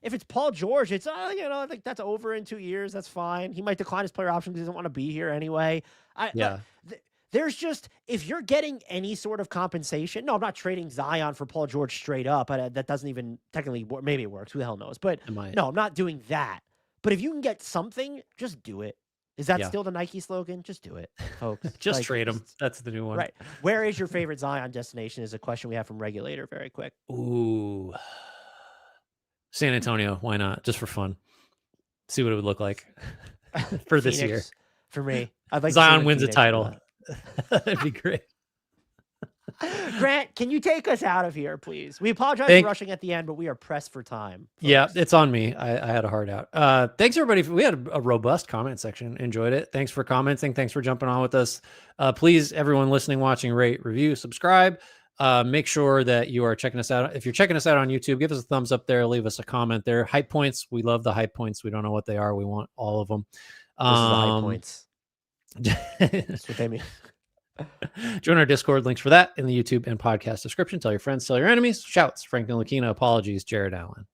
if it's Paul George, it's I think that's over in 2 years. That's fine. He might decline his player option because he doesn't want to be here anyway. yeah. There's just if you're getting any sort of compensation. No, I'm not trading Zion for Paul George straight up. That doesn't even technically work. Maybe it works. Who the hell knows? But Am I? no, I'm not doing that. But if you can get something, just do it. Is that Yeah. still the Nike slogan? Just do it, folks. Just Like, trade him. That's the new one. right. Where is your favorite Zion destination? Is a question we have from Regulator. Very quick. Ooh. San Antonio. Why not? Just for fun. See what it would look like for this year. Phoenix, for me. I'd like to see Zion him in wins a Phoenix, title. That'd be great. Grant, can you take us out of here, please? We apologize for rushing at the end, but we are pressed for time. Folks. Yeah, it's on me. I had a hard out. Thanks everybody. We had a robust comment section. Enjoyed it. Thanks for commenting. Thanks for jumping on with us. Please, everyone listening, watching, rate, review, subscribe. Make sure that you are checking us out. If you're checking us out on YouTube, give us a thumbs up there. Leave us a comment there. Hype points. We love the hype points. We don't know what they are. We want all of them. This is the high points. That's what they mean. Join our Discord. Links for that in the YouTube and podcast description. Tell your friends, tell your enemies. Shouts, Frank Ntilikina. Apologies, Jared Allen.